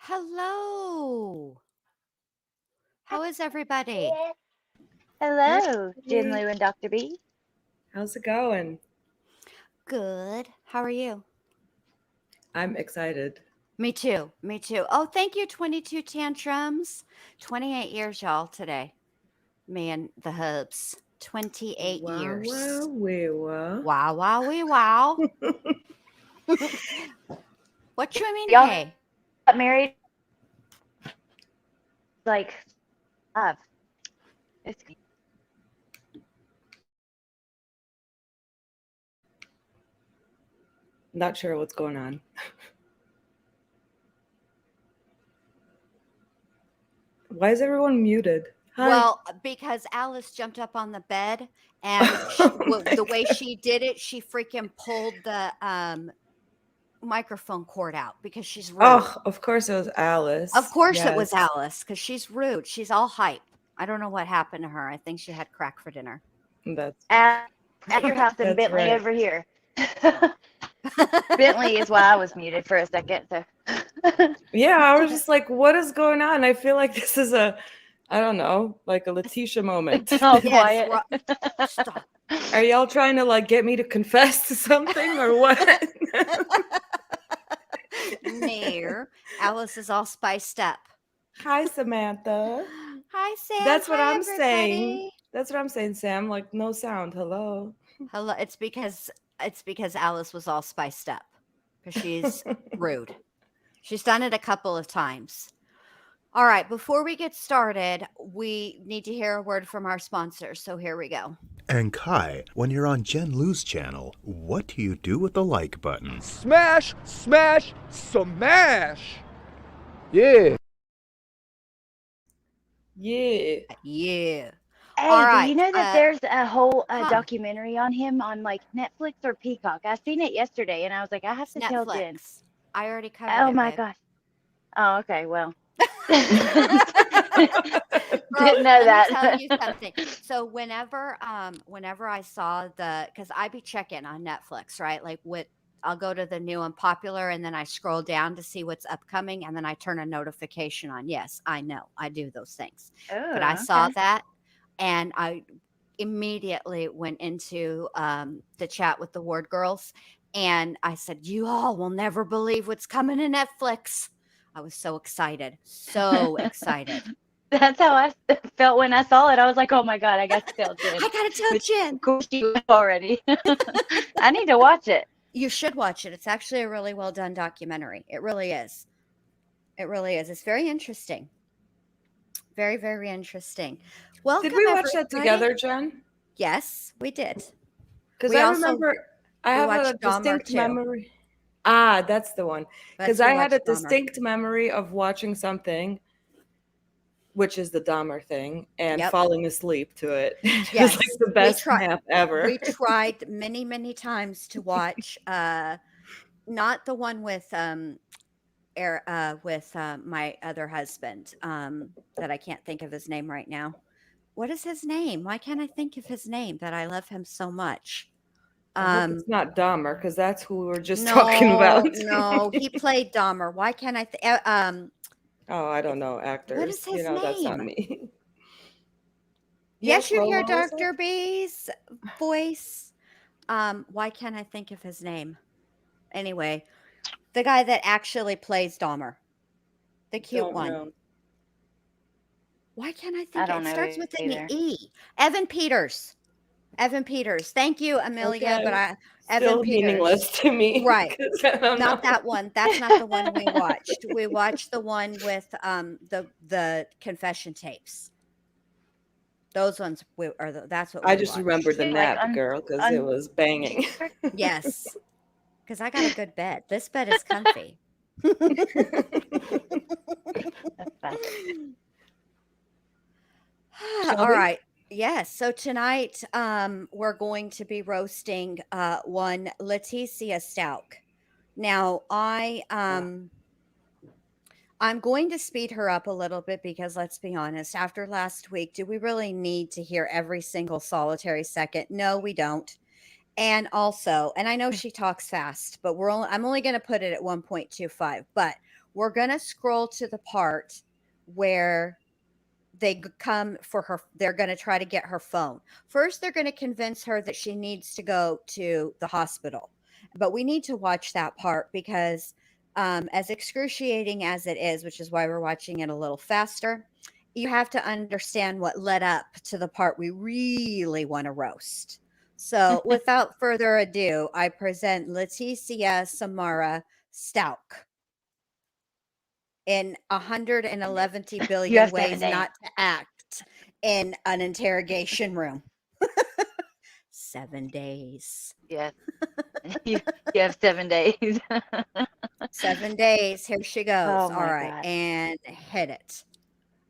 Hello. How is everybody? Hello, Jen Hey, Lou and Dr. B. how's it going? Good. How are you? I'm excited. Me too. Me too. Oh, thank you, 22 Tantrums. 28 years, y'all, today. Me and the hubs. 28 Wow, wow, years. wow. Wow, wow, wee, wow. What you mean, Y'all hey? got married like five. It's Not sure what's going on. Why is everyone muted? Hi. Well, because Alice jumped up on the bed and the way she did it, she freaking pulled the microphone cord out because she's rude. Oh, of course it was Of Alice. course it was Yes, Alice, because she's rude. She's all hype. I don't know what happened to her. I think she had crack for dinner. that's at your house and that's Bentley right. over here. Bentley is why I was muted for a second. So Yeah, I was just like, what is going on? I feel like this is I don't know, like a Letecia moment. it's all Yes, quiet. stop. Are y'all trying to like get me to confess to something or what? Nair. Alice is all spiced up. Hi, Samantha. Hi, Sam. That's what Hi, I'm saying. everybody. That's what I'm saying, Sam. Like no sound. Hello. Hello. It's because Alice was all spiced up because she's rude. She's done it a couple of times. All right, before we get started, we need to hear a word from our sponsors. So here we go. And Kai, when you're on Jen Lou's channel, what do you do with the like button? Smash, smash, smash. Yeah. Yeah. Yeah. All Hey, do you right. know that there's a whole Huh. documentary on him on like Netflix or Peacock? I seen it yesterday and I was like, I have It's to tell Jen. Netflix. I already covered Oh it, my babe. gosh. Oh, okay. Well, Girl, didn't know let me tell that. you something. So whenever I saw because I be checking on Netflix, right? Like what I'll go to the new and popular and then I scroll down to see what's upcoming and then I turn a notification on. Yes, I know. I do those things. But I Oh, saw okay. that and I immediately went into the chat with the ward girls and I said, "You all will never believe what's coming to Netflix." I was so excited. So excited. That's how I felt when I saw it. I was like, "Oh my God, I got to tell Jen." I gotta tell But Jen. of course, you have already. I need to watch it. You should watch it. It's actually a really well done documentary. It really is. It really is. It's very interesting. Very, very interesting. Did Welcome, we watch that everybody. together, Jen? Yes, we did. Because We I also remember I we have a watched Dahmer distinct too. memory. Ah, that's the one. Because Let's I had a rewatch Dahmer. distinct memory of watching something, which is the Dahmer thing, and Yep. falling asleep to it. It was like Yes. the We best try nap ever. we tried many, many times to watch not the one with my other husband, that I can't think of his name right now. What is his name? Why can't I think of his name that I love him so much? I hope Um, it's not Dahmer, because that's who we were just talking no, about. no, he played Dahmer. Why can't I Oh, I don't it's know what is actors. his That's not name? me. Yes, Yes, you hear Rolo, is it? Dr. B's voice. Why can't I think of his name? Anyway, the guy that actually plays Dahmer, the cute Don't one. know. Why can't I I think don't it know starts with an either. E? Evan Peters. Evan Peters. Thank you, Amelia, but Okay. Evan Still Peters. meaningless to me Right. because I don't Not know. that one. That's not the one we watched. We watched the one with the confession tapes. Those ones that's what I we just remember watched. the Like nap girl because it un was banging. Yes, because I got a good bed. This bed is comfy. That's fun. Shall All we? right. Yes. So tonight, we're going to be roasting one Letecia Stauch. Now, I'm going to speed her up a little bit because let's be honest, after last week, do we really need to hear every single solitary second? No, we don't. And also, and I know she talks fast, but I'm only going to put it at 1.25, but we're going to scroll to the part where come for her. They're going to try to get her phone. First, they're going to convince her that she needs to go to the hospital. But we need to watch that part because as excruciating as it is, which is why we're watching it a little faster, you have to understand what led up to the part we really want to roast. So without further ado, I present Letecia Stauch in 111 You billion have 7 ways days. not to act in an interrogation room. 7 days. Yes. you have 7 days. 7 days. Here she goes. Oh All my right. God. And hit it.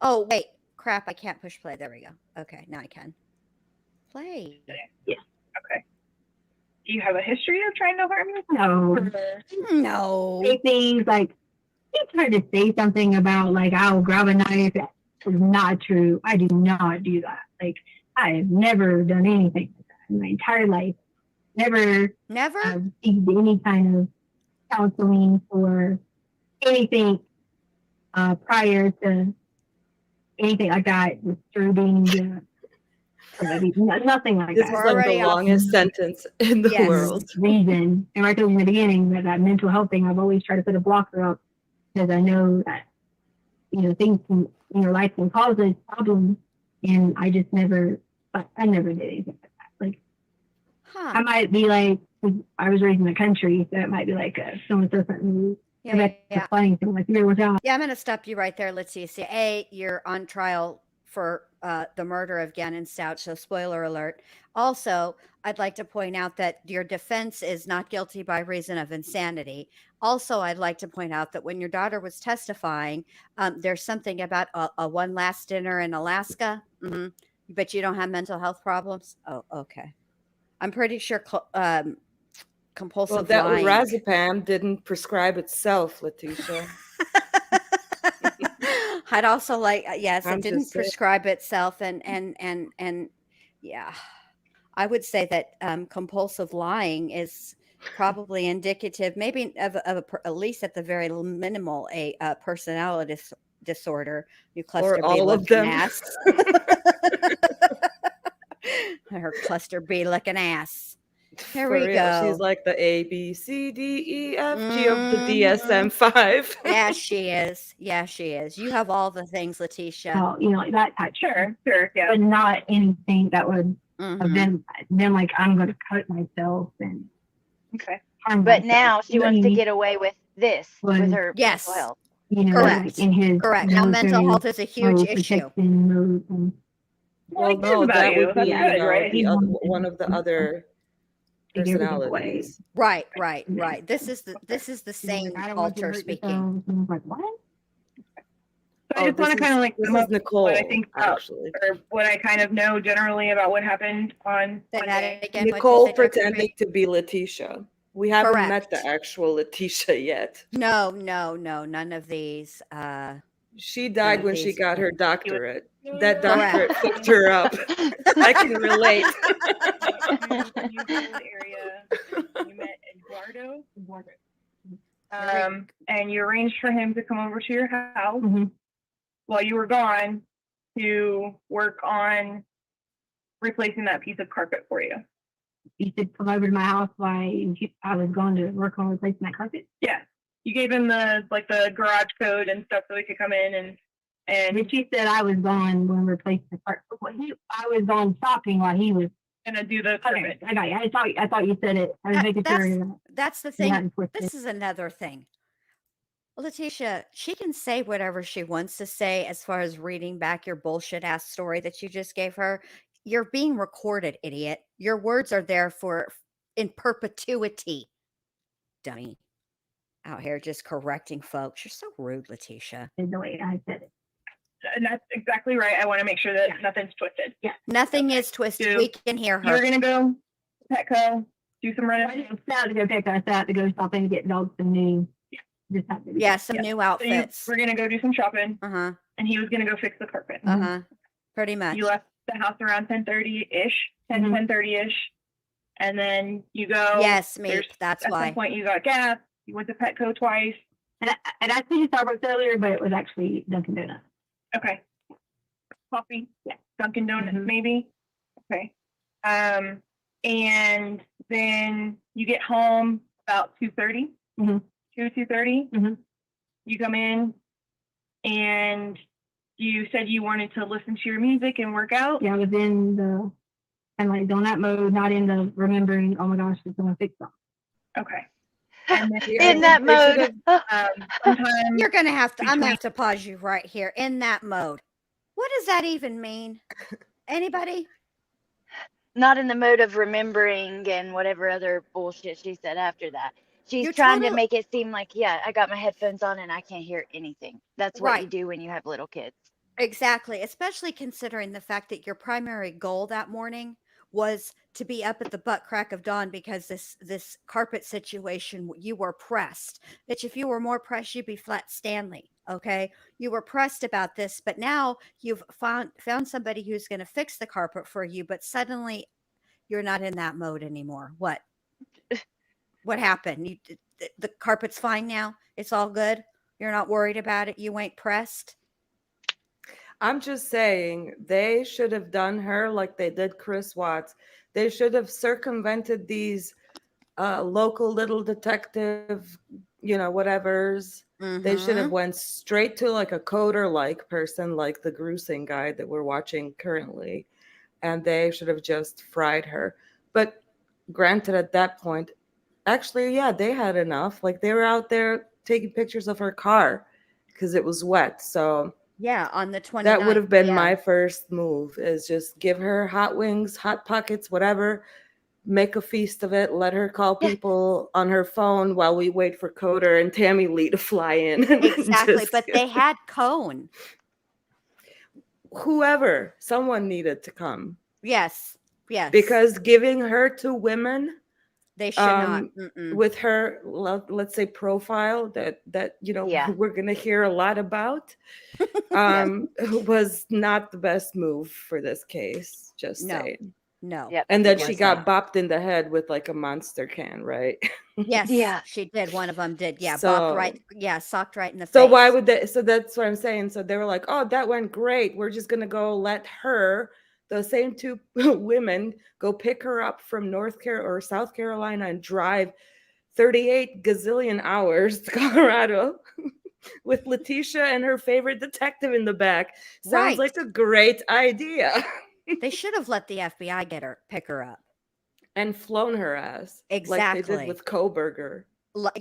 Oh, wait. Crap. I can't push play. There we go. Okay. Now I can. Play. Yeah. Okay. Do you have a history of trying to harm me? No. No. Say things like, he tried to say something about, like, I'll grab a knife. That is not true. I do not do that. Like, I have never done anything like that in my entire life. Never Never? received any kind of counseling or anything prior to anything like that, disturbing somebody. Nothing like This that. is like the Already off. longest sentence in the Yes. world. Reason, and right from the beginning, that mental health thing, I've always tried to put a blocker up because I know that things in your life can cause a problem, and I just never, I never did anything like that. Like, Huh. I might be like, 'cause I was raised in the country, so it might be like someone says something. Yeah. Funny thing, like, here, what's out? Yeah, I'm going to stop you right there, Letecia. A, you're on trial for the murder of Gannon Stauch, so spoiler alert. Also, I'd like to point out that your defense is not guilty by reason of insanity. Also, I'd like to point out that when your daughter was testifying, there's something about a one last dinner in Alaska. But you don't have mental health problems? Oh, okay. I'm pretty sure compulsive Well, that lying. lorazepam didn't prescribe itself, Letecia. I'd also like, yes, I'm it didn't just saying. prescribe itself, and yeah, I would say that compulsive lying is probably indicative, maybe of at least at the very minimal, a personality disorder. You cluster Or B all of looking them. ass. Her cluster B looking ass. Here For we real, go. she's like the A, B, C, D, E, F, G of the Mhm. DSM-5. Yeah, she is. Yeah, she is. You have all the things, Letecia. Like that type. Sure, yeah. But not anything that would have Mhm. been like, I'm going to cut myself and Okay. harm But myself. now she wants to He, get away with this, with her Yes. mental health. Correct. like in his Correct. Now, mental military health is a huge mode, issue. protection mode, and Well, He cares no, about that you. would be, That's good, right? the other, one of the other take everything away. personalities. Right. This is the He's like, same I don't want you to alter hurt speaking. yourself. And I was like, what? So I just want to kind of like this sum is up Nicole, what I think about, actually. or what I kind of know generally about what happened on Say Monday. that again. What'd you Nicole say, Dr. B? pretending to be Letecia. We haven't met the Correct. actual Letecia yet. No, none of these. She died when she these- got her doctorate. You That were- doctorate fucked her up. I can relate. You were in the area. You met Eduardo. And you arranged for him to come over to your house Mhm. while you were gone to work on replacing that piece of carpet for you. You should come over to my house while I was going to work on replacing that carpet. Yeah. You gave him the garage code and stuff so he could come in and And she said I was going when replacing the carpet. I was on shopping while he was. do the carpet. Okay, I thought you said it. I was making sure. That's the you thing. hadn't twisted. This is another thing. Letecia, she can say whatever she wants to say as far as reading back your bullshit ass story that you just gave her. You're being recorded, idiot. Your words are there in perpetuity. Dummy. Out here just correcting folks. You're so rude, Letecia. The way I said it. And that's exactly right. I want to make sure that nothing's twisted. Yeah. Nothing is twisted. Do- We can hear You're her. gonna go Petco, do some I running. didn't start to go pick us out to go shopping to get dogs some new. Just have to. Yeah, some Yeah. new So outfits. we're gonna go do some shopping, Uh-huh. and he was gonna go fix the carpet. Uh-huh. Pretty much. You left the house around 10:30-ish, 10:30-ish, and then you go. Yes, me. there's- That's At why. some point, you got gas. You went to Petco twice. And I seen Starbucks earlier, but it was actually Dunkin' Donuts. Okay. Coffee. Yeah. Dunkin' Donuts, Mhm. maybe. Okay. And then you get home about 2:30. Mhm. 2:30. Mhm. You come in, and you said you wanted to listen to your music and work out. Yeah, I was in the kind of like donut mode, not in the remembering, oh my gosh, it's gonna fix them. Okay. And then In that They should mode. sometimes You're gonna have to. I'm between- gonna have to pause you right here. In that mode. What does that even mean? Anybody? Not in the mode of remembering and whatever other bullshit she said after that. She's You're trying to total- make it seem like, yeah, I got my headphones on and I can't hear anything. That's what you Right. do when you have little kids. Exactly, especially considering the fact that your primary goal that morning was to be up at the butt crack of dawn because this carpet situation, you were pressed. Bitch, if you were more pressed, you'd be flat Stanley. Okay, you were pressed about this, but now you've found somebody who's going to fix the carpet for you. But suddenly, you're not in that mode anymore. What? What happened? The carpet's fine now. It's all good. You're not worried about it. You ain't pressed. I'm just saying they should have done her like they did Chris Watts. They should have circumvented these local little detective, whatevers. They should have Mhm. went straight to like a coder like person like the Gruesing guy that we're watching currently, and they should have just fried her. But granted, at that point, actually, yeah, they had enough. Like they were out there taking pictures of her car because it was wet. So Yeah, on the 29th. that would have been yeah. my first move, is just give her hot wings, hot pockets, whatever, make a feast of it, let her call Yeah. people on her phone while we wait for Coder and Tammy Lee to fly in. And Exactly, just- but they had cone. whoever, someone needed to come. Yes. Yes. Because giving her to women they should not. Mm-mm. with her, let's say, profile that Yeah. we're gonna hear a lot about, was not the best move for this case. Just No. saying. No. Yep. And then it she was got not. bopped in the head with like a monster can, right? Yes. Yeah. She did. One of them did. Yeah. So- Bopped right. Yeah. Socked right in the So face. why would they? So that's what I'm saying. So they were like, "Oh, that went great. We're just gonna go let her, the same two women, go pick her up from North Carolina or South Carolina and drive 38 gazillion hours to Colorado with Letecia and her favorite detective in the back. Sounds Right. like a great idea." They should have let the FBI pick her up. And flown her ass, like they Exactly. did with Koberger.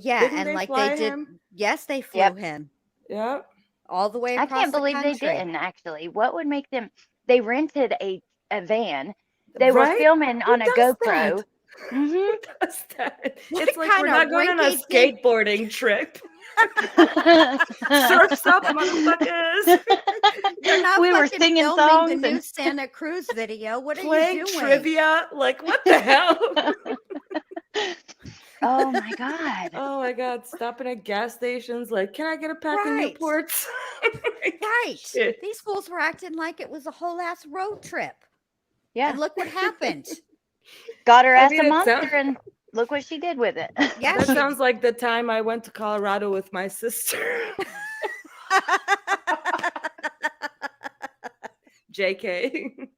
Yeah, Didn't and they like fly they did. him? Yes, they flew Yep. him Yeah. all the way I across can't believe the they country. didn't actually. What would make them? They rented a van. They were Right? filming Who on a does GoPro. that? hmm Who does that? What It's like we're kind not of going on a rinky-dink- skateboarding trip. Surf's up, motherfuckers. You're not We were fucking singing filming the songs new and- Santa Cruz video. What are Playing you doing? trivia. Like, what the hell? Oh my god. Oh my God. Stopping at gas stations. Like, can I get a pack Right. of Newports? Like, Right. shit. These fools were acting like it was a whole ass road trip. Yeah. And look what happened. Got her I ass mean, a it monster sounds- and look what she did with it. Yeah, That she- sounds like the time I went to Colorado with my sister. JK.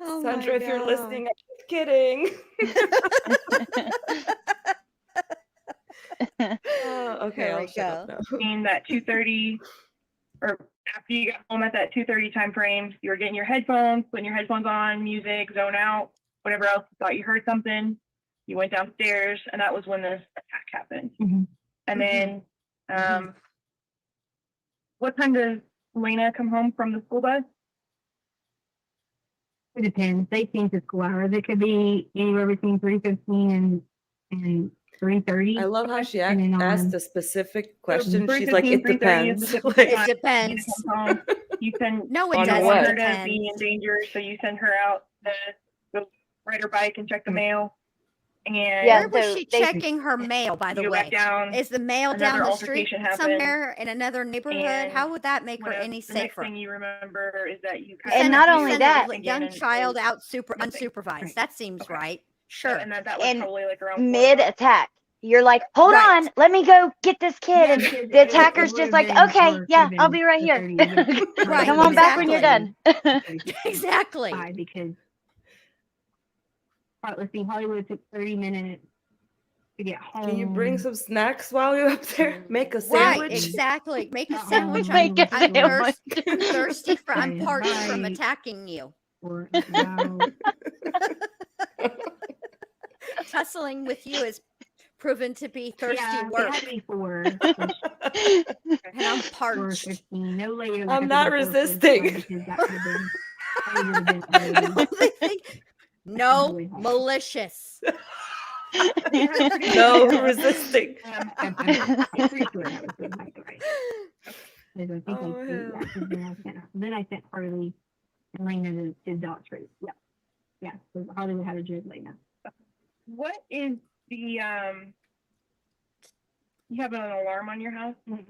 Oh Sandra, my if you're God. listening, I'm just kidding. Okay, Here I'll we shut up now. in that 2:30, or after you got home at that 2:30 time frame, you were getting your headphones, putting your headphones on, music, zone out, whatever else you thought you heard something. You went downstairs, and that was when this attack happened. Mhm. And then, what time does Lena come home from the school bus? It depends. They change the school hours. It could be anywhere between 3:15 and 3:30. I love how she Depending on- asked a specific question. She's 3:15, like, it 3:30 is depends. the typical Like, It time depends. Lena comes home. You send No, it On you don't doesn't. want what? her to Depends. be in danger, so you send her out to go ride her bike and check the mail. And Yeah, Where was so she they- checking her mail, by the you go way? back down. Is the mail down another the street altercation happened, somewhere in another neighborhood? and How would that make her whatever- any the next safer? thing you remember is that you And not only that- a young child out nothing. unsupervised. Right. That seems Okay. right. Sure. and that was And probably like around 4 mid o'clock. attack. You're like, hold Right. on, let me go get this kid. Yeah, And because the it attacker's would've just like, been okay, more yeah, I'll than be right the here. 30 minutes. Right, Come on back when you're done. Exactly. Why? Because let's see, Hollywood took 30 minutes to get home. Can you bring some snacks while you're up there? Make a Right, sandwich. exactly. Make a Uh-uh, sandwich. Make a I'm sandwich. thirsty for. I'm Right, parched from right. attacking you. Or about Tussling with you is proven to be thirsty yeah, it work, had to be 4, and I'm 4 parched. 15, no later. Than I'm had to not be 4:45 resisting. because that would have been. Probably would have been already. They think, no, Probably home. malicious. No resisting. I'm pretty sure that was the right. Because I think Oh, I hell. yeah, 'cause then I sent Harley and Lena to his doctorate. Yeah. Yeah. So Harley would have a drip Lena. What is the you have an alarm on your house? Mhm.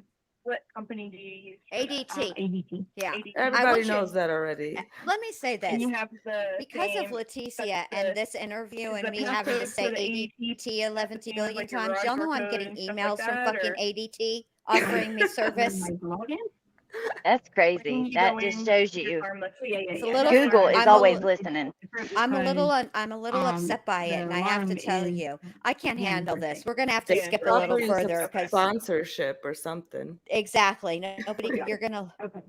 What company do you use? for that? ADT. ADT. Yeah. ADT. Everybody want you- knows that already. Let me say And you this. have the Because of same- Letecia the- and this interview is and the me having to passcode say for the ADT 11 same as, billion like, your times, garage y'all door know I'm code getting and stuff like emails from that, fucking or- ADT offering me service. My login? That's When crazy. you That go just in, shows your you. alarm lets you- It's a yeah, little- Google is I'm a always little- listening. I'm a little upset by it, the and I have to alarm tell is- you, I can't yeah, handle birthday. this. We're gonna have to Yeah, skip a birthday. little Probably some further because sponsorship or something. exactly nobody. Yeah. You're gonna. Okay.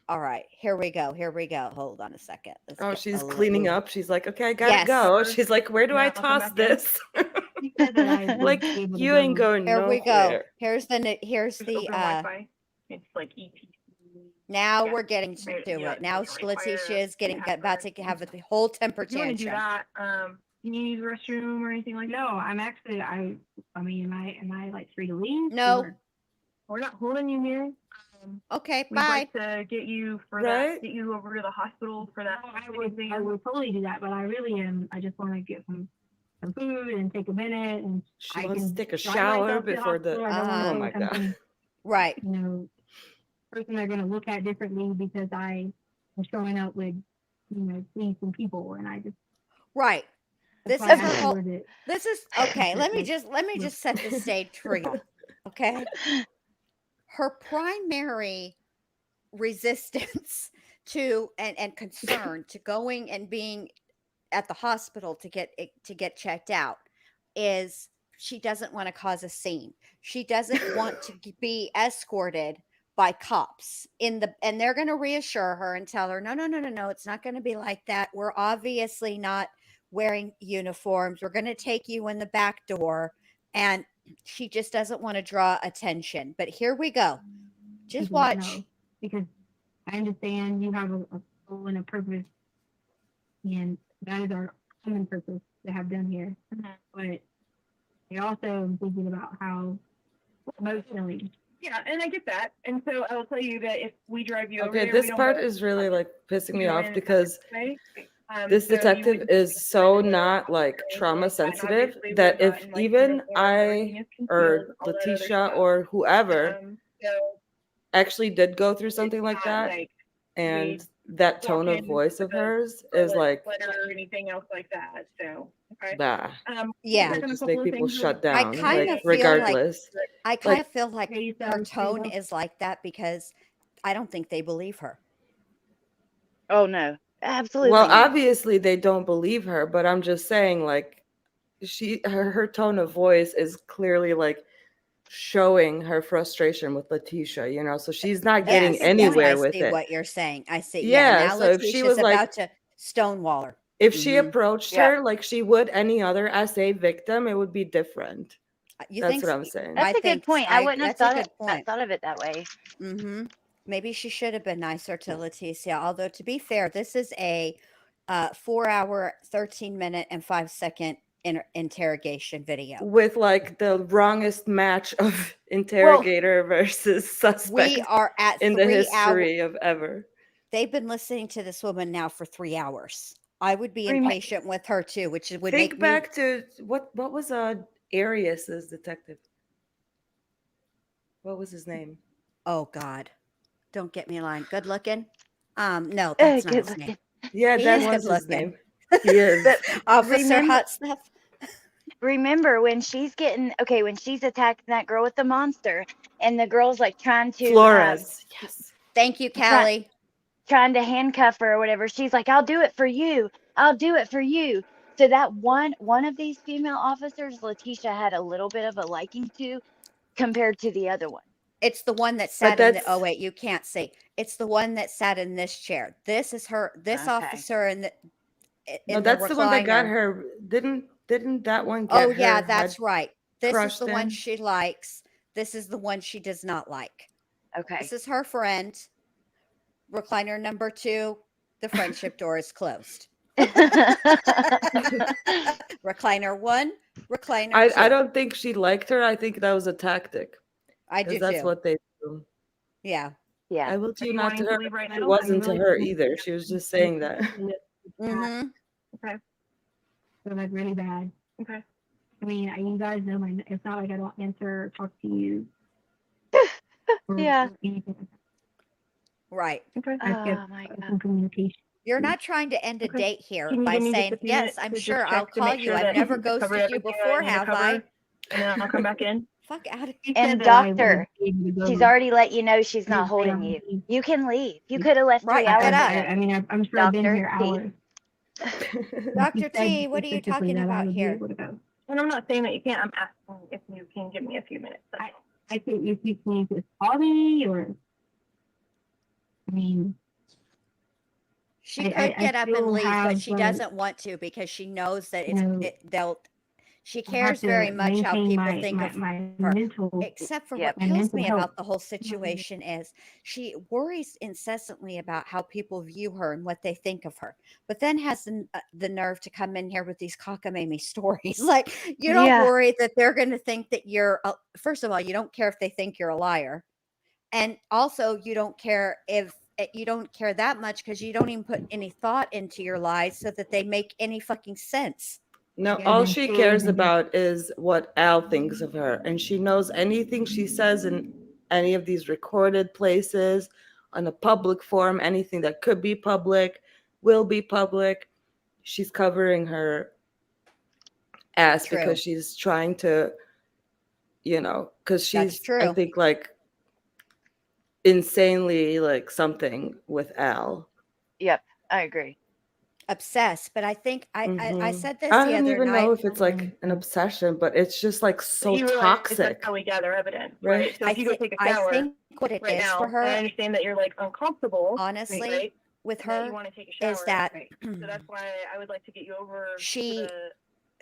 All right, here we go. Here we go. Hold on a second. Let's Oh, get she's a cleaning little- up. She's like, okay, I gotta Yes. go. She's like, where do Yeah, I I'll come toss back in. this? She said that I would Like, be able to you ain't go. going Here we go. nowhere. Here's There's the open Wi-Fi. It's like EPC. now Yeah. we're getting to Right, yeah, it. Now it's right fire, Letecia is getting yeah, about to fire. have the whole temper If you want to do tantrum. that, can you use the restroom or anything like that? No, I'm actually I mean am I like free to leave? No. Or- We're not holding you here. Okay, We'd bye. like to get you for Right? that. Get you over to the hospital for that. I would totally do that, but I really am. I just want to get some food and take a minute, and She I wants to can take a drive shower myself to the before the. hospital. I don't wanna Oh go my with god. something, Right. you know, person they're going to look at differently because I am showing up with, you know, decent people, and I just. Right. that's This why is I her asked whole- her that- This is okay. Let me Look. just set the stage for you. Okay. Her primary resistance to and concern to going and being at the hospital to get checked out is she doesn't want to cause a scene. She doesn't want to be escorted by cops and they're going to reassure her and tell her no, it's not going to be like that. We're obviously not wearing uniforms. We're going to take you in the back door, and she just doesn't want to draw attention. But here we go. Just people watch. know, because I understand you have a goal and a purpose, and that is our common purpose to have done here. But I also am thinking about how emotionally. Yeah, and I get that. And so I will tell you that if we drive you over Okay, there, this we don't part go is really like pissing me go off in because okay? this So you detective would- is so not like trauma sensitive Obviously, that we've if gotten, like, even uniform, I everything is or concealed, all that other Letecia stuff. or whoever So actually did go through something it's like not that, like and that tone walk of in voice of with a hers is like, letter or anything else like that. So okay. bah. Yeah. It just make people shut I down, kinda like feel like- regardless. I kind of feel like Hey, her so- tone is like that because I don't think they believe her. Oh no, absolutely. Well, not. obviously they don't believe her, but I'm just saying, like, her tone of voice is clearly like showing her frustration with Letecia, you know, so she's not getting Yes, anywhere I with see it. what you're saying. I see. Yeah, now so if she Leticia's was, like- about to stonewall her. If she Mhm. approached Yeah. her like she would any other SA victim, it would be different. You That's think what so? I'm saying. That's I a good think point. I wouldn't have that's a thought good point. thought of it that way. Mm-hmm. Maybe she should have been nicer to Letecia. Although to be fair, this is a 4-hour, 13-minute, and 5-second interrogation video. With like the wrongest match of interrogator versus suspect We are at in the 3 hours. history of ever. They've been listening to this woman now for 3 hours. I would be Pretty much. impatient with her too, which would Think make back to what was Arias's detective? What was his name? Oh God, don't get me lying. Good looking. No, that's not Good his name. looking. Yeah, He that is was good his looking. name. He is. Officer Remember- Hot Stuff. remember when she's attacking that girl with the monster, and the girl's like trying to Flores. Yes. Thank you, Callie. trying to handcuff her or whatever. She's like, I'll do it for you. I'll do it for you. So that one of these female officers, Letecia had a little bit of a liking to compared to the other one. It's the one that But sat in the, that's oh wait, you can't see. It's the one that sat in this chair. This is her, this Okay. officer in the no, in that's the one that got recliner. her. Didn't that one get Oh her yeah, head that's right. This is crushed the one in? she likes. This is the one she does not like. Okay. This is her friend. Recliner number 2. The friendship door is closed. Recliner 1. Recliner 2. I don't think she liked her. I think that was a tactic. I do Because that's too. what they do. Yeah. Yeah. I will tell you you not wanting to to her. leave right It now? wasn't to really her don't- either. She was just saying that. Mm-hmm. Okay. So that's really bad. Okay. I mean, you guys know it's not like I don't answer or talk to you. or Yeah. anything like that. Right. Okay. I've kept Oh my open God. communication. You're not trying to end a Okay. date here Can you by give me just saying, a few yes, minutes I'm to just sure I'll check to call make you. sure I've that never I covered ghosted you everything I before, need to have cover, I? and then I'll come back in. Fuck out of She And said that I doctor, would be able to go. she's already let you know she's I not didn't say holding I'm you. leaving. You can leave. You could have left Right, 3 hours get up. ago. I mean, I'm sure I've been Doctor, here hours. Dr. She said T, what are you specifically talking that I about would be here? able to go. And I'm not saying that you can't. I'm asking if you can give me a few minutes. That's all. I think if you can just call me or, I mean, She I- could I get up and still leave, but have, she like, doesn't want to because she knows that you know, she I have cares very to much how maintain people my, think my, of my her. mental, Except for Yep. what my kills mental me health. about the whole situation is she worries incessantly about how people view her and what they think of her, but then has the nerve to come in here with these cockamamie stories. Like, you don't Yeah. worry that they're going to think that first of all, you don't care if they think you're a liar. And also, you don't care you don't care that much because you don't even put any thought into your lies so that they make any fucking sense. No, Yeah, all then she she cares isn't- about is what Al thinks of her. And she knows anything she says in any of these recorded places, on a public forum, anything that could be public, will be public. She's covering her ass True. because she's trying to, because That's she's, true. I think, like insanely like something with Al. Yep. I agree. Obsessed. But I think I Mhm. said this I the don't other even night. know if it's like an obsession, but it's just like so You realize toxic. That's how we gather evidence, Right. right? So if you go take a I shower think what it right is now, for and I her, understand that you're like uncomfortable, honestly, right? with and that you her, want to take a shower, is that right? So that's why I would like to get you over she to the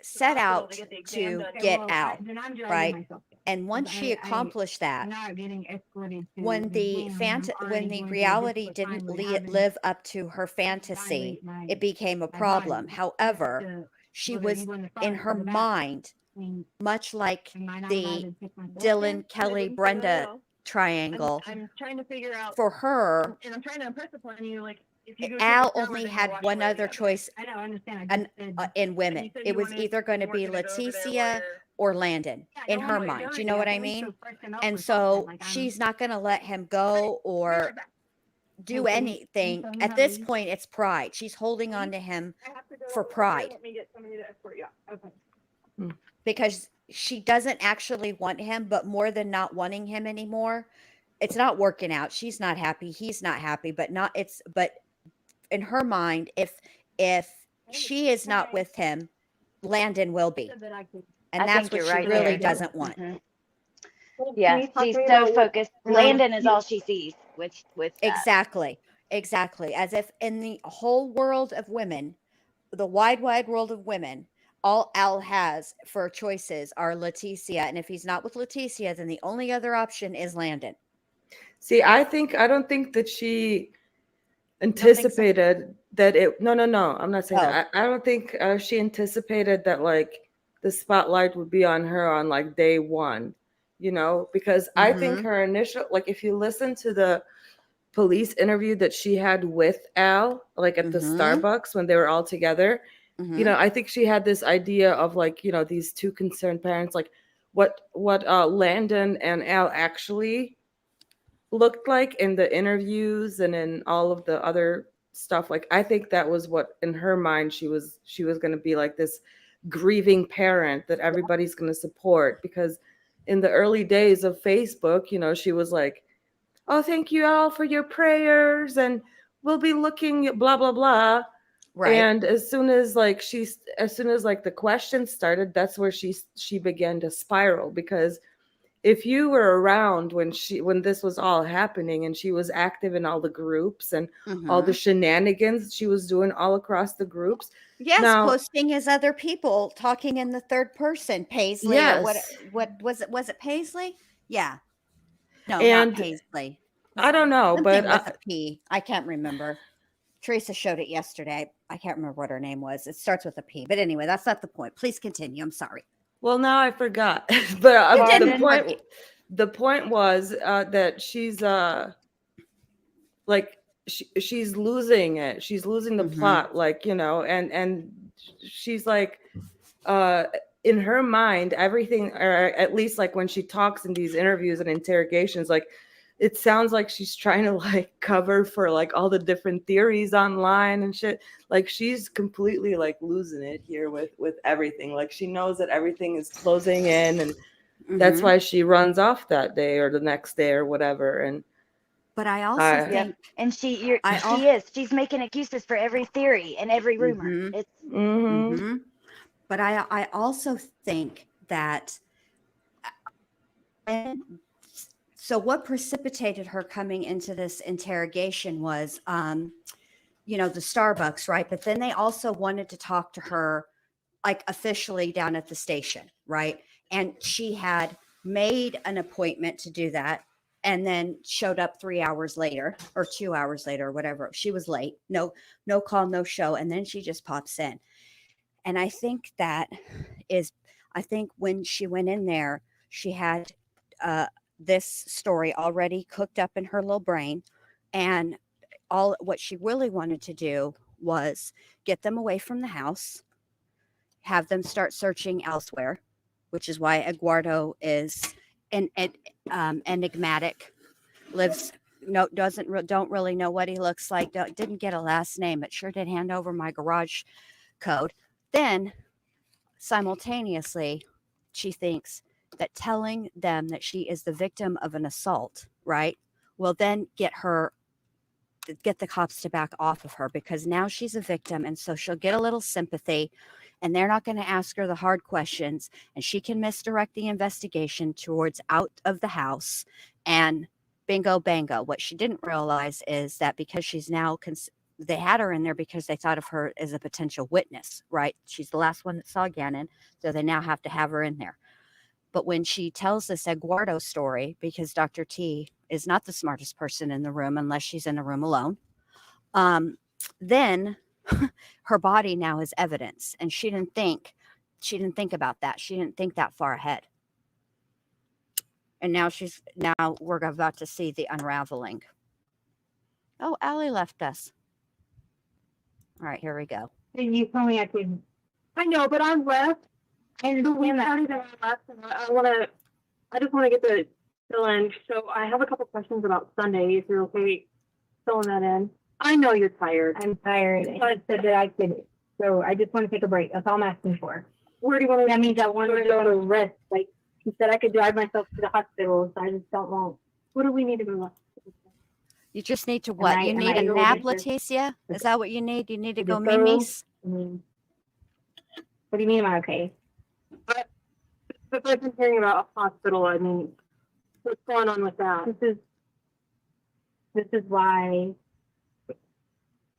set hospital out to get the exam to done. Okay, get well, out, then I'm driving right? myself there. And once she accomplished I'm that, not getting escorted to when the exam when I'm already when the going through a reality difficult didn't time with having live up to her fantasy, evaluate my- it became a my problem. body. However, to she whether was you go in the in front her or the back. mind, I mean, much like am I not allowed the to take myself Dylan, there? Kelly, wouldn't say that at Brenda all. triangle. I'm trying to figure out, For her, and I'm trying to impress upon you, like, if you go Al take a shower, only then you had wash one away the other evidence. choice I don't understand. and said, in And women. you said It you was wanted- either going to you be weren't gonna go over there Letecia where- or Landon yeah, in don't her worry, mind. don't Do you know what I worry, mean? so freshen up And or something, so like, I'm- she's not going to let him go or do Okay, anything. so At this now- point, it's pride. She's holding on to him I have to go for over there. pride. Let me get somebody to escort you out. Okay. because she doesn't actually want him, but more than not wanting him anymore, it's not working out. She's not happy. He's not happy, but in her mind, if she is not with him, Landon will be. Said that I could- And I that's think what you're she right really there. doesn't want. Mhm. Well, can Yeah. you talk She's to me so about what- focused. you know, Landon is all she sees with that. Exactly. As if in the whole world of women, the wide world of women, all Al has for choices are Letecia. And if he's not with Letecia, then the only other option is Landon. See, I don't think that she anticipated that it. No, I'm not saying that. I don't think she anticipated that like the spotlight would be on her on like day one, because I think her initial, like if you listen to the police interview that she had with Al, like at the Starbucks when they were all together, I think she had this idea of like, these two concerned parents, like what Landon and Al actually looked like in the interviews and in all of the other stuff. Like I think that was what in her mind she was going to be like this grieving parent that everybody's going to support. Because in the early days of Facebook, you know, she was like, oh, thank you all for your prayers, and we'll be looking at blah blah blah. Right. And as soon as like the questions started, that's where she began to spiral. Because if you were around when this was all happening, and she was active in all the groups and all the shenanigans she was doing all across the groups. Yes, Now, posting as other people, talking in the third person. Paisley, or what was it? Was it Paisley? Yeah. No, not and Paisley. I don't know, Something but with a P. I can't remember. Teresa showed it yesterday. I can't remember what her name was. It starts with a P. But anyway, that's not the point. Please continue. I'm sorry. well, now I forgot. But Pardon? the point was that she's like she's losing it. She's losing the plot, like, you know, and she's like in her mind, everything, or at least like when she talks in these interviews and interrogations, like it sounds like she's trying to like cover for like all the different theories online and shit. Like she's completely like losing it here with everything. Like she knows that everything is closing in, and that's why she runs off that day or the next day or whatever. And but I also think, and she's making excuses for every theory and every rumor. It's but I also think that, so what precipitated her coming into this interrogation was, you know, the Starbucks, right? But then they also wanted to talk to her like officially down at the station, right? And she had made an appointment to do that, and then showed up 3 hours later or 2 hours later or whatever. She was late. No call, no show. And then she just pops in. And I think when she went in there, she had this story already cooked up in her little brain. And what she really wanted to do was get them away from the house, have them start searching elsewhere, which is why Eduardo is enigmatic, don't really know what he looks like, didn't get a last name, but sure did hand over my garage code. Then simultaneously, she thinks that telling them that she is the victim of an assault, right, will then get the cops to back off of her, because now she's a victim, and so she'll get a little sympathy, and they're not going to ask her the hard questions, and she can misdirect the investigation towards out of the house, and bingo bango. What she didn't realize is that because she's now they had her in there because they thought of her as a potential witness, right? She's the last one that saw Gannon, so they now have to have her in there. But when she tells this Eduardo story, because Dr. T is not the smartest person in the room unless she's in a room alone, then her body now is evidence, and she didn't think about that. She didn't think that far ahead. And now we're about to see the unraveling. Oh, Allie left us. All right, here we go. And you told me I could. I know, but I'm left. And we started that I left, and I just want to get the fill in. So I have a couple questions about Sunday, if you're okay filling that in. I know you're tired. I'm tired. I said that I could. So I just want to take a break. That's all I'm asking for. Where do you want to? That means I want to go to rest. Like he said, I could drive myself to the hospital, so I just don't want. What do we need to go? You just need to what? You need a nap, Letecia? Is that what you need? You need to go mimis? What do you mean, am I okay? But I've been hearing about a hospital. I mean, what's going on with that? This is why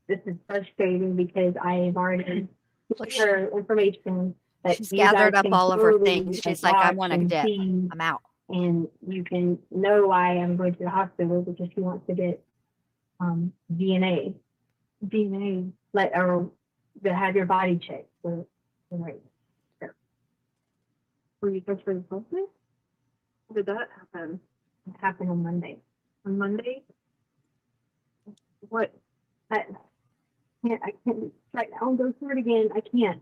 this is frustrating, because I have already her information that she's gathered up all of her things. She's like, I want to dip. I'm out. And you can know why I'm going to the hospital, because she wants to get DNA, or to have your body checked. So, right. Were you supposed to be posted? How did that happen? It happened on Monday. On Monday? What? I can't right now go through it again. I can't.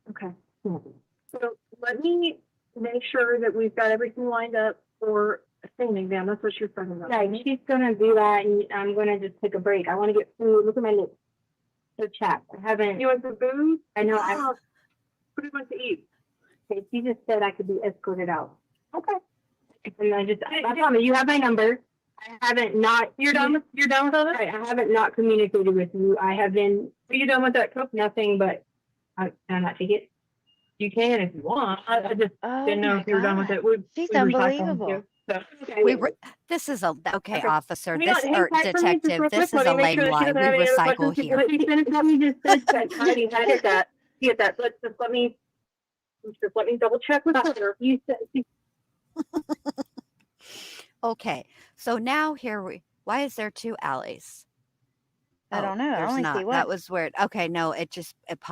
Okay. So let me make sure that we've got everything lined up for a singing exam. That's what you're talking about. Yeah, she's gonna do that, and I'm gonna just take a break. I want to get food. Look at my lips. So chapped. I haven't. You want some food? I know. What do you want to eat? Okay, she just said I could be escorted out. Okay. And I promise you have my number. I haven't not. You're done with all this? Right, I haven't not communicated with you. I have been Are you done with that cook? nothing but. Can I not take it? You can if you want. I just Oh didn't know my if you were done with God. it. We She's recycle them, unbelievable. too. So, We were, this is a, okay, Okay. officer, Hang on, this, hang or tight for me just detective, real this quick. is Let a me make lame sure that she lie. doesn't We have any other recycle questions. here. Let me finish what you just said. Heidi, get that. Get that. Let me double check with her. You said Okay, so now why is there two alleys? I don't know. I There's only see not. one. That was weird. Okay, no,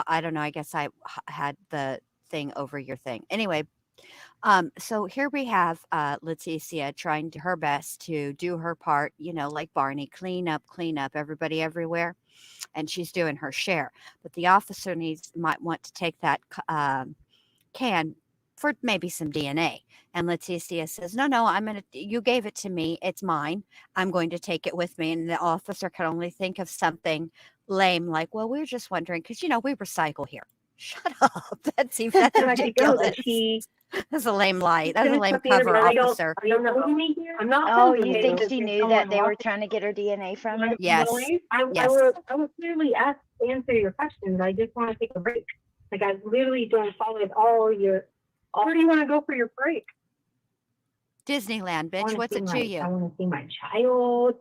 I don't know. I guess I had the thing over your thing. Anyway, so here we have Letecia trying her best to do her part, like Barney, clean up everybody everywhere, and she's doing her share. But the officer might want to take that can for maybe some DNA. And Letecia says, no, you gave it to me. It's mine. I'm going to take it with me. And the officer can only think of something lame like, well, we're just wondering, because, we recycle here. Shut up. That's ridiculous. That's a lame lie. That's a lame cover, officer. I don't know. I'm not. Oh, you think she knew that they were trying to get her DNA from it? Yes. I Yes. will clearly answer your questions. I just want to take a break. Like I literally don't follow all your. Where do you want to go for your break? Disneyland, bitch. What's it to you? I want to see my child.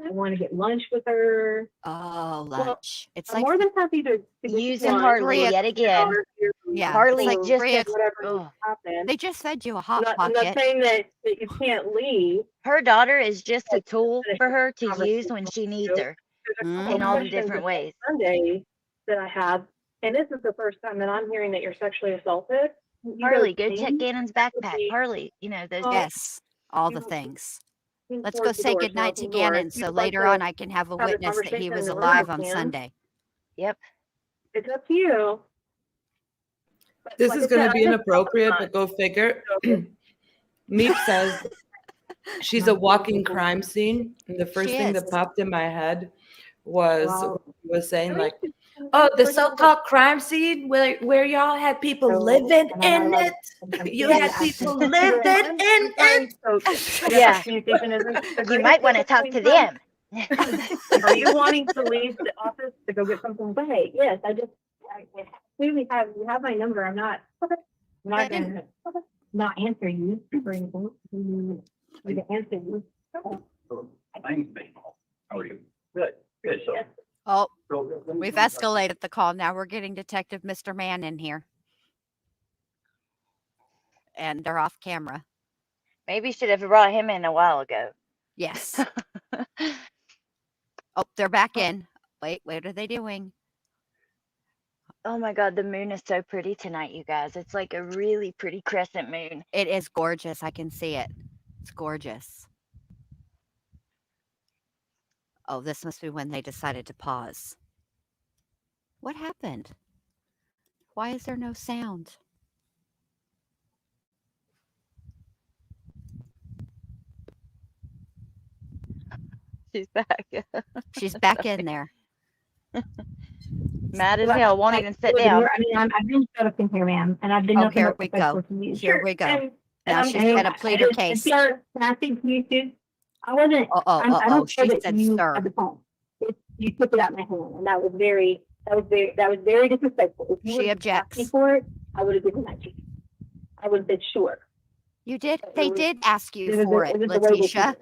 I want to get lunch with her. Oh, lunch. It's I'm like, more than happy to Using lunch. Harley Three yet again. yeah. Harley it's like just three said, whatever oh, happened. they just fed you a I'm hot not pocket. saying that you can't leave. her daughter is just a tool for her to use when she needs her in all the different ways. Sunday that I have, and this is the first time that I'm hearing that you're sexually assaulted. Harley, go check Gannon's backpack. Harley, those. Yes, all the things. Let's go Towards the say door, goodnight so to open the door. Gannon If so you'd like later to on I can have a have a witness that he conversation was in the room, alive we on can. Sunday. Yep. It's up to you. But This like is I going said, to be I just inappropriate, thought but go figure. so. Meep says she's a walking crime scene. And the first She thing is. that popped in my head was saying Really? like, oh, the so-called crime scene where y'all had people living in it. You had people living in it. Yeah. Communication isn't the You greatest might want to at talk the to same time. them. Are you wanting to leave the office to go get something? Right. Yes. I clearly you have my number. I'm not. I'm not going to not answer you for anything. I'm going to answer you. Thanks, how are you? Good, good. So, Oh, we've escalated the call. Now we're getting Detective Mr. Man in here. And they're off camera. Maybe should have brought him in a while ago. Yes. Oh, they're back in. Wait, what are they doing? Oh my God, the moon is so pretty tonight, you guys. It's like a really pretty crescent moon. It is gorgeous. I can see it. It's gorgeous. Oh, this must be when they decided to pause. What happened? Why is there no sound? She's back. She's back in there. Mad as hell, won't even sit down. I mean, I've been shut up in here, ma'am, and I've been Oh, nothing here but we respectful go. to you. Here we go. And Now I'm she's saying going to plead her case. Can I speak to you too? I wasn't. I don't She care that said, you sir. had the phone. You took it out of my hand, and that was very disrespectful. If you She would objects. ask me for it, I would have given that to you. I would have said sure. You did? They did ask you was for a- it, was a way that Letitia.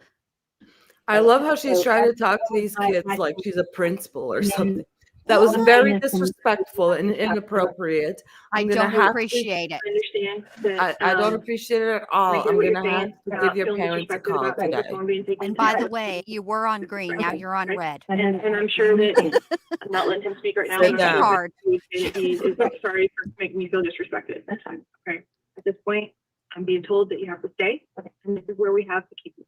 I love how she's trying to talk to these kids like she's a principal or something. That was very disrespectful and inappropriate. I I'm gonna don't have to- appreciate it. I understand that. I don't appreciate it at all. I'm gonna have to give your parents a call today. And by the way, you were on green. Now you're on red. And I'm sure that I'm not letting him speak right now. Sit and I'm down. sure Hard. that he is sorry for making me feel disrespected. That's fine. Okay. At this point, I'm being told that you have to stay. Okay. And this is where we have to keep you.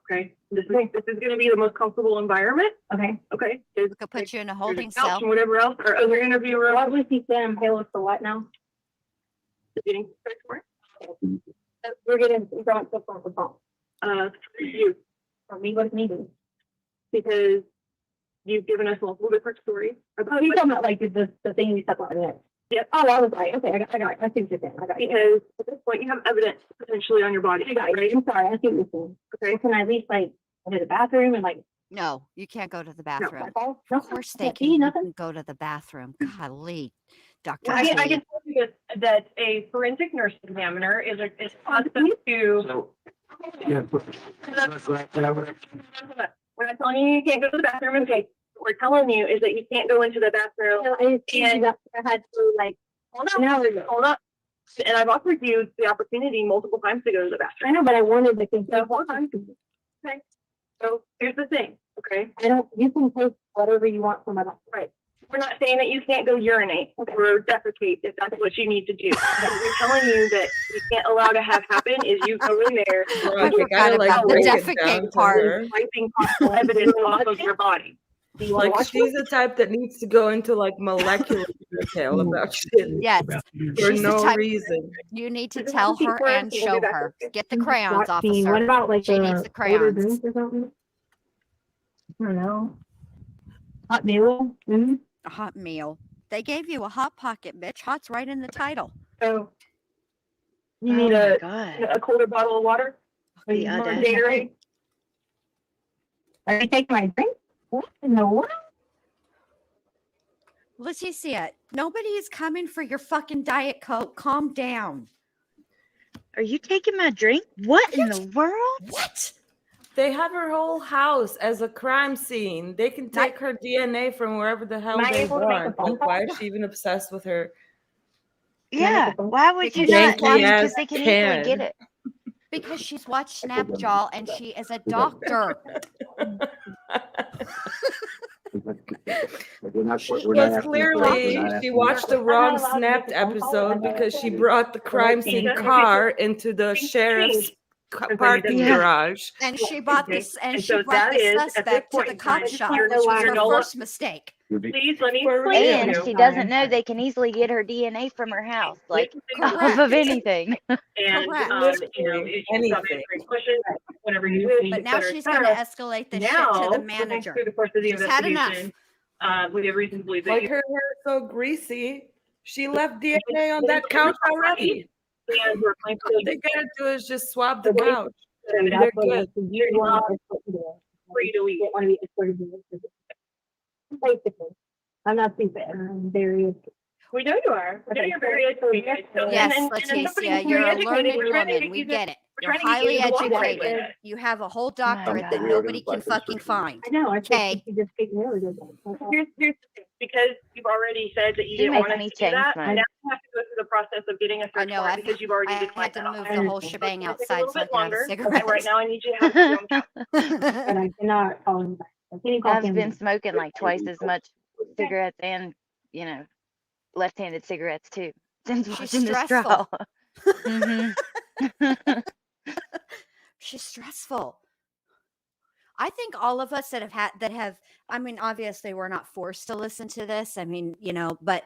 Okay. This is going to be the most comfortable environment. Okay. Okay. We could put you in a holding There's a couch cell. and whatever else, or other interviewer. What was he saying? Halo for what now? Getting search warrant. We're going to phone for phone. For you, For me, what's needed? because you've given us multiple different stories Oh, about you're talking about like the thing you said about it. Yep. Oh, I was right. Okay, I got it. I see what you're saying. I got it. Because at this point, you have evidence potentially on your body. I got it. Right? I'm sorry. I see what you're saying. Okay. Can I at least like go to the bathroom and like No, you can't go to the No, bathroom. no, Of course they can't can. pee, You nothing? can go to the bathroom. Golly, Dr. I can T. tell you that a forensic nurse examiner is constant to. So, yeah. We're not telling you can't go to the bathroom. Okay, what we're telling you is that you can't go into the bathroom. No, I just told you that I had to like Hold an on, hour ago. hold on. And I've offered you the opportunity multiple times to go to the I bathroom. know, but I wanted to So continue. hold on. Okay. So here's the thing. Okay. I don't. You can take whatever you want from my life. Right. We're not saying that you can't go urinate or defecate if that's what you need to do. What we're telling you that you can't allow to have happen is you go in there Bro, I you forgot gotta like about the break it defecate down to part. her. wiping possible evidence off of your body. Do you want to Like watch she's the type that needs to go into like molecular detail about shit Yes, for she's the no type reason. you need to This is tell the her secret, and we'll be show back her. with you. Get the crayons, Watch me. What officer. about like She needs the order crayons. drinks or something? I don't know. Hot meal. Mm-hmm. A hot meal. They gave you a hot pocket, bitch. Hot's right in the title. So You need oh my a- God. a colder bottle of water, The more audacity. Gatorade. Are you taking my drink? What in the world? Letecia, nobody is coming for your fucking Diet Coke. Calm down. Are you taking my drink? What in the world? What? They have her whole house as a crime scene. They can take her DNA from wherever the hell Am I they able to make a want. phone Like, why call? is she even obsessed with her? Yeah. Why would you Because not? she's watching- Because they can easily get it. Because she's watched Snapjaw and she is a doctor. Well, clearly she watched the wrong Snapped episode because she brought the crime scene car into the sheriff's parking Yeah. garage. And she bought this, and And she so brought that the is, at this suspect to point the in cop time, shop, you're which was no her longer- first mistake. Please let me For explain real. to And you. she doesn't know they can easily get her DNA from her house, like Correct. off of anything. And, Correct. if you come in for questions, whatever you wish, But et now cetera, she's et going to cetera. escalate this Now, shit to the looking manager. through the course of the She's had enough. investigation, we have reason to believe that Like you her hair is so greasy. She left DNA on that couch already. and were applying for All they gotta do is just swab the The way- couch. And They're that's what good. you want to escort to do. free to leave. You don't want to be escorted to this. Basically, I'm not stupid. I'm very. We know you are. We know you're very educated. So- Yes, and if somebody Letecia, who's you're very a educated, learned we're trying to woman. get We you to- get it. we're You're trying to get highly you to walk away with educated. it. You have a whole doctorate God. that nobody can fucking find. I know. I Okay. think you just take me over. Here's the thing, because you've already said that you You didn't make want us me to do change that, mine. now you have to go through the process of getting a I search know, warrant because you've already I had declined to that move option. the whole shebang It's outside a little so I bit can have a longer, cigarette. but right now I need you to have your own couch. But I cannot call him back. I can't call I've him been back. smoking like twice as much cigarettes and, left-handed cigarettes too since She's watching this stressful. trial. Mhm. She's stressful. I think all of us that have, I mean, obviously we're not forced to listen to this. I mean, but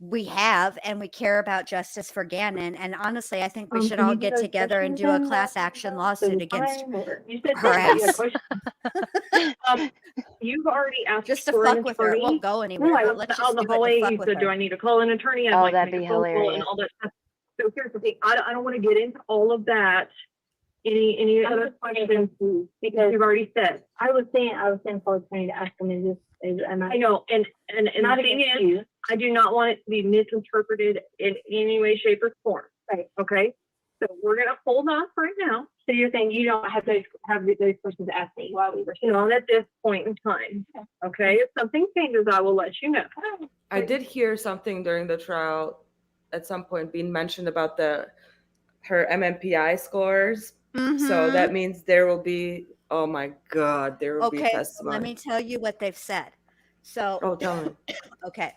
we have, and we care about justice for Gannon. And honestly, I think we should Can all you do get those together and do questions a then? class action So lawsuit the against time or- You said her that you had ass. questions. You've already asked Just to for an fuck with her. It attorney. won't go anywhere. No, I But was let's out just in the do it to hallway. fuck He with said, "Do her. I need to call an attorney? I'd Oh, like to that'd make be a phone call," and hilarious. all that stuff. So here's the thing. I don't want to get into all of that. Any other questions? Because you've already said. I was saying for attorney to ask him and just. I know, and Not the thing against is, you. I do not want it to be misinterpreted in any way, shape, or form. Right. Okay. So we're gonna hold off right now. So you're saying you don't have those questions asked me while we were. Not at this point in time. Okay. If something changes, I will let you know. I did hear something during the trial at some point being mentioned about her MMPI scores. So Mhm. that means there will be, oh my God, there will be Okay, testimony. let me tell you what they've said. So, Oh, tell me. okay.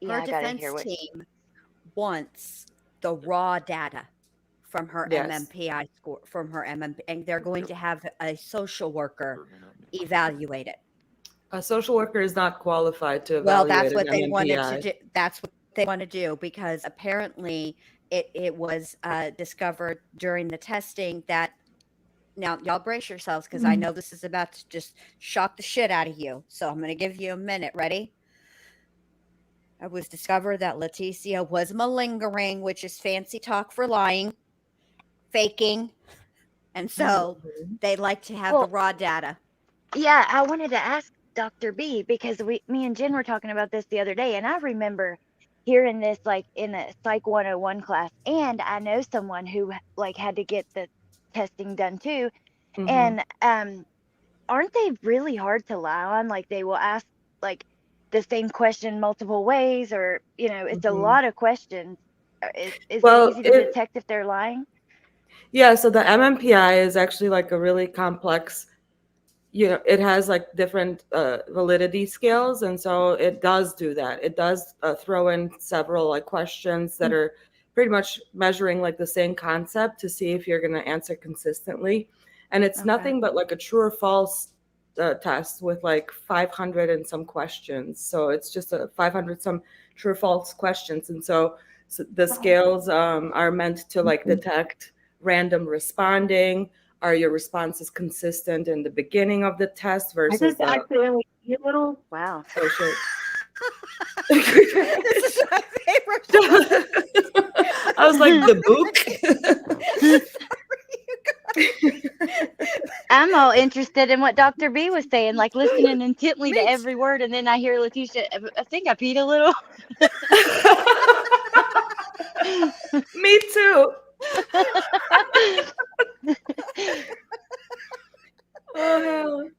Yeah, Her I gotta defense hear what. team wants the raw data from her Yes. MMPI score, from her MMP, and they're going to have a social worker evaluate it. A social worker is not qualified to Well, evaluate that's what an they wanted MMPI. to do. That's what they want to do because apparently it was discovered during the testing that. Now, y'all brace yourselves because I know this is about to just shock the shit out of you. So I'm going to give you a minute. Ready? It was discovered that Letecia was malingering, which is fancy talk for lying, faking, and so Mhm. they like to have the Well, raw data. yeah, I wanted to ask Dr. B because me and Jen were talking about this the other day, and I remember hearing this like in a Psych 101 class, and I know someone who like had to get the testing done too, Mhm. and aren't they really hard to lie on? Like they will ask like the same question multiple ways, or it's a Mhm. lot of questions. Is it Well, easy to detect if they're lying? yeah, so the MMPI is actually like a really complex, it has like different validity scales. And so it does do that. It does throw in several like questions that are pretty much measuring like the same concept to see if you're going to answer consistently. And it's Okay. nothing but like a true or false test with like 500 and some questions. So it's just a 500 some true or false questions. And so the scales are meant to like detect random responding. Are your responses consistent in the beginning of the test I versus just the accidentally eat a little. Wow. oh shit. This is my favorite. I was like the I'm all interested in what Dr. B was saying, like listening intently to Me every word, and then I hear Letecia. I think I peed a little. book. Me too. Oh hell.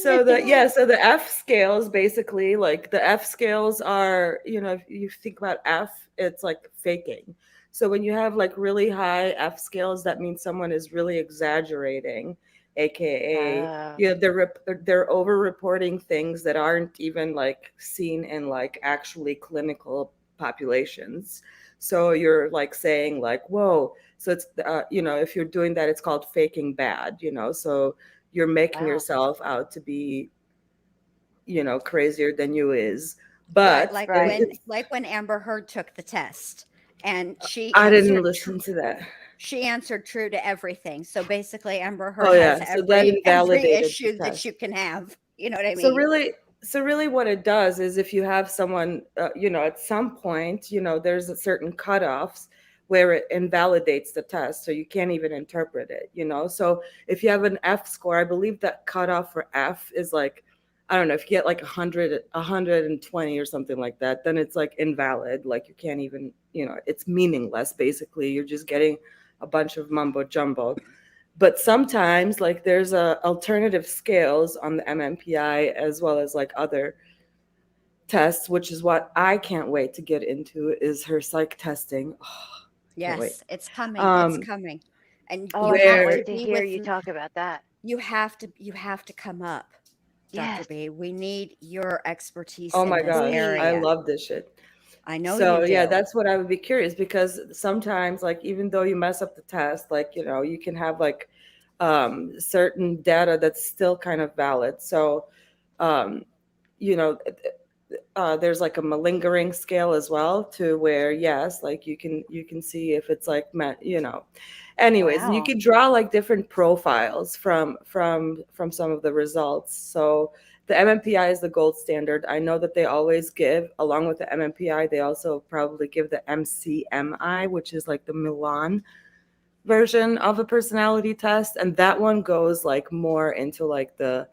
So the F scales basically like the F scales are, if you think about F, it's like faking. So when you have like really high F scales, that means someone is really exaggerating, aka they're over reporting things that aren't even like seen in like actually clinical populations. So you're like saying like, whoa. So it's if you're doing that, it's called faking bad. So you're making Wow. yourself out to be, crazier than you is. Right, But like Right. when Amber Heard took the test and I didn't listen to that. she answered true to everything. So basically Amber Oh Heard has yeah, so that every invalidated the issue that test. you can have. You know what I So mean? really, what it does is if you have someone, at some point, there's a certain cutoffs where it invalidates the test, so you can't even interpret it. So if you have an F score, I believe that cutoff for F is like, I don't know, if you get like 100, 120 or something like that, then it's like invalid. Like you can't even, it's meaningless. Basically, you're just getting a bunch of mumbo jumbo. But sometimes like there's alternative scales on the MMPI as well as like other tests, which is what I can't wait to get into is her psych testing. Oh, can't wait. Yes, it's coming. It's Um, coming. And Oh, you I can't have where to wait to be hear with you talk about that. you have to come up, Dr. Yes, B. We need your expertise oh in my this gosh, I please. area. love this shit. I know you So yeah, do. that's what I would be curious because sometimes like even though you mess up the test, like you can have like certain data that's still kind of valid. So um, you know there's like a malingering scale as well to where yes like you can see if it's like anyways, and you Wow. can draw like different profiles from some of the results. So the MMPI is the gold standard. I know that they always give, along with the MMPI, they also probably give the MCMI, which is like the Milan version of a personality test, and that one goes like more into like the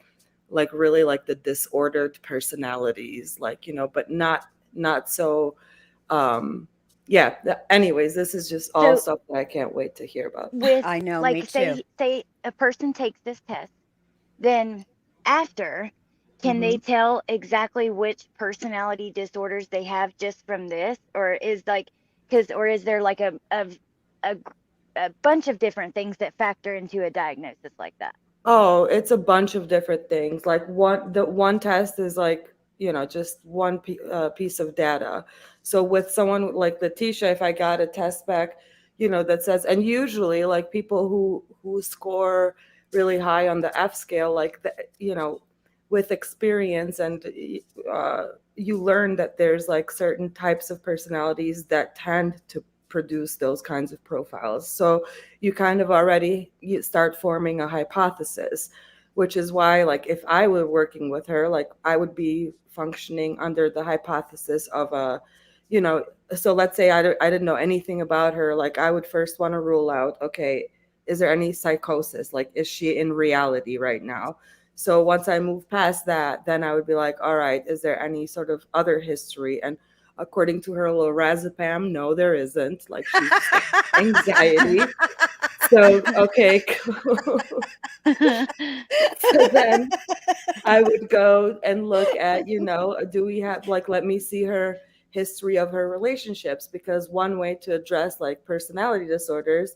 like really like the disordered personalities, like but not so yeah. Anyways, this is just all So stuff that I can't wait to hear about. with I know, me like too. say a person takes this test, then after can they Mhm. tell exactly which personality disorders they have just from this, or is like because or is there like a a bunch of different things that factor into a diagnosis like that? Oh, it's a bunch of different things. Like the one test is like, just one piece of data. So with someone like Letecia, if I got a test back, that says, and usually like people who score really high on the F scale, like with experience and you learn that there's like certain types of personalities that tend to produce those kinds of profiles. So you kind of already you start forming a hypothesis. which is why, like, if I were working with her, like, I would be functioning under the hypothesis of a, you know, so let's say I didn't know anything about her. Like, I would first want to rule out, okay, is there any psychosis? Like, is she in reality right now? So once I move past that, then I would be like, all right, is there any sort of other history? And according to her lorazepam, no, there isn't. Like, she's just got anxiety. So, okay, cool. So then I would go and look at, do we have, like, let me see her history of her relationships, because one way to address like personality disorders,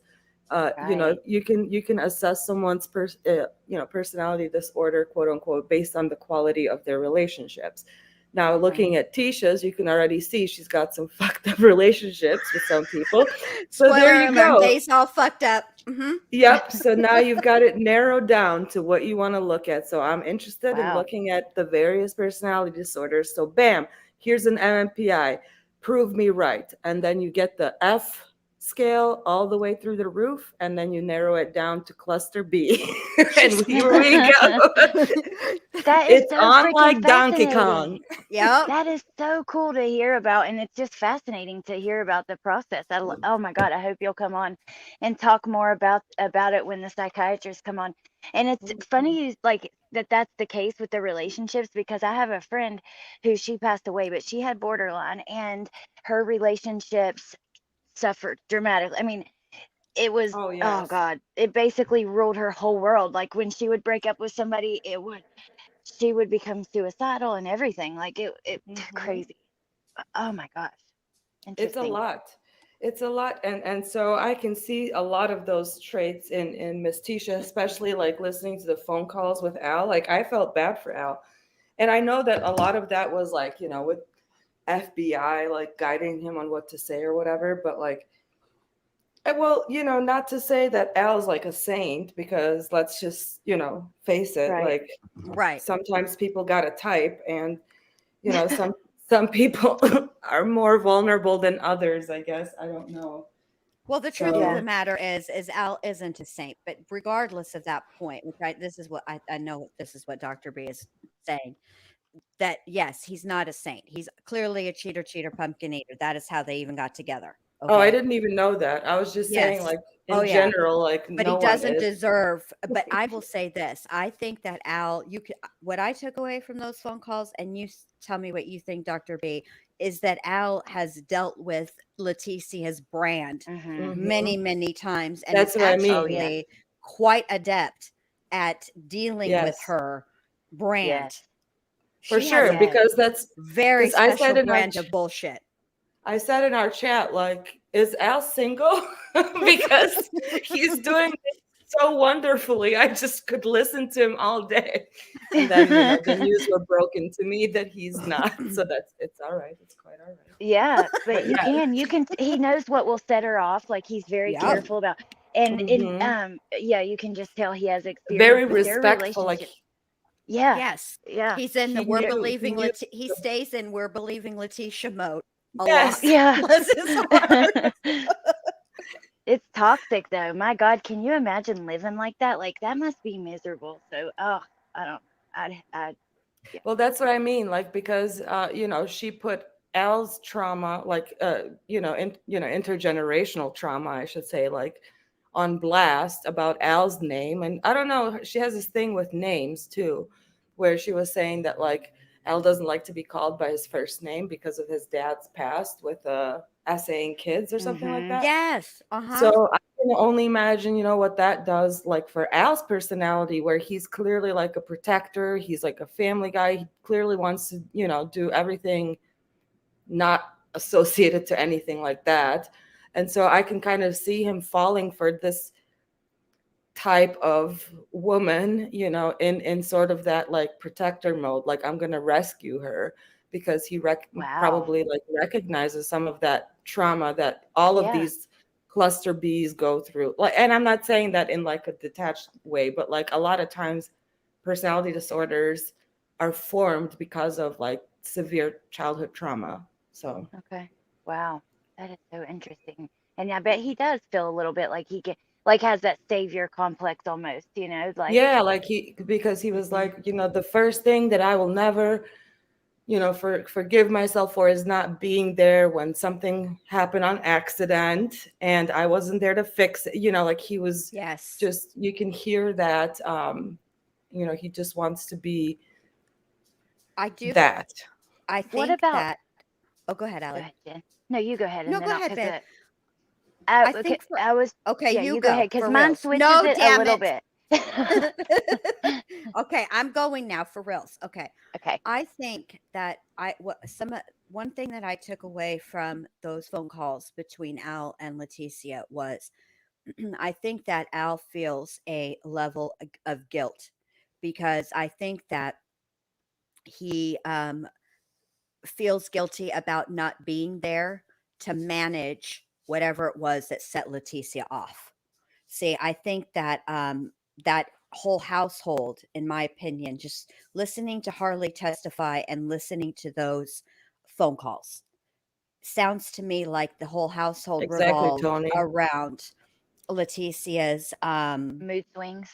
Right. you can assess someone's personality disorder, quote unquote, based on the quality of their relationships. Now, looking at Tisha's, you can already see she's got some fucked up relationships with some people. So Spoiler there you alert, go. Dave's all fucked up. Yep. So now you've got it narrowed down to what you want to look at. So I'm interested in Wow. looking at the various personality disorders. So bam, here's an MMPI. Prove me right. And then you get the F scale all the way through the roof, and then you narrow it down to cluster B. And here we go. That is It's so on freaking like Donkey fascinating. Kong. Yep. That is so cool to hear about, and it's just fascinating to hear about the process. Oh my God, I hope you'll come on and talk more about it when the psychiatrists come on. And it's funny you like that's the case with the relationships, because I have a friend who she passed away, but she had borderline, and her relationships suffered dramatically. I mean, it was Oh, oh yes. God, it basically ruled her whole world. Like when she would break up with somebody, she would become suicidal and everything. Like it crazy. Oh my gosh. It's a Interesting. lot. It's a lot. And so I can see a lot of those traits in Miss Tisha, especially like listening to the phone calls with Al. Like, I felt bad for Al. And I know that a lot of that was like, with FBI like guiding him on what to say or whatever. But like, well, not to say that Al's like a saint, because let's just, face it. Right. Like, Right. sometimes people got to type, and some people are more vulnerable than others, I guess. I don't know. Well, the truth of So, the matter is Al isn't a saint, but regardless of that point, this is what I know, this is what Dr. B is saying, that yes, he's not a saint. He's clearly a cheater, pumpkin eater. That is how they even got together. oh, I Okay. didn't even know that. I was just saying, Yes. like, Oh, in yeah. general, like, But he no one doesn't is. deserve. But I will say this: I think that Al, what I took away from those phone calls, and you tell me what you think, Dr. B, is that Al has dealt with Leticia's brand Mm-hmm. many, Mhm. many times, and is That's what I mean. Oh yeah. actually quite adept at dealing with Yes, her brand. Yes. for She has sure. a Yes. Because that's, very because I special said in our, brand of bullshit. I said in our chat, like, is Al single? Because he's doing it so wonderfully. I just could listen to him all day. And then, the news were broken to me that he's not. So it's all right. It's quite all right. Yeah, but But yeah. he knows what will set her off. Like he's very Yeah. careful about, and Mhm. yeah, you can just tell he has experience, Very but their respectful. Like, relationship. Yeah. Yes. Yeah. He's in the he knew. he stays in we're believing Letecia mode a lot. Yes. Yeah. Bless his heart. It's toxic though. My God, can you imagine living like that? Like that must be miserable. So, oh, I don't. I yeah. Well, that's what I mean. Like, because she put Al's trauma, like intergenerational trauma, I should say, like, on blast about Al's name. And I don't know, she has this thing with names too, where she was saying that like Al doesn't like to be called by his first name because of his dad's past with essaying kids or something like that. Yes. Uh-huh. So I can only imagine, what that does, like, for Al's personality, where he's clearly like a protector. He's like a family guy. He clearly wants to, do everything not associated to anything like that. And so I can kind of see him falling for this type of woman, in sort of that like protector mode, like, I'm going to rescue her, because he Wow. probably like recognizes some of that trauma that all of Yeah. these cluster Bs go through. Like, and I'm not saying that in like a detached way, but like a lot of times personality disorders are formed because of like severe childhood trauma. So Okay. Wow. That is so interesting. And I bet he does feel a little bit like he get like has that savior complex almost, like Yeah, like because he was Mhm. like, the first thing that I will never, forgive myself for is not being there when something happened on accident and I wasn't there to fix it. Like he was Yes. just, you can hear that, he just wants to be I do. that. I what think about that. Oh, go ahead, go Allie. ahead, Jen. No, you go ahead No, and then go I'll ahead, because babe. I I okay, think for I was okay, yeah, you you go go ahead because for mine reals. switches No, it a damn little it. bit. Okay, I'm going now for reals. Okay. Okay. I think that one thing that I took away from those phone calls between Al and Leticia was I think that Al feels a level of guilt because I think that he feels guilty about not being there to manage whatever it was that set Leticia off. See, I think that that whole household, in my opinion, just listening to Harley testify and listening to those phone calls sounds to me like the whole household Exactly, revolved Tony. around Leticia's Mood swings.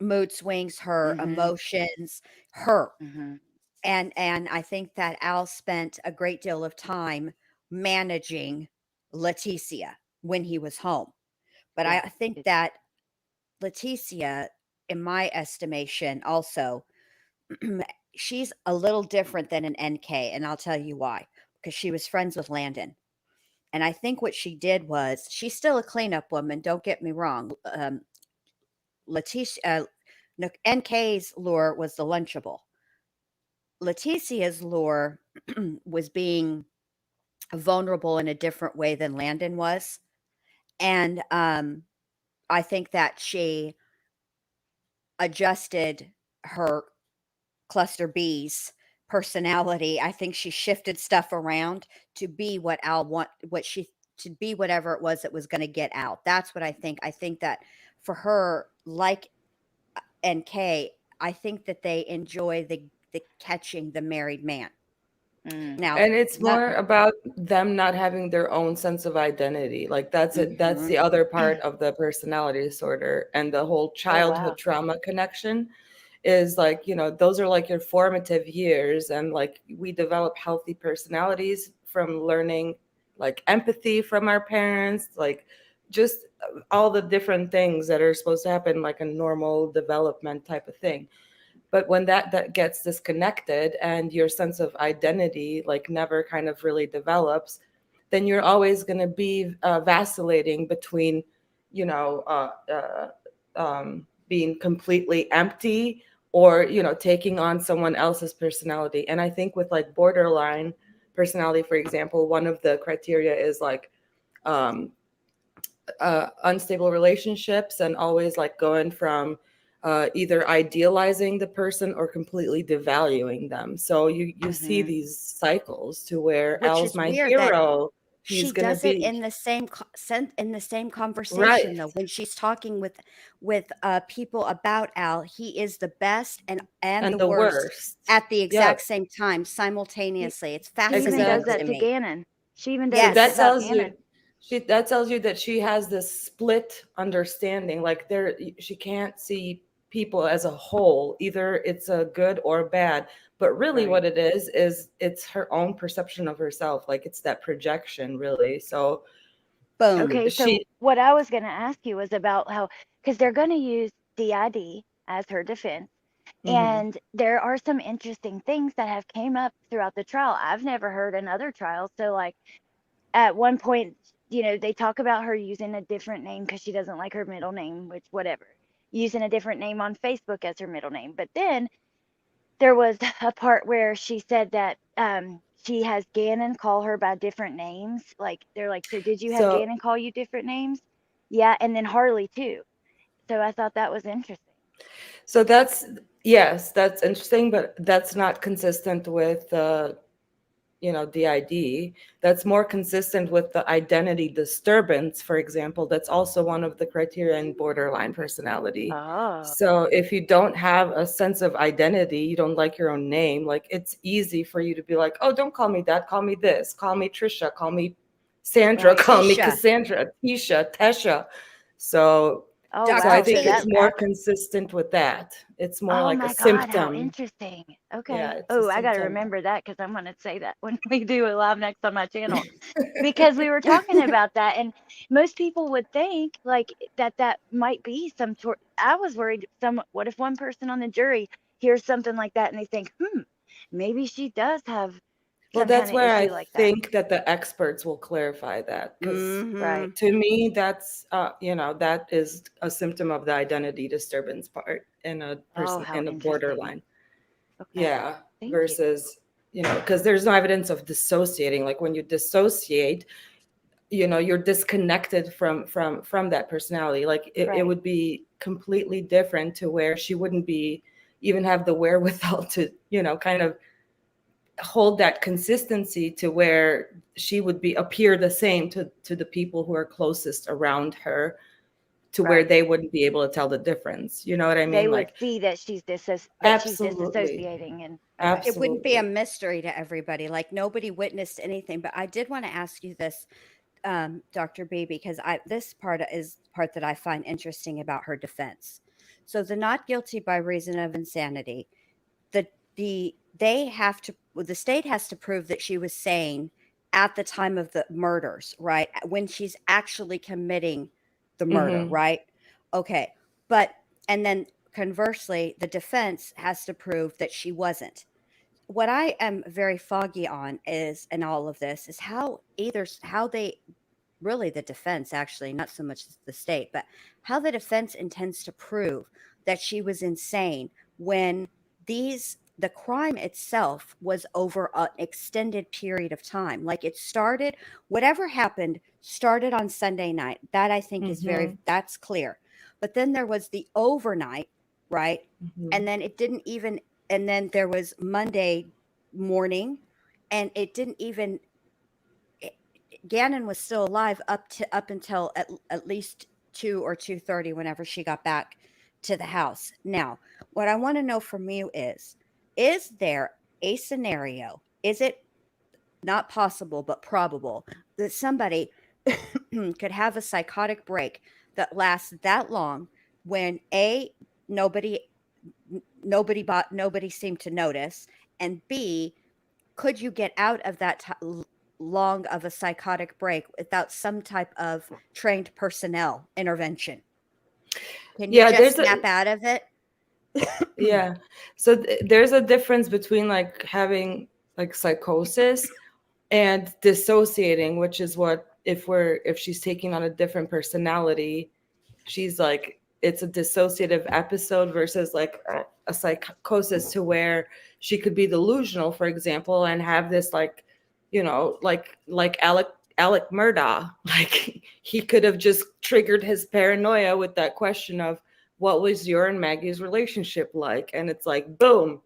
mood swings, her Mhm. emotions, her. Mhm. And I think that Al spent a great deal of time managing Leticia when he was home. But I Yeah. think that Leticia, in my estimation, also, she's a little different than an NK, and I'll tell you why. Because she was friends with Landon. And I think what she did was she's still a cleanup woman, don't get me wrong. Leticia, no, NK's lure was the Lunchable. Leticia's lure was being vulnerable in a different way than Landon was. And I think that she adjusted her cluster B's personality. I think she shifted stuff around to be what Al want what she to be whatever it was that was going to get out. That's what I think. I think that for her, like NK, I think that they enjoy the catching the married man. Mm. Now, And it's not more about them not having their own sense of identity. Like that's it. That's Mhm. the other part of the personality disorder and the whole Oh childhood wow. trauma connection is like, those are like your formative years. And like we develop healthy personalities from learning like empathy from our parents, like just all the different things that are supposed to happen, like a normal development type of thing. But when that gets disconnected and your sense of identity like never kind of really develops, then you're always going to be vacillating between you know uh, uh, being completely empty or taking on someone else's personality. And I think with like borderline personality, for example, one of the criteria is like um, unstable relationships and always like going from either idealizing the person or completely devaluing them. So you see Mhm. these cycles to where Which Al's is my weird that hero. she He's gonna does it be in the same in the same right conversation though when she's talking with people about Al. He is the best and and the the worst worst. at the Yeah, exact same time She, simultaneously. It's she even does fascinating exactly. that to to me. Gannon. She even does So it to that Yes. about tells you Gannon. that tells you that she has this split understanding. Like she can't see people as a whole. Either it's a good or bad. But really Right. what it is it's her own perception of herself. Like it's that projection really. So Boom. Okay, so she what I was going to ask you was about how, because they're going to use DID as her defense, mhm. and there are some interesting things that have came up throughout the trial. I've never heard in other trials. So, like at one point, they talk about her using a different name because she doesn't like her middle name, which whatever, using a different name on Facebook as her middle name. But then there was a part where she said that she has Gannon call her by different names. Like they're like, so did you have So Gannon call you different names? Yeah, and then Harley too. So I thought that was interesting. so that's yes, that's interesting, but that's not consistent with DID. That's more consistent with the identity disturbance, for example. That's also one of the criteria in borderline personality. Oh, So if you don't have a sense of identity, you don't like your own name, like it's easy for you to be like, oh, don't call me that, call me this, call me Trisha, call me Sandra, right. call me Tisha. Cassandra, Tisha, Tesha. So Oh Dr. so I wow. So think it's that T. more consistent with that. It's more Oh like a my God, how symptom. interesting. Yeah, Okay. it's a Oh, I got to symptom. remember that because I'm going to say that when we do a live next on my channel. Because we were talking about that, and most people would think like that might be some sort. I was worried, what if one person on the jury hears something like that and they think, maybe she does have Well, some kind that's of where I issue like that. think that the experts will clarify that, because Right. to me, that's that is a symptom of the identity disturbance part in a Oh, person how in a interesting. borderline. Okay. Yeah, Thank you. versus because there's no evidence of dissociating. Like when you dissociate, you're disconnected from that personality. Like it Right. would be completely different to where she wouldn't be even have the wherewithal to kind of hold that consistency to where she would appear the same to the people who are closest around her, to where Right. they wouldn't be able to tell the difference. You know what I They mean? would Like see that she's absolutely, disassociating, and okay. It wouldn't be a absolutely. mystery to everybody. Like nobody witnessed anything. But I did want to ask you this, Dr. B, because this part is the part that I find interesting about her defense. So the not guilty by reason of insanity, the they have to the state has to prove that she was sane at the time of the murders, right? When she's actually committing the murder, Hmm. right? Okay. But and then conversely, the defense has to prove that she wasn't. What I am very foggy on is in all of this is how they really the defense actually, not so much the state, but how the defense intends to prove that she was insane when the crime itself was over an extended period of time. Like it started, whatever happened started on Sunday night. That I think is Hmm. that's clear. But then there was the overnight, right? Hmm. And then it didn't even, and then there was Monday morning, and it didn't even Gannon was still alive up until at least 2 or 2:30 whenever she got back to the house. Now, what I want to know from you is there a scenario? Is it not possible but probable that somebody could have a psychotic break that lasts that long when A, nobody nobody seemed to notice, and B, could you get out of that long of a psychotic break without some type of trained personnel intervention? Can you Yeah, just there's a snap out of it? yeah. So there's a difference between like having like psychosis and dissociating, which is what if she's taking on a different personality, she's like it's a dissociative episode versus like a psychosis to where she could be delusional, for example, and have this like like Alec Murdaugh, like he could have just triggered his paranoia with that question of what was your and Maggie's relationship like, and it's like boom,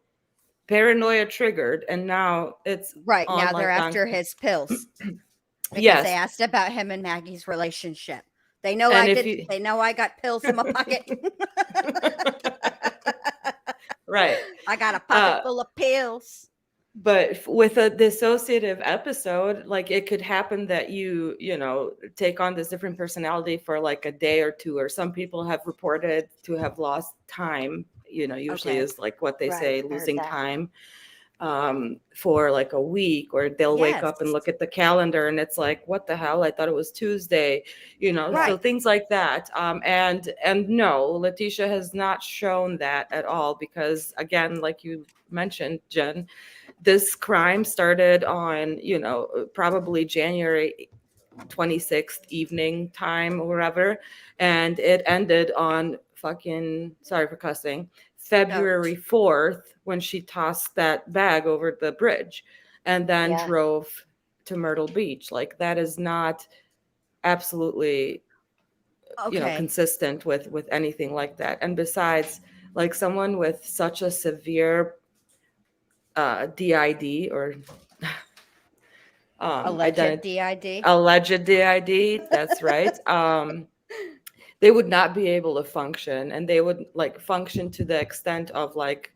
paranoia triggered, and now it's Right, on now they're like on after his pills because they yes. asked about him and Maggie's relationship. They know And if you they know I got pills in my pocket. right. I got a pocket uh full of pills. but with a dissociative episode, like it could happen that you take on this different personality for like a day or two, or some people have reported to have lost time, usually Okay. is like what they Right. say, I heard losing that. time, for like a week, or they'll wake Yes. up and look at the calendar and it's like, what the hell, I thought it was Tuesday, so Right. things like that. And no, Letecia has not shown that at all, because again, like you mentioned, Jen, this crime started on probably January 26th evening time or whatever, and it ended on fucking, sorry for cussing, No. February 4th, when she tossed that bag over the bridge and then Yeah. drove to Myrtle Beach. Like that is not absolutely Okay. consistent with anything like that. And besides, like someone with such a severe DID, or Alleged DID. alleged DID, that's right. They would not be able to function, and they would like function to the extent of like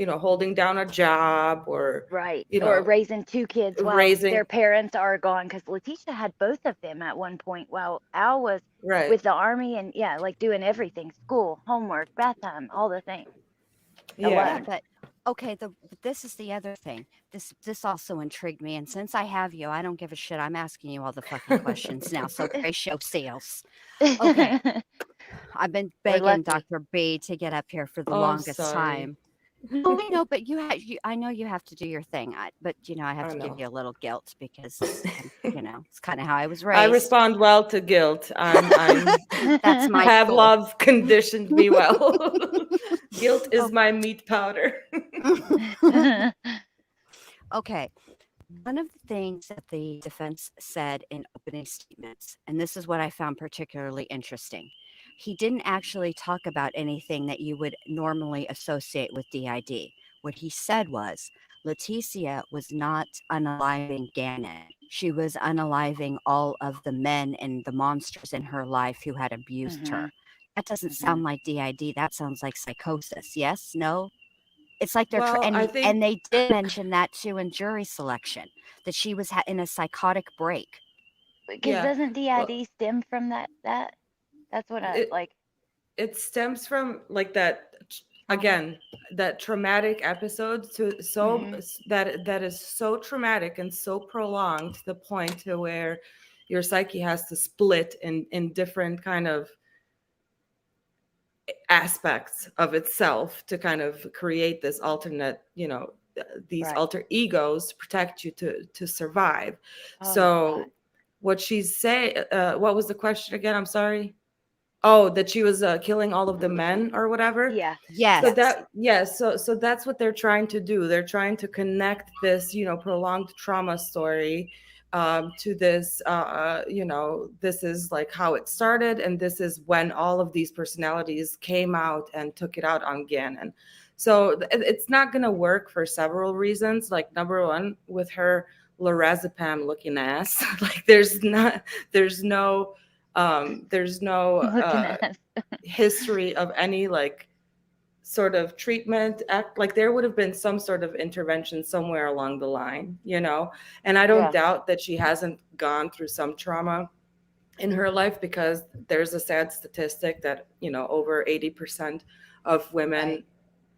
holding down a job or, Right. you Or know, raising two kids while raising, their parents are gone. Because Letecia had both of them at one point while Al was right. with the army and like doing everything, school, homework, bath time, all the things Yeah. alone. But okay, this is the other thing. This also intrigued me, and since I have you, I don't give a shit. I'm asking you all the fucking questions now. So brace yourselves. Okay, I've been We're begging lucky. Dr. B to get up here for the Oh, longest sorry. time. No, I know, but I know you have to do your thing. But I have I to give know. you a little guilt because it's kind of how I was I raised. respond well to guilt. I'm That's my tool. Pavlov conditioned me well. Guilt is Oh. my meat powder. Okay. One of the things that the defense said in opening statements, and this is what I found particularly interesting, he didn't actually talk about anything that you would normally associate with DID. What he said was Letecia was not unaliving Gannon. She was unaliving all of the men and the monsters in her life who had abused her. That doesn't sound like DID. That sounds like psychosis. Yes? No? It's like they're Well, I and think they did mention that too in jury selection, that she was in a psychotic break. Because yeah. doesn't Well, DID stem from that? That's what I it like. it stems from like that again, that traumatic episode to so Mhm. that is so traumatic and so prolonged to the point to where your psyche has to split in different kind of aspects of itself to kind of create this alternate, these Right. alter egos to protect you to survive. Oh my So God. what she's say, what was the question again? I'm sorry. Oh, that she was killing all of the men or whatever. Yeah. Yes. So that, yes, so that's what they're trying to do. They're trying to connect this, prolonged trauma story to this, this is like how it started, and this is when all of these personalities came out and took it out on Gannon. So it's not going to work for several reasons. Like, number one, with her lorazepam looking ass, like there's no Looking at us. history of any like sort of treatment act. Like there would have been some sort of intervention somewhere along the line, and I don't Yeah. doubt that she hasn't gone through some trauma in her life, because there's a sad statistic that over 80% of women Right.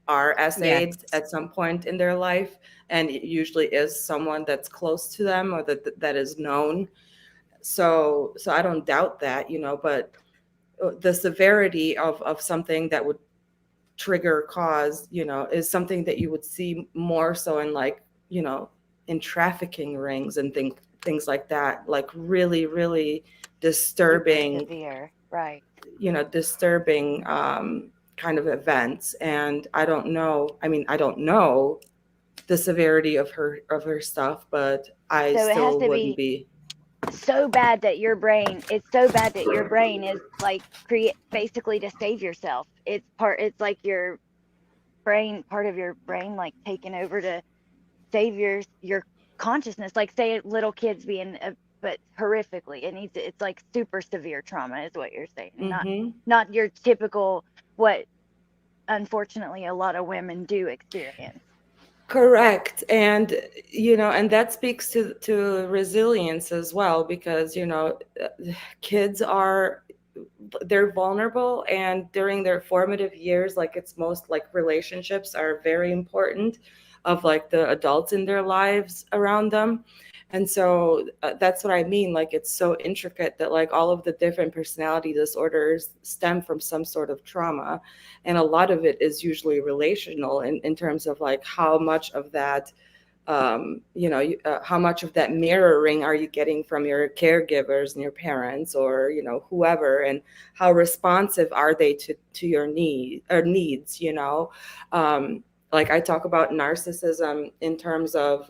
are Yes. SA'd at some point in their life, and it usually is someone that's close to them or that is known. So I don't doubt that, but the severity of something that would trigger cause, is something that you would see more so in like, in trafficking rings and things like that, like really, really Super disturbing, severe. Right. disturbing kind of events. And I don't know the severity of her stuff, but I So it has still to wouldn't be be. so bad that your brain is like create basically to save yourself. It's like your brain, part of your brain, like taking over to save your consciousness. Like say little kids being but horrifically, it's like super severe trauma is what you're saying. Not your typical, what unfortunately a lot of women do experience. Correct. And and that speaks to resilience as well, because kids they're vulnerable, and during their formative years, like it's most like relationships are very important of like the adults in their lives around them. And so that's what I mean, like it's so intricate that like all of the different personality disorders stem from some sort of trauma, and a lot of it is usually relational in terms of like how much of that how much of that mirroring are you getting from your caregivers and your parents, or whoever, and how responsive are they to your needs. Like I talk about narcissism in terms of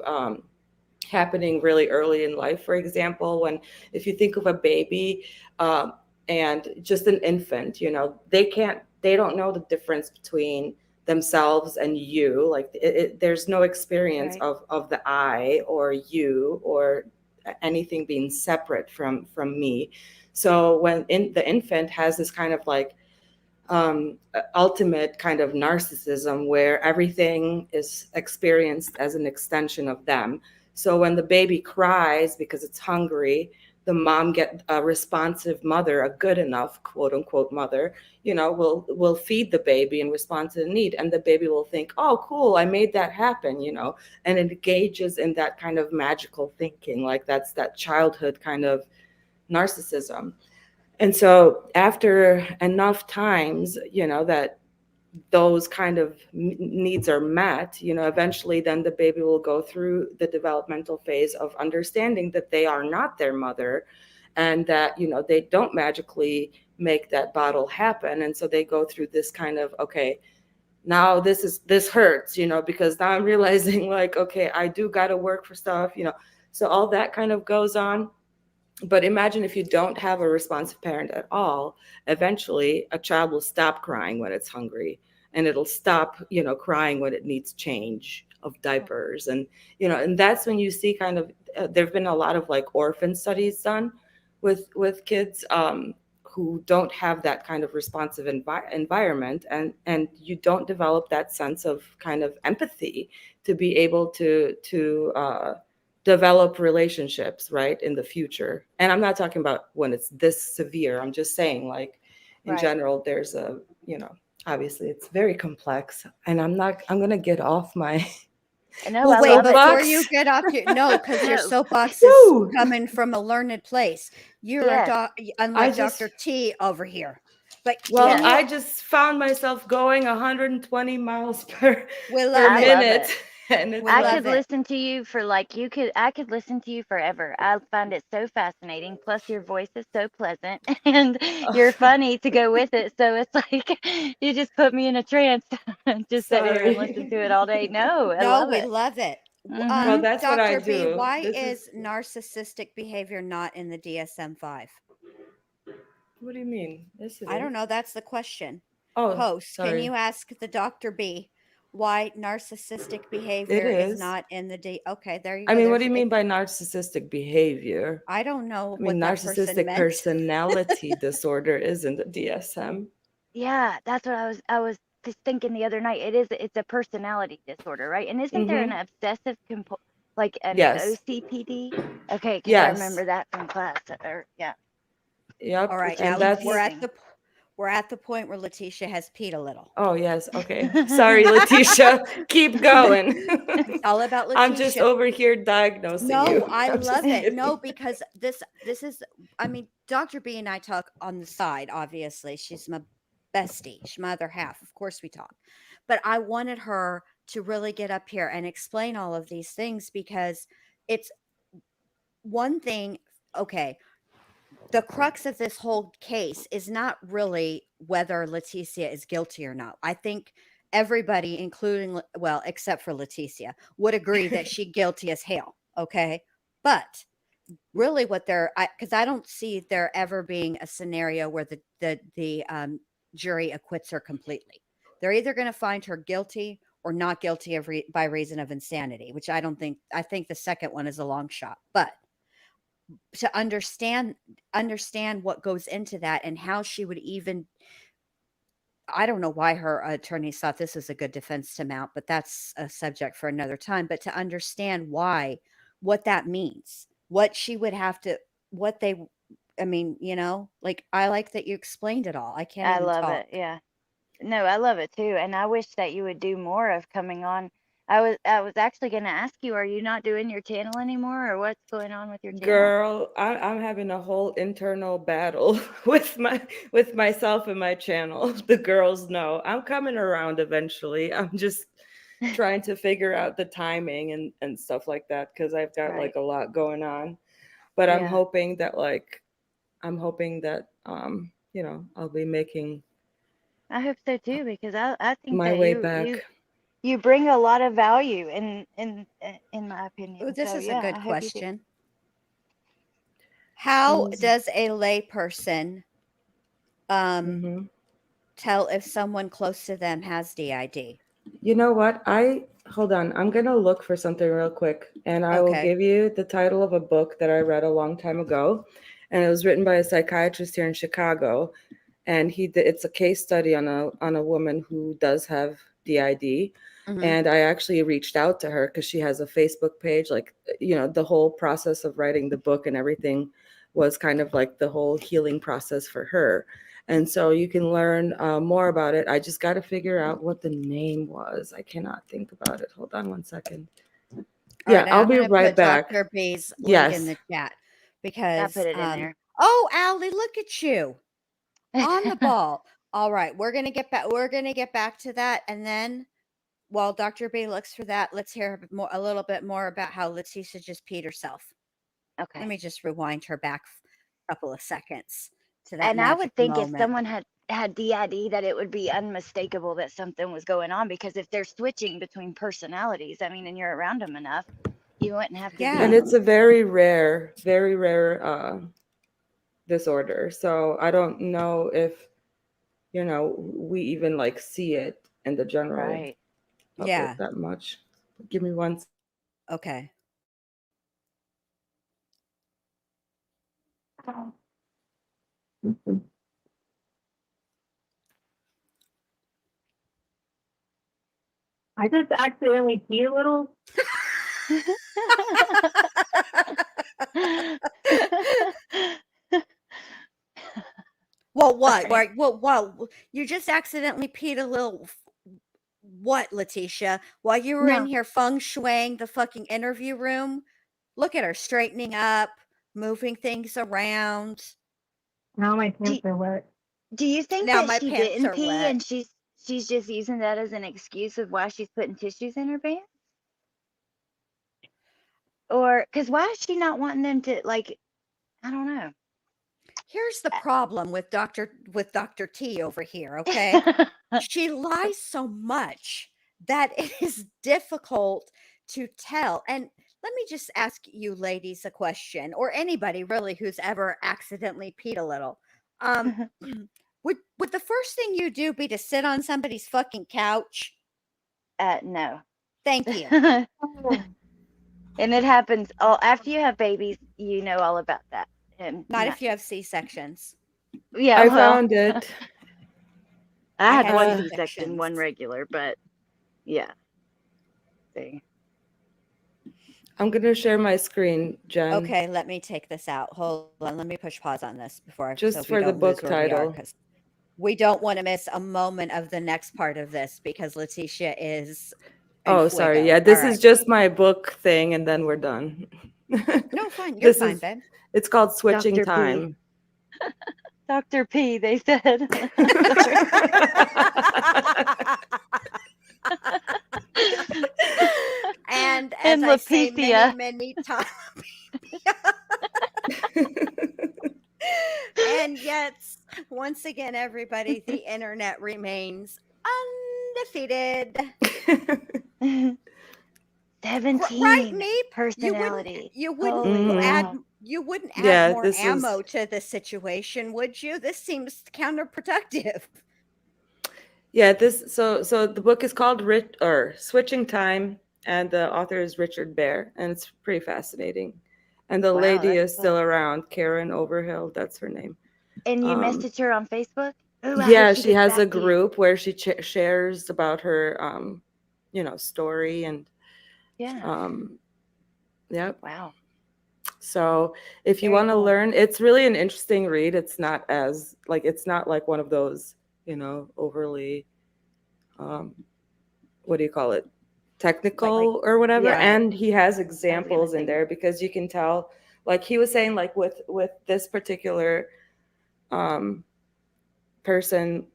happening really early in life. For example, if you think of a baby and just an infant, they don't know the difference between themselves and you. Like there's no experience Right. of the I or you or anything being separate from me. So when the infant has this kind of like ultimate kind of narcissism where everything is experienced as an extension of them. So when the baby cries because it's hungry, the mom get a responsive mother, a good enough quote unquote mother, will feed the baby in response to the need, and the baby will think, oh cool, I made that happen, and it engages in that kind of magical thinking, like that's that childhood kind of narcissism. And so after enough times, that those kind of needs are met, eventually then the baby will go through the developmental phase of understanding that they are not their mother, and that, they don't magically make that bottle happen. And so they go through this kind of, okay, now this hurts, because now I'm realizing like, okay, I do got to work for stuff, so all that kind of goes on. But imagine if you don't have a responsive parent at all, eventually a child will stop crying when it's hungry, and it'll stop, crying when it needs change of diapers. And, and that's when you see kind of, there've been a lot of like orphan studies done with kids who don't have that kind of responsive environment, and you don't develop that sense of kind of empathy to be able to develop relationships, right, in the future. And I'm not talking about when it's this severe. I'm just saying, like, in general, there's a, obviously it's very complex. And I'm going to get off my No, Well, I wait, love before it. you get off your because your No. soapbox No. is coming from a learned place. You're Yes. unlike just- Dr. T over here. But Well, can you, I just found myself going 120 miles per we love per I it. love minute. it. And it's We I love could it. listen to you for like I could listen to you forever. I find it so fascinating. Plus your voice is so pleasant and you're funny to go with it. So it's like you just put me in a trance. Just sit here and listen to it all day. No, I No, love we it. love it. Well, that's what I Dr. B, do. why This is narcissistic behavior not in the DSM-5? What do you mean? Yes, it I don't is. know. That's the question. Oh, Host, can sorry. you ask the Dr. B why narcissistic It behavior is is. not in the D? Okay, there you I go. mean, what do There's you mean by narcissistic behavior? I don't know I mean, what that person narcissistic meant. personality disorder is in the DSM. Yeah, that's what I was just thinking the other night. It's a personality disorder, right? And isn't there an Mm-hmm. obsessive like an Yes. OCPD? Okay, because I Yes. remember that from class. Or yeah, Yep. All right, which is now And that's. confusing. we're at the point where Letecia has peed a little. Oh, yes. Okay. Sorry, Letecia. Keep going. It's all about I'm just Letecia. over here diagnosing you. No, I I'm just love it. kidding. No, because this is I mean, Dr. B and I talk on the side, obviously. She's my bestie. She's my other half. Of course we talk. But I wanted her to really get up here and explain all of these things because it's one thing, okay, the crux of this whole case is not really whether Letecia is guilty or not. I think everybody, including, well, except for Letecia, would agree that she guilty as hell. Okay. But really what because I don't see there ever being a scenario where the jury acquits her completely. They're either going to find her guilty or not guilty by reason of insanity, which I don't think, I think the second one is a long shot. But to understand what goes into that and how she would even, I don't know why her attorneys thought this is a good defense to mount, but that's a subject for another time. But to understand why, what that means, what she would have to, what they, I mean, like I like that you explained it all. I can't I even love talk. it. Yeah. No, I love it too, and I wish that you would do more of coming on. I was actually going to ask you, are you not doing your channel anymore, or what's going on with your channel? Girl, I'm having a whole internal battle with myself and my channel. The girls know I'm coming around eventually. I'm just trying to figure out the timing and stuff like that because I've got like a lot going on. But I'm Yeah. hoping that I'll be making I hope so too, because I think my that way back. you bring a lot of value in my opinion. Oh, this So is yeah, a good I hope you do. question. How What is it? does a lay person Mhm. tell if someone close to them has DID? You know what? Hold on. I'm going to look for something real quick and I will Okay. give you the title of a book that I read a long time ago. And it was written by a psychiatrist here in Chicago. and it's a case study on a woman who does have DID. Mhm. And I actually reached out to her because she has a Facebook page. Like, the whole process of writing the book and everything was kind of like the whole healing process for her. And so you can learn more about it. I just got to figure out what the name was. I cannot think about it. Hold on one second. All Yeah, right, I'll I'm be gonna right put back. Dr. B's link in Yes. the chat I because put it in there. oh, Allie, look at you on the ball. All right, we're gonna get back to that, and then while Dr. B looks for that, let's hear a little bit more about how Letecia just peed herself. Let Okay. me just rewind her back a couple of seconds to that And I would magic think if moment. someone had DID that it would be unmistakable that something was going on, because if they're switching between personalities, I mean, and you're around them enough, you wouldn't have to Yeah. And be. it's a very rare disorder. So I don't know if, we even like see it in the general Right. public Yeah. that much. Give me one. Okay. I just accidentally peed a little. Well, what? Sorry. Well, you just accidentally peed a little. What, Letecia? While you were in No. here feng shuiing the fucking interview room, look at her straightening up, moving things around. Now my Do, pants are wet. do you think Now that my she pants didn't are pee wet. and she's just using that as an excuse of why she's putting tissues in her pants? Or because why is she not wanting them to, like, I don't know. Here's the problem with Dr. T over here, okay? She lies so much that it is difficult to tell. And let me just ask you ladies a question, or anybody really who's ever accidentally peed a little. Would the first thing you do be to sit on somebody's fucking couch? No. Thank you. And it happens all after you have babies, you know all about that. And Not if you have C-sections. yeah, I well, found it. I had had one C-sections. C-section, one regular, but yeah. See. I'm gonna share my screen, Jen. Okay, let me take this out. Hold on. Let me push pause on this before Just so for we the don't lose book where we are, title. because we don't want to miss a moment of the next part of this because Letecia is en Oh, sorry. fuego. Yeah, All this right. is just my book thing, and then we're done. No, fine. You're This fine, is babe. it's called Switching Dr. P. Time. Dr. P, they said. And as And I say many, Letecia. many times, and yet, once again, everybody, the internet remains undefeated. 17 Right, me? personalities. You wouldn't Holy Mhm. add wow. you wouldn't add Yeah, more this is ammo to the situation, would you? This seems counterproductive. yeah, this so the book is called Switching Time, and the author is Richard Bear, and it's pretty fascinating. And the Wow, lady that's is still cool. around, Karen Overhill, that's her name. And you Um, messaged her on Facebook? Ooh, I hope yeah, she she gets has a back to you. group where she shares about her story, and Yeah. yep. Wow. So if you Very want to cool. learn, it's really an interesting read. It's not like one of those, overly what do you call it? Technical or whatever. Yeah. And he has I was examples gonna in say. there because you can tell, like he was saying, like with this particular um person,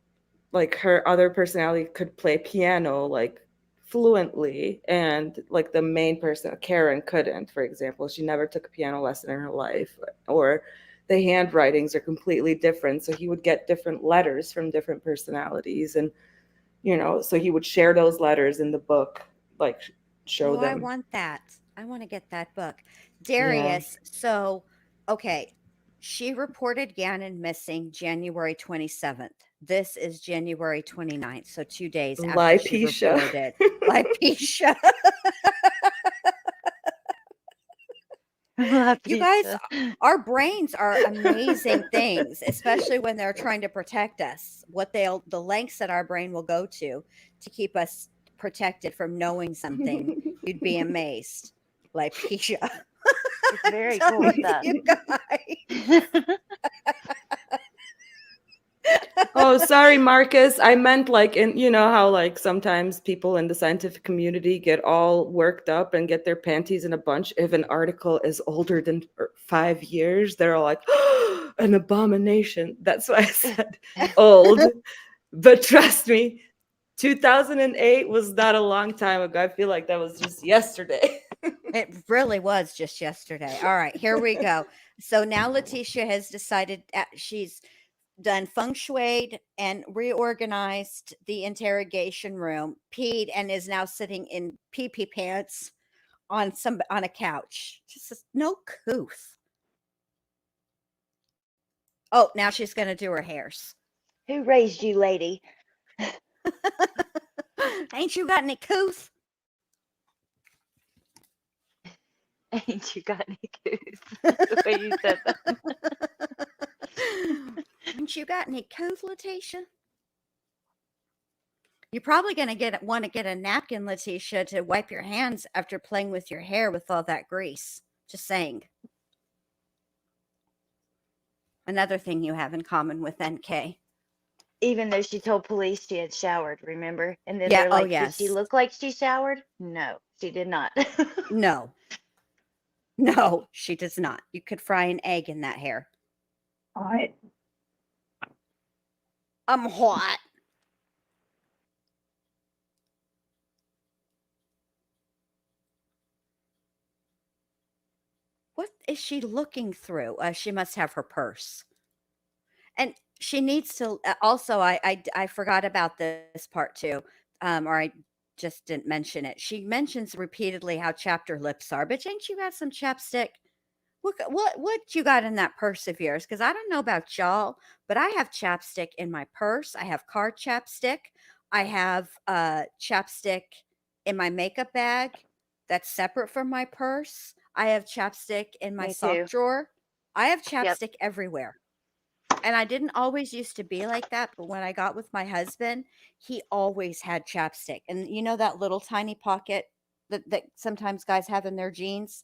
like her other personality could play piano like fluently, and like the main person, Karen, couldn't. For example, she never took a piano lesson in her life, or the handwritings are completely different, so he would get different letters from different personalities, and so he would share those letters in the book, like show Oh, I them. want that. I want to get that book. Yeah. Darius, so okay. She reported Gannon missing January 27th. This is January 29th, so 2 days after she Letecia. reported. Letecia. You guys, Letecia. our brains are amazing things, especially when they're trying to protect us. The lengths that our brain will go to keep us protected from knowing something. You'd be amazed. Letecia. It's very I'm cool telling stuff. you guys. Oh, sorry, Marcus. I meant like you know how like sometimes people in the scientific community get all worked up and get their panties in a bunch if an article is older than 5 years. They're all like, an abomination. That's why I said old. But trust me, 2008 was not a long time ago. I feel like that was just yesterday. It really was just yesterday. All right, here we go. So now Letecia has decided she's done feng shuied and reorganized the interrogation room, peed, and is now sitting in pee-pee pants on a couch. Just no couth. Oh, now she's gonna do her hairs. Who raised you, lady? Ain't you got any couth? Ain't you got any goose? The way you said that. Ain't you got any couth, Letecia? You're probably gonna want to get a napkin, Letecia, to wipe your hands after playing with your hair with all that grease. Just saying. Another thing you have in common with NK. Even though she told police she had showered, remember? And then Yeah, they're oh, like, did she yes. look like she showered? No, she did not. No. No, she does not. You could fry an egg in that hair. Hot. I'm hot. What is she looking through? She must have her purse. And she needs to also I forgot about this part too. Or I just didn't mention it. She mentions repeatedly how chapped her lips are, but ain't you got some chapstick? What you got in that purse of yours? Because I don't know about y'all, but I have chapstick in my purse. I have car chapstick. I have chapstick in my makeup bag that's separate from my purse. I have chapstick in my Me sock too. drawer. I have Yep. chapstick everywhere. And I didn't always used to be like that, but when I got with my husband, he always had chapstick. And you know that little tiny pocket that sometimes guys have in their jeans?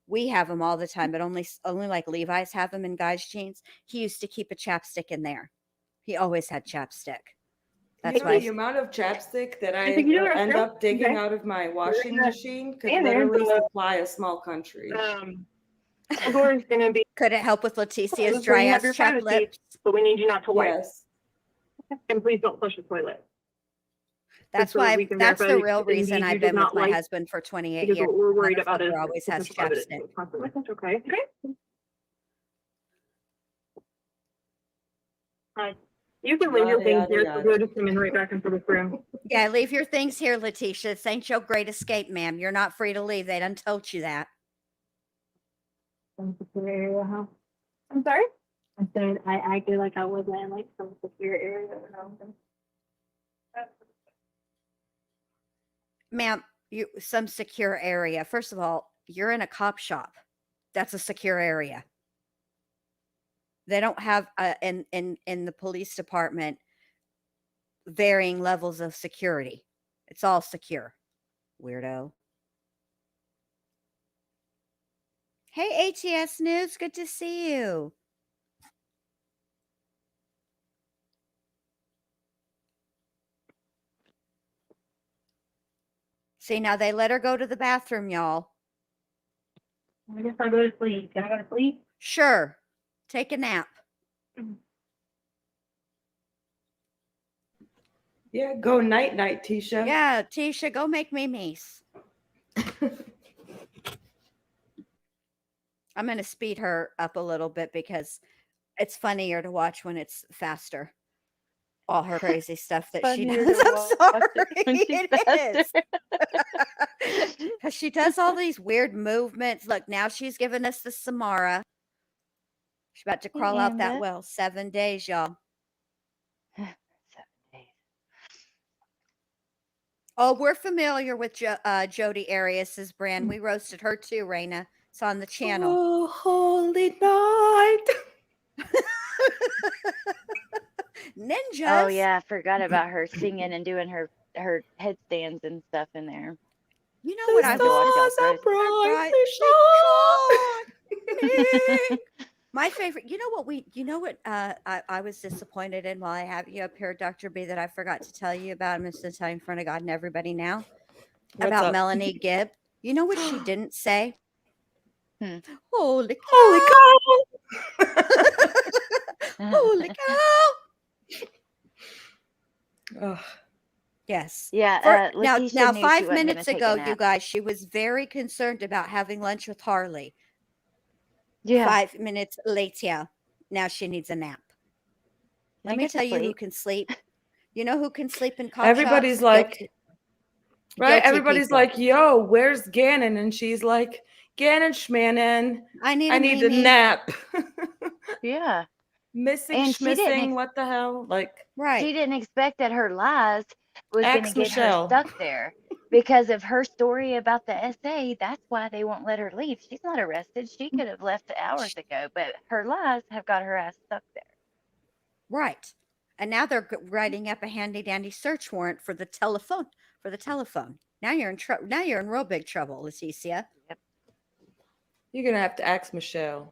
We have them all the time, but only like Levi's have them in guys' jeans. He used to keep a chapstick in there. He always had chapstick. That's You know why the amount of chapstick that I think you do it end yourself? up digging Okay. out of my washing gonna machine could stand there, literally but, supply a small country. The door is going to be could it help with Leticia's closed, so dry you have ass your chapped privacy, lips? but we need you not to wipe. Yes. And please don't flush the toilet. That's so that we why. can That's verify the that real reason indeed you I've did been with not my like- husband for 28 Because years. what we're worried about is Motherfucker always has physical evidence. chapstick. Constantly. Okay. You can leave your Yada, things yada, here, so yada. we're just coming right back into this room. Yeah, leave your things here, Letecia. This ain't your great escape, ma'am. You're not free to leave. They done told you that. Some secure area, huh? I'm sorry? I said I acted like I wasn't in like some secure area or something. Ma'am, some secure area. First of all, you're in a cop shop. That's a secure area. They don't have in the police department varying levels of security. It's all secure. Weirdo. Hey, ATS News, good to see you. See, now they let her go to the bathroom, y'all. I guess I'll go to sleep. Can I go to sleep? Sure. Take a nap. Yeah, go night night, Tisha. Yeah, Tisha, go make me meese. I'm going to speed her up a little bit because it's funnier to watch when it's faster. All her crazy stuff that she Funnier does. to I'm watch sorry. it when she's It is. faster. Because she does all these weird movements. Look, now she's giving us the Samara. She's about to crawl out that Ambit. well. 7 days, y'all. 7 days. Oh, we're familiar with Jody Arias's brand. We roasted her too, Raina. It's on the channel. Oh, holy night. Ninjas. Oh yeah, I forgot about her singing and doing her headstands and stuff in there. You know The what I Need to watch y'all stars are throws. brightly shining. My favorite, I was disappointed in while I have you up here, Dr. B, that I forgot to tell you about. I'm just going to tell you in front of God and everybody now What's about up? Melanie Gibb. You know what she didn't say? Hmm. Holy cow. Holy cow. Holy cow. Ugh. Yes. Yeah, Now, Letecia knew she 5 wasn't gonna minutes take a ago, you nap. guys, she was very concerned about having lunch with Harley. Yeah, 5 minutes later, now she needs a nap. Let I me get to tell you who sleep. can sleep. You know who can sleep in cop Everybody's shops? like, right? Guilty Everybody's people. like, yo, where's Gannon? And she's like, Gannon Schmannon, I need I a need a Mimi. nap. Yeah, Missing and she didn't schmissing, what the hell? Like, Right. she didn't expect that her lies was going to ex get her Michelle. stuck there because of her story about the SA. That's why they won't let her leave. She's not arrested. She could have left hours ago, but her lies have got her ass stuck there. Right. And now they're writing up a handy dandy search warrant for the telephone. Now you're in trouble. Now you're in real big trouble, Letecia. You're gonna have to ask Michelle.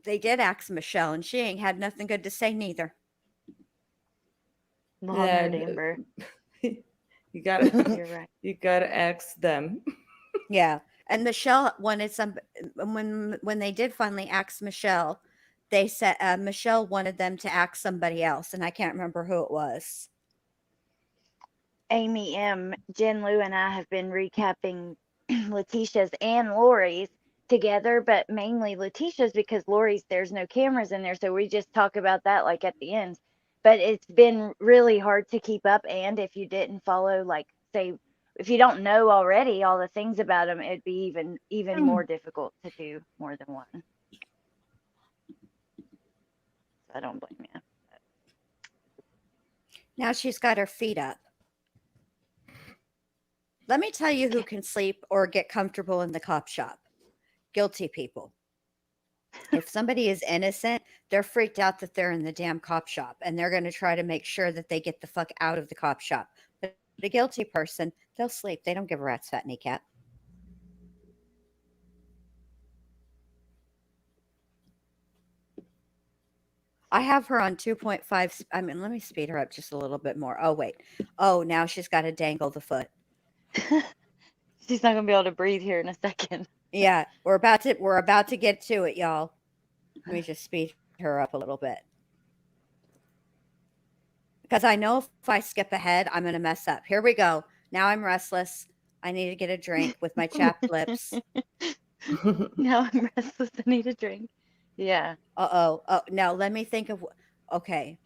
They did ask Michelle, and she ain't had nothing good to say neither. Long haired Amber. You gotta You're right. you gotta ask them. Yeah. And Michelle wanted when they did finally ask Michelle, they said Michelle wanted them to ask somebody else, and I can't remember who it was. Amy M, Jen Lou, and I have been recapping Leticia's and Lori's together, but mainly Leticia's because Lori's there's no cameras in there, so we just talk about that like at the end. But it's been really hard to keep up, and if you didn't follow, like say, if you don't know already all the things about them, it'd be even more difficult to do more than one. So I don't blame you. Now she's got her feet up. Let me tell you who can sleep or get comfortable in the cop shop. Guilty people. If somebody is innocent, they're freaked out that they're in the damn cop shop, and they're going to try to make sure that they get the fuck out of the cop shop. But a guilty person, they'll sleep. They don't give a rat's fat kneecap. I have her on 2.5. I mean, let me speed her up just a little bit more. Oh, wait. Oh, now she's got to dangle the foot. She's not gonna be able to breathe here in a second. Yeah, we're about to get to it, y'all. Let me just speed her up a little bit. Because I know if I skip ahead, I'm going to mess up. Here we go. Now I'm restless. I need to get a drink with my chapped lips. Now I'm restless. I need a drink. Yeah. Uh-oh. Oh, no, let me think of okay.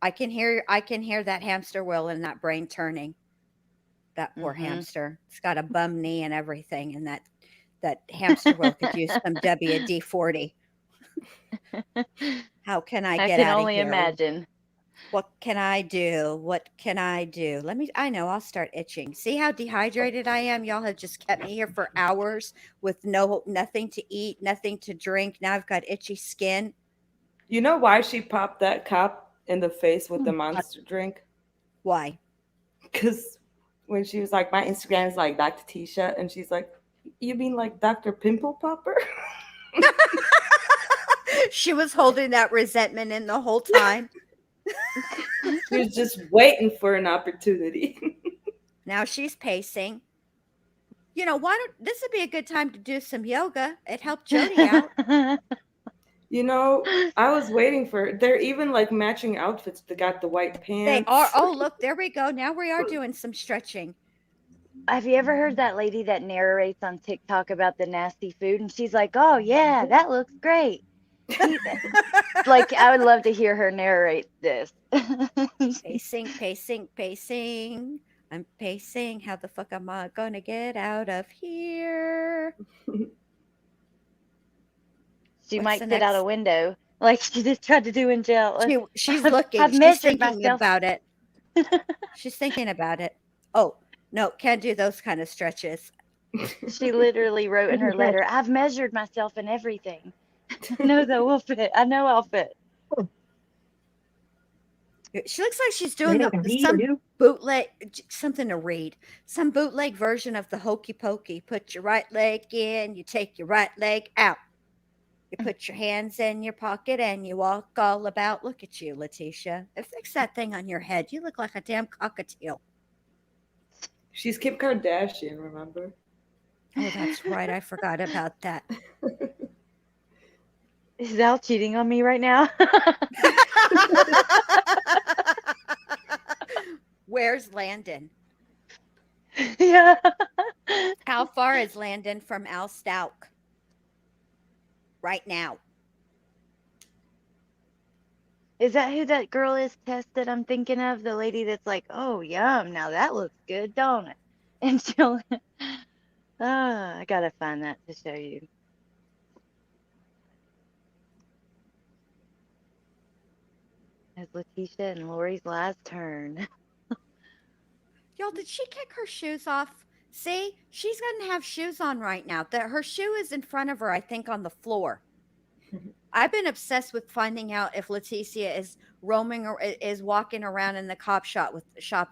I can hear that hamster wheel and that brain turning. That poor hamster. It's got a bum knee and everything, and that hamster wheel could use some WD-40. How can I get out of here? I can only imagine. What can I do? What can I do? I know, I'll start itching. See how dehydrated I am? Y'all have just kept me here for hours with nothing to eat, nothing to drink. Now I've got itchy skin. You know why she popped that cop in the face with the monster drink? Why? Because when she was like, my Instagram is like Dr. Tisha, and she's like, you mean like Dr. Pimple Popper? She was holding that resentment in the whole time. She was just waiting for an opportunity. Now she's pacing. You know, this would be a good time to do some yoga. It helped Jody out. You know, I was waiting for, they're even like matching outfits. They got the white pants. They are. Oh, look, there we go. Now we are doing some stretching. Have you ever heard that lady that narrates on TikTok about the nasty food? And she's like, oh, yeah, that looks great. Like, I would love to hear her narrate this. Pacing. I'm pacing. How the fuck am I going to get out of here? She What's might the sit out a next- window like she just tried to do in jail. She's looking. I've She's measured thinking myself. about it. She's thinking about it. Oh, no, can't do those kind of stretches. She literally wrote in her letter, I've measured myself and everything. I know that will fit. I know I'll fit. She looks like she's doing Maybe I can read or some do. bootleg, something to read, some bootleg version of the hokey pokey. Put your right leg in, you take your right leg out. You put your hands in your pocket and you walk all about. Look at you, Letecia. Fix that thing on your head. You look like a damn cockatiel. She's Kim Kardashian, remember? Oh, that's right. I forgot about that. Is Al cheating on me right now? Where's Landon? Yeah. How far is Landon from Al Stauch? Right now. Is that who that girl is, Tess, that I'm thinking of? The lady that's like, oh, yum, now that looks good, don't it? And she'll, I gotta find that to show you. As Letecia and Lori's last turn. Y'all, did she kick her shoes off? See, she's going to have shoes on right now. Her shoe is in front of her, I think, on the floor. I've been obsessed with finding out if Letecia is roaming or is walking around in the cop shop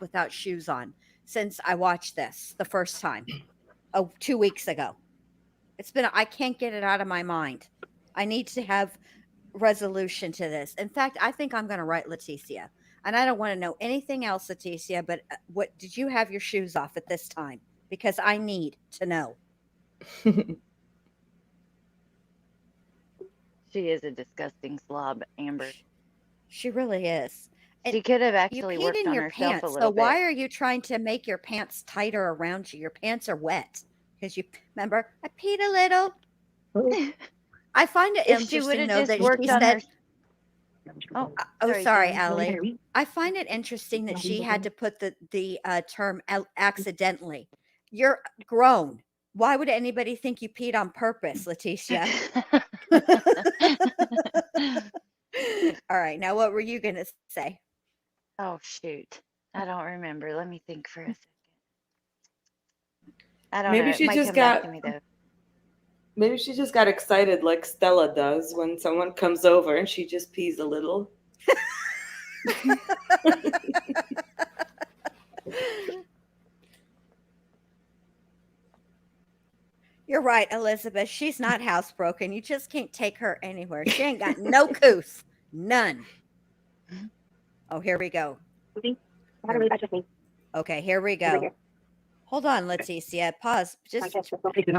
without shoes on since I watched this the first time. 2 weeks ago. I can't get it out of my mind. I need to have resolution to this. In fact, I think I'm going to write Letecia. And I don't want to know anything else, Letecia, but what did you have your shoes off at this time? Because I need to know. She is a disgusting slob, Amber. She really is. She could have You actually peed worked in on your herself pants. a So little why bit. are you trying to make your pants tighter around you? Your pants are wet. Because you remember, I peed a little. I find it If she interesting, would've though, just that worked she on her. said, Oh, oh, sorry, sorry, Jen. Allie. I find it interesting that she had to put the term accidentally. You're grown. Why would anybody think you peed on purpose, Letecia? All right. Now, what were you going to say? Oh, shoot. I don't remember. Let me think for a second. I don't know. Maybe It she might just come back to got me, though. maybe she just got excited like Stella does when someone comes over and she just pees a little. You're right, Elizabeth. She's not housebroken. You just can't take her anywhere. She ain't got no couth. None. Oh, here we go. Okay, here we go. Hold on, Letecia. Pause. Just Okay, get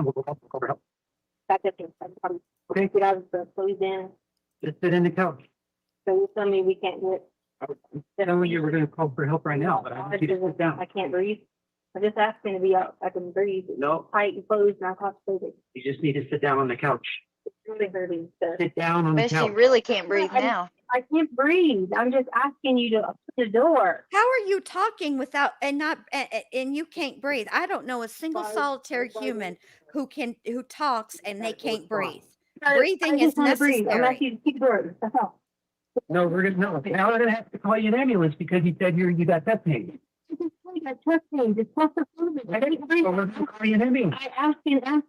out of the clothes in. Just sit in the couch. So you tell me we can't do it. I was telling you we're gonna call for help right now, but I want you to sit down. I can't breathe. I'm just asking to be out. I can breathe. No. Tight and closed, not claustrophobic. You just need to sit down on the couch. It's really hurting. Sit down on the But she couch. really can't breathe now. I can't breathe. I'm just asking you to open the door. how are you talking without and not and you can't breathe? I don't know a single solitary human who talks and they can't breathe. Breathing I is just want to breathe. I'm necessary. asking you to keep the door. That's all. No, we're gonna, no, now we're gonna have to call you an ambulance because you said you got chest pain. I got chest pain. It's claustrophobic. I can't breathe. So we're gonna call you an ambulance. I asked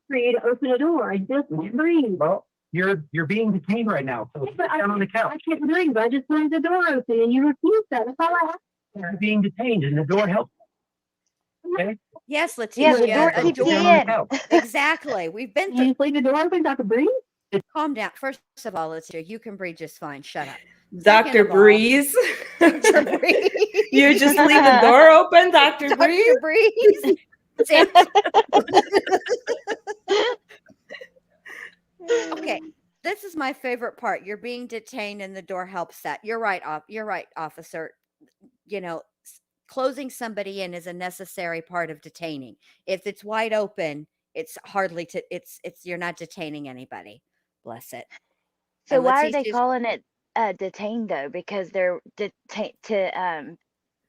for you to open the door. I just can't breathe. Well, you're being detained right now, so sit down on the couch. I can't breathe. I just wanted the door open and you refused that. That's all I asked. You're being detained and the door helps. Okay? Yes, Letecia. Yeah, the door a keeps Sit you down on the in. couch. Exactly. We've been You through. just leave the door open so I can breathe? Calm down. First of all, Letecia, you can breathe just fine. Shut up. Dr. of all- Breeze. Dr. Breeze. You just leave the door open, Dr. Breeze? Dr. Breeze. Sam- okay, this is my favorite part. You're being detained and the door helps that. You're right, officer. You know, closing somebody in is a necessary part of detaining. If it's wide open, it's hardly it's you're not detaining anybody. Bless it. So And why are they Leticia's- calling it detained, though? Because they're to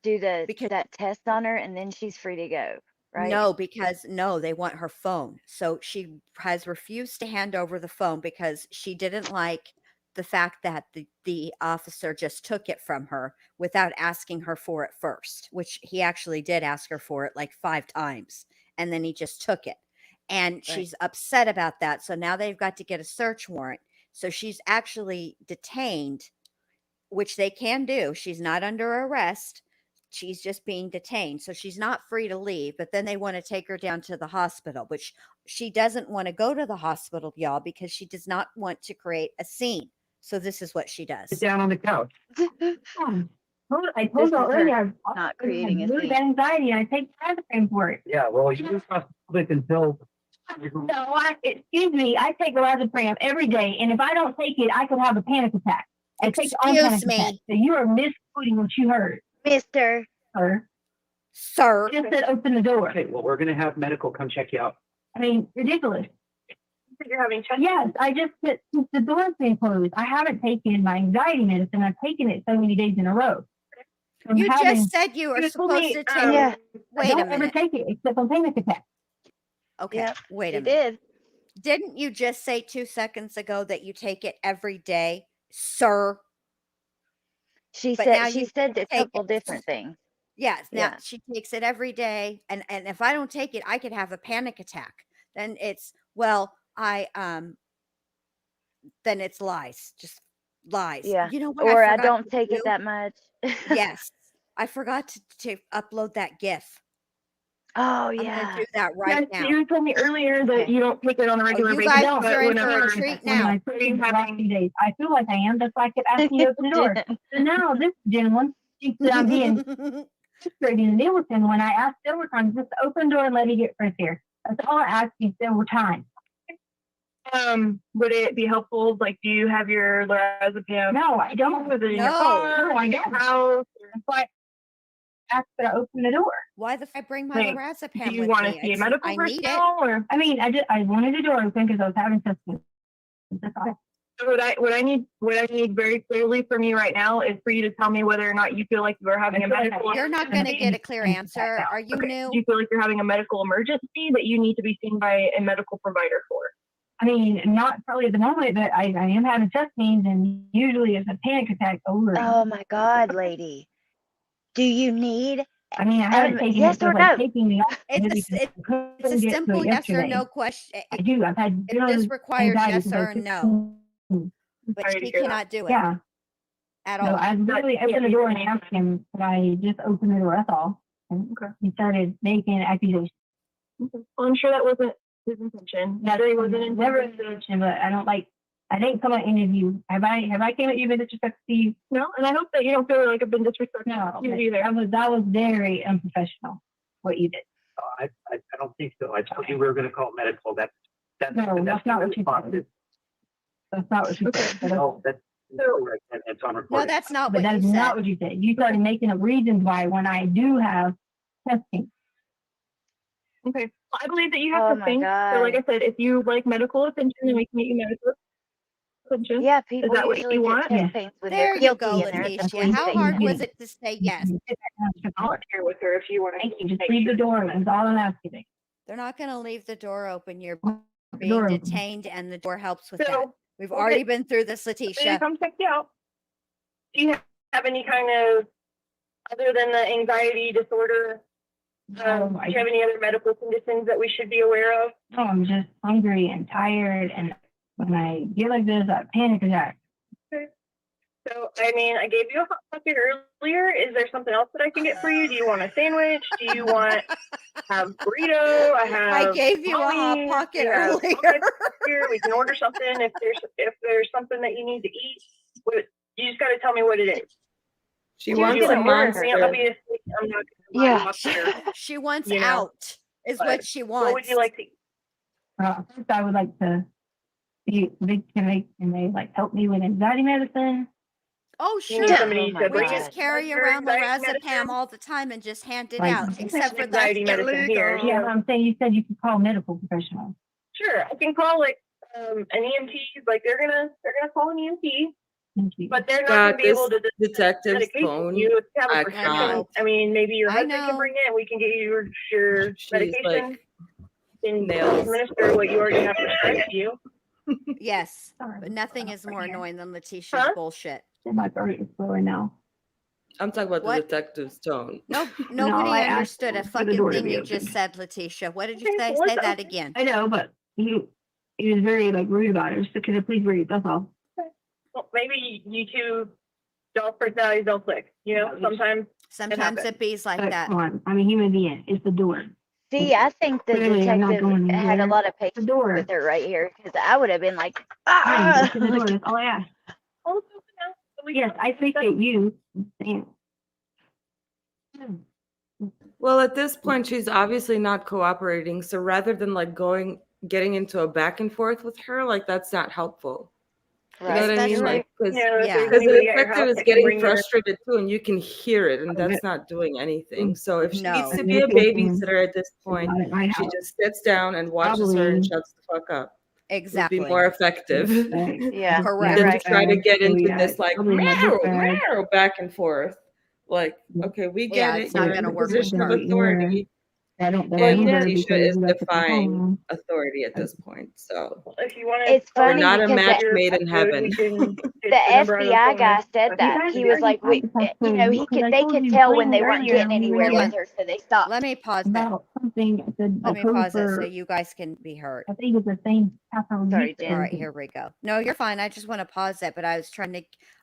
do that test on her, and then she's free to go, right? No, because they want her phone. So she has refused to hand over the phone because she didn't like the fact that the officer just took it from her without asking her for it first, which he actually did ask her for it like 5 times, and then he just took it. and she's upset about that. So now they've got to get a search warrant. So she's actually detained, which they can do. She's not under arrest. She's just being detained. So she's not free to leave, but then they want to take her down to the hospital, which she doesn't want to go to the hospital, y'all, because she does not want to create a scene. So this is what she does. Sit down on the couch. I This told y'all is her earlier, not creating a really scene. bad anxiety, and I take Lorazepam for it. Yeah, well, you just trust public until. No, excuse me, I take Lorazepam every day, and if I don't take it, I could have a panic attack. I take all Excuse panic me. attacks. So you are misquoting what you heard, Mister. sir. Sir, Just said open the door. Okay, well, we're gonna have medical come check you out. I mean, ridiculous. You're having chest Yes, I just since the door's been closed, I haven't taken my anxiety medicine. I've taken it so many days in a row. So I'm you having- just said you were You told supposed me, to take. Yeah. I Wait a don't ever minute. take it except on panic attack. Okay, Yeah, wait a You minute. did. Didn't you just say 2 seconds ago that you take it every day, sir? She But now said you a take couple it. different things. Yes, now Yeah. she takes it every day, and if I don't take it, I could have a panic attack. Then it's then it's lies, just lies. Yeah. You know what? Or I forgot don't to take do? it that much. Yes, I forgot to upload that GIF. Oh I'm gonna yeah. do that right now. You told me earlier that Okay. you don't take it on a regular you basis. guys but are in for whenever a treat When now. I put in the last few days, I feel like I am. That's why I kept asking you to open the door. So now this gentleman thinks that I'm being frustrating to deal with him when I asked several times just to open the door and let me get fresh air. That's all I asked you several times. Would it be helpful? Like, do you have your Lorazepam? No, I don't. With it in your No. car, No, I in your don't. house? That's why I asked that I open the door. Why the f- I bring my Like, lorazepam Do you with want to me? see a It's- medical I need it. personnel, or I mean, I wanted the door open because I was having symptoms. That's all. what I need very clearly from you right now is for you to tell me whether or not you feel like you are having a medical. You're not going to get a clear answer. Are you Okay. new? Do you feel like you're having a medical emergency that you need to be seen by a medical provider for? I mean, not probably at the moment, but I am having chest pains, and usually it's a panic attack over. Oh my God, lady. Do you need? I mean, I haven't taken yes it, so or it's like no? taking me off. It's a simple yes or no question. I do. I've had It just requires anxiety yes since I was or no, 16. but Sorry to she hear that. cannot do it Yeah. at So all. I literally opened the door and asked him, could I just open the door? That's all. And he started making accusations. Well, I'm sure that wasn't his intention. That's Sure he wasn't never intended. intention, but I didn't come at any of you. Have I came at you with disrespect to you? No, and I hope that you don't feel like I've been disrespectful No, to you either. that was very unprofessional, what you did. I don't think so. I told you we were gonna call medical. That's No, that's not what you said. That's not what you said. But No, that's correct, and it's on No, recording. that's not but what that you is not said. what you said. You started making up reasons why when I do have testing. Okay. Well, I believe that you Oh have my to think. So like I God. said, if you like medical attention, then we can get you medical attention. Yeah, people that what usually you get want? chest Yeah. pains when There they're you guilty go, and they're at the Letecia. police How station. hard was it to say yes? I'll share with her if you want Thank you. Just leave the door open. That's all I'm asking. They're not going to leave the door open. You're The being door open. detained, and the door helps with that. So, We've okay. already been through this, they Letecia. come check you out. Do you have any kind of, other than the anxiety disorder, do you have any other medical conditions that we should be aware of? No, I'm just hungry and tired, and when I get like this, I panic attack. So, I mean, I gave you a hot pocket earlier. Is there something else that I can get for you? Do you want a sandwich? Do you want burrito? I gave you a hot tamales. pocket We have earlier. pockets here. We can order something if there's something that you need to eat. You just got to tell me what it is. She You're wants gonna a order. monster. Obviously, I'm not Yeah. monster. She wants You know, out, is but what she wants. What would you like to eat? First, I would like to see if they like help me with anxiety medicine. Oh, You need sure. somebody Oh my to We bring God. just it. carry your around anxiety lorazepam medicine? all the time and just hand it Right. out, except for that's Anxiety medicine here. illegal. Yeah, I'm saying you said you could call medical professionals. Sure, I can call like an EMT. Like they're gonna call an EMT, Thank you. but they're not God, gonna be able to Detective's medication phone. you if you have a I prescription. can't. I mean, maybe your I husband know. can bring it, and we can get you your She's medication like and nails. administer what you already have prescribed to you. Yes, Sorry. but nothing is more Right here. annoying than Leticia's Huh? bullshit. My throat is blowing now. I'm talking about the What? detective's tone. No, nobody I asked understood a for the fucking door to thing be you just opened. said, Letitia. What did you Okay, say? well, Say it's that open. again. I know, but he was very like rude about it. Just because please read. That's all. Well, maybe you two y'all's personalities don't click. You know, sometimes Sometimes happens. it bees like But that. come on, I'm a human being. It's the door. See, I think the Clearly, I'm not detective going had a anywhere. lot of The patience door. with her right here, because I would have been like, Fine, ah. open the door. That's all I ask. Oh, it's open now. So we Yes, can- I appreciate you saying. Well, at this point, she's obviously not cooperating. So rather than like getting into a back and forth with her, like that's not helpful. You know what I That's mean? right. Like, because You know, if Yeah. there's the anybody at your detective house is that can getting bring your frustrated too, and you can hear it, and that's not doing anything. So if she needs No. to be a babysitter at this point, Not at my she house. just sits down and watches her and Probably. shuts the fuck up. Would be Exactly. more effective Yeah, Correct. than right. to try to get So, into yeah, this like probably my book bag. meow back and forth. Like, okay, we get Yeah, it. it's not You're in gonna a work with position of her. authority, I don't and believe her Letecia because is you guys took her defying home. authority at this point. So if you want It's we're funny not a because match the, made in heaven. the FBI guy said that. He was like, we, you know, they could tell when they weren't getting anywhere Hold with her, so they stopped. Let me pause it. About something. I said, Let me pause it so you guys can be heard. I think it's the same. Sorry, Jen. All right, here we go. No, you're fine. I just want to pause it, but I was trying to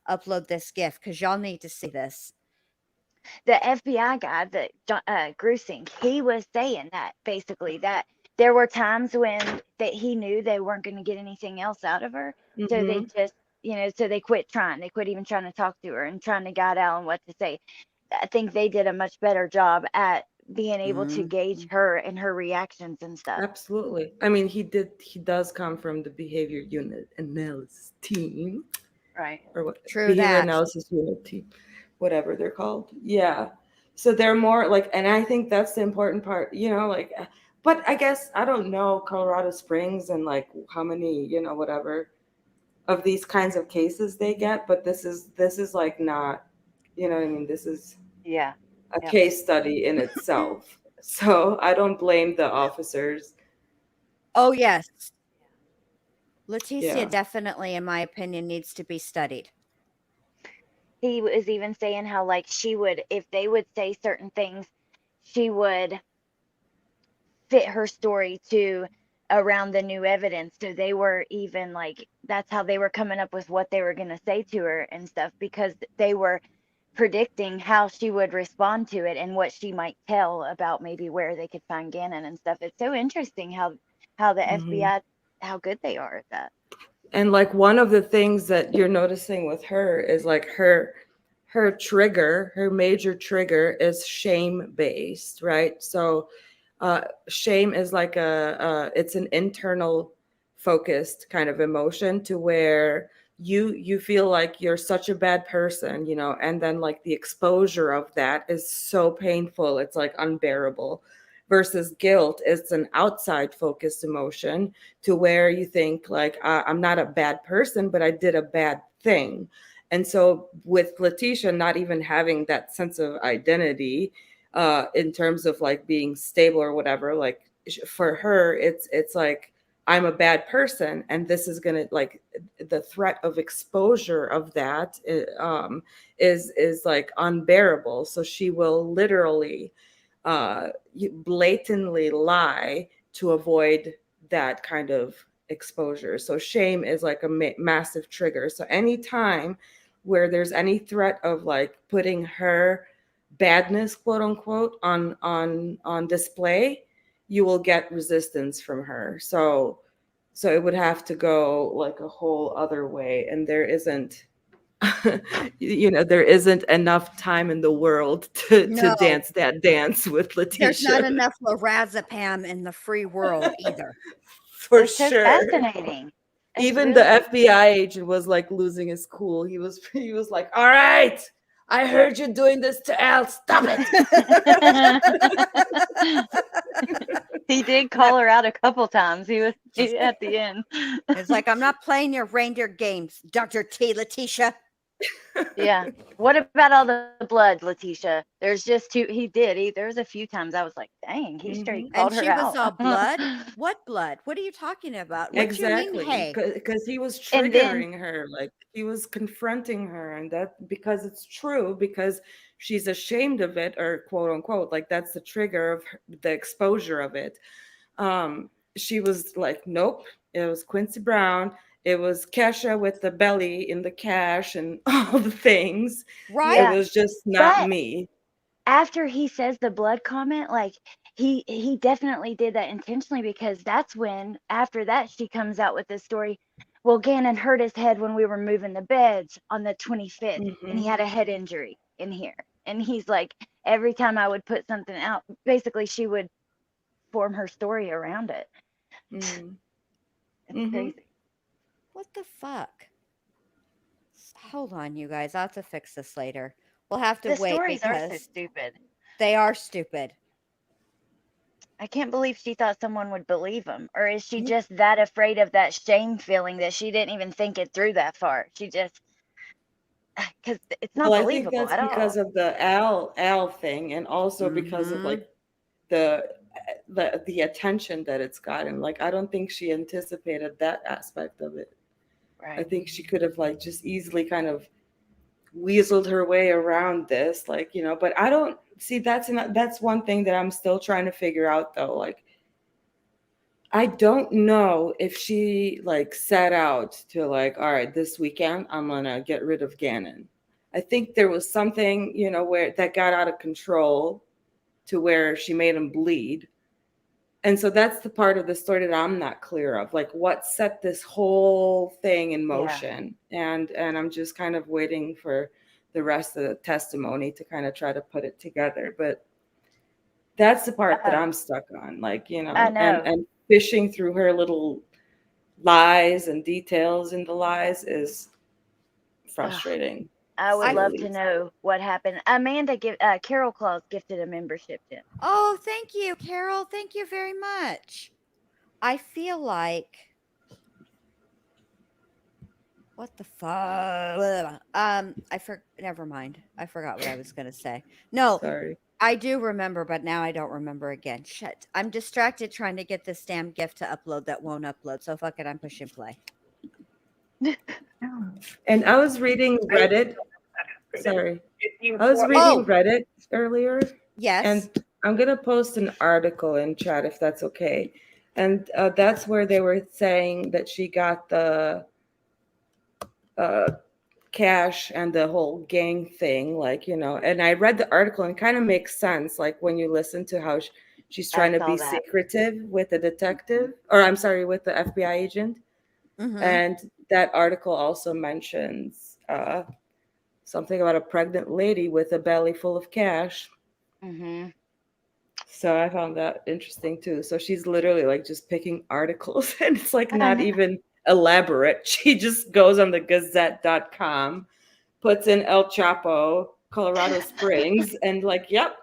upload this GIF because y'all need to see this. The FBI guy, Grusing, he was saying that basically that there were times when that he knew they weren't going to get anything else out of her, so they just, you know, so they quit trying. They quit even trying to talk to her and trying to guide Alan what to say. I think they did a much better job at being able to gauge her and her reactions and stuff. Absolutely. I mean, he does come from the behavior unit analysis team, Right. or what? True Behavior that. analysis unit team, whatever they're called. Yeah. So they're more like, and I think that's the important part, you know, like, but I guess I don't know Colorado Springs and like how many, you know, whatever of these kinds of cases they get, but this is like not, you know what I mean? This is Yeah. a Yep. case study in itself. So I don't blame the officers. Oh, yes. Letecia Yeah. definitely, in my opinion, needs to be studied. He was even saying how like she would, if they would say certain things, she would fit her story to around the new evidence. So they were even like, that's how they were coming up with what they were going to say to her and stuff, because they were predicting how she would respond to it and what she might tell about maybe where they could find Gannon and stuff. It's so interesting how the FBI, how good they are at that. And like one of the things that you're noticing with her is like her trigger, her major trigger is shame based, right? So shame is like it's an internal focused kind of emotion to where you feel like you're such a bad person, you know, and then like the exposure of that is so painful, it's like unbearable. Versus guilt, it's an outside focused emotion to where you think like I'm not a bad person, but I did a bad thing. And so with Letecia not even having that sense of identity in terms of like being stable or whatever, like for her it's like I'm a bad person, and this is gonna like the threat of exposure of that is like unbearable. So she will literally blatantly lie to avoid that kind of exposure. So shame is like a massive trigger. So anytime where there's any threat of like putting her badness, quote unquote, on display, you will get resistance from her. So it would have to go like a whole other way, and there isn't you know, there isn't enough time in the world to No. dance that dance with Letecia. There's not enough lorazepam in the free world either. For It's so sure. fascinating. It's Even really the FBI agent was like losing his cool. He was like, "All right, I heard you doing this to Al. Stop it." He did call her out a couple times. He was at the end. It's like, I'm not playing your reindeer games, Dr. T. Letecia. Yeah. What about all the blood, Letecia? There's just two. There was a few times I was like, dang, he straight Mhm. And called her she was out. all blood. What blood? What are you talking about? What you mean, Exactly, hey? because he was And then, triggering her, like he was confronting her, and that because it's true, because she's ashamed of it, or quote unquote, like that's the trigger of the exposure of it. She was like, nope, it was Quincy Brown, it was Kesha with the belly in the cash and all the things. Right? It yeah. was just not But me. after he says the blood comment, like he definitely did that intentionally, because that's when, after that, she comes out with this story. Well, Gannon hurt his head when we were moving the beds on the 25th, and he Hmm. had a head injury in here. And he's like, every time I would put something out, basically she would form her story around it. Hmm. It's Hmm. crazy. What the fuck? Hold on, you guys. I'll have to fix this later. We'll have to The wait stories are so because stupid. they are stupid. I can't believe she thought someone would believe him. Or is she just that afraid of that shame feeling that she didn't even think it through that far? She just, because it's not Well, I think believable that's at all. because of the Al thing, and also because of Mm-hmm. like the the attention that it's gotten. Like I don't think she anticipated that aspect of it. I Right. think she could have like just easily kind of weaseled her way around this, like, but I don't see that's one thing that I'm still trying to figure out though. Like I don't know if she like set out to like, all right, this weekend I'm gonna get rid of Gannon. I think there was something, where that got out of control to where she made him bleed. And so that's the part of the story that I'm not clear of. Like what set this whole thing in Yeah. motion. And I'm just kind of waiting for the rest of the testimony to kind of try to put it together. But that's the part that I'm stuck on. Like, I and know. fishing through her little lies and details in the lies is Ugh, frustrating, to I would say I the love to least. know what happened. Carol Claus gifted a membership to him. Oh, thank you, Carol. Thank you very much. I feel like what the fuck? Never mind. I forgot what I was gonna say. No, Sorry. I do remember, but now I don't remember again. Shit. I'm distracted trying to get this damn gift to upload that won't upload. So fuck it, I'm pushing play. And I was reading I Reddit. Sorry. if you I was want, reading Oh, Reddit earlier, yes. and I'm gonna post an article in chat if that's okay. And that's where they were saying that she got the uh, cash and the whole gang thing, like, and I read the article and kind of makes sense, like when you listen to how she's I trying to saw be that. secretive with the detective, or I'm sorry, with the FBI agent. Mm-hmm. And that article also mentions something about a pregnant lady with a belly full of cash. Mm-hmm. So I found that interesting too. So she's literally like just picking articles and it's like I not know. even elaborate. She just goes on the gazette.com, puts in El Chapo, Colorado Springs, and like, yep,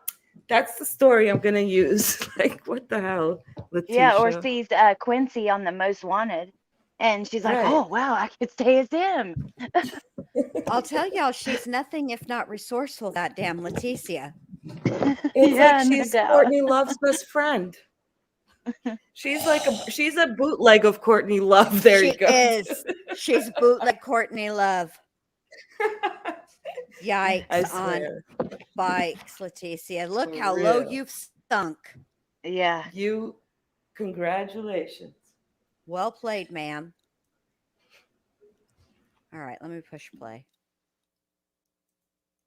that's the story I'm going to use. Like, what the hell, Yeah, or Letecia? sees Quincy on the Most Wanted, and she's like, Right. "Oh wow, I could stay as him." I'll tell y'all, she's nothing if not resourceful, that damn Letecia. It's like Yeah, no she's doubt. Courtney Love's best friend. She's a bootleg of Courtney Love. There She you go. is. She's bootleg Courtney Love. I Yikes on swear. bikes, Letecia. Look For how low real. you've sunk. Yeah. Congratulations. Well played, ma'am. All right, let me push play.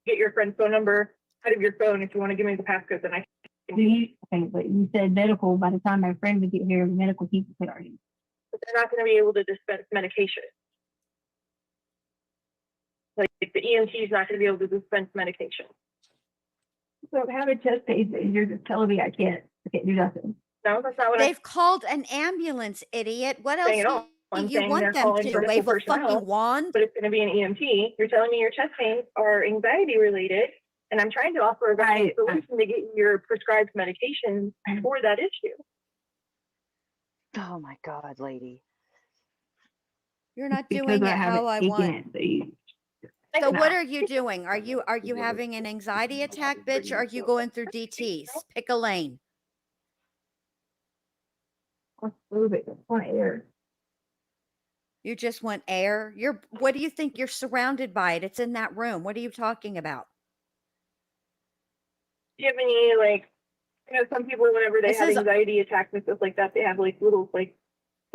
get your friend's phone number out of your phone if you want to give me the passcode, then I can. Okay, but you said medical. By the time my friend would get here, the medical people could already. But they're not going to be able to dispense medication. Like the EMT is not going to be able to dispense medication. So if I have a chest pain, you're just telling me I can't do nothing. No, that's not what I'm They've called an ambulance, idiot. What else saying at do all. I'm you saying want they're them calling to do? medical Wave a personnel, fucking wand? but it's going to be an EMT. You're telling me your chest pains are anxiety related, and I'm trying to offer a Right. solution to get your prescribed medication for that issue. Oh my God, lady. You're not Because doing I it haven't how I taken want. it. So you, So what are you doing? Are you having an anxiety attack, bitch? Or are you going through DTs? Pick a lane. Let's move it. It's not air. You just want air. What do you think? You're surrounded by it. It's in that room. What are you talking about? Do you have any, like, some people, whenever they This have is- anxiety attacks and stuff like that, they have like little like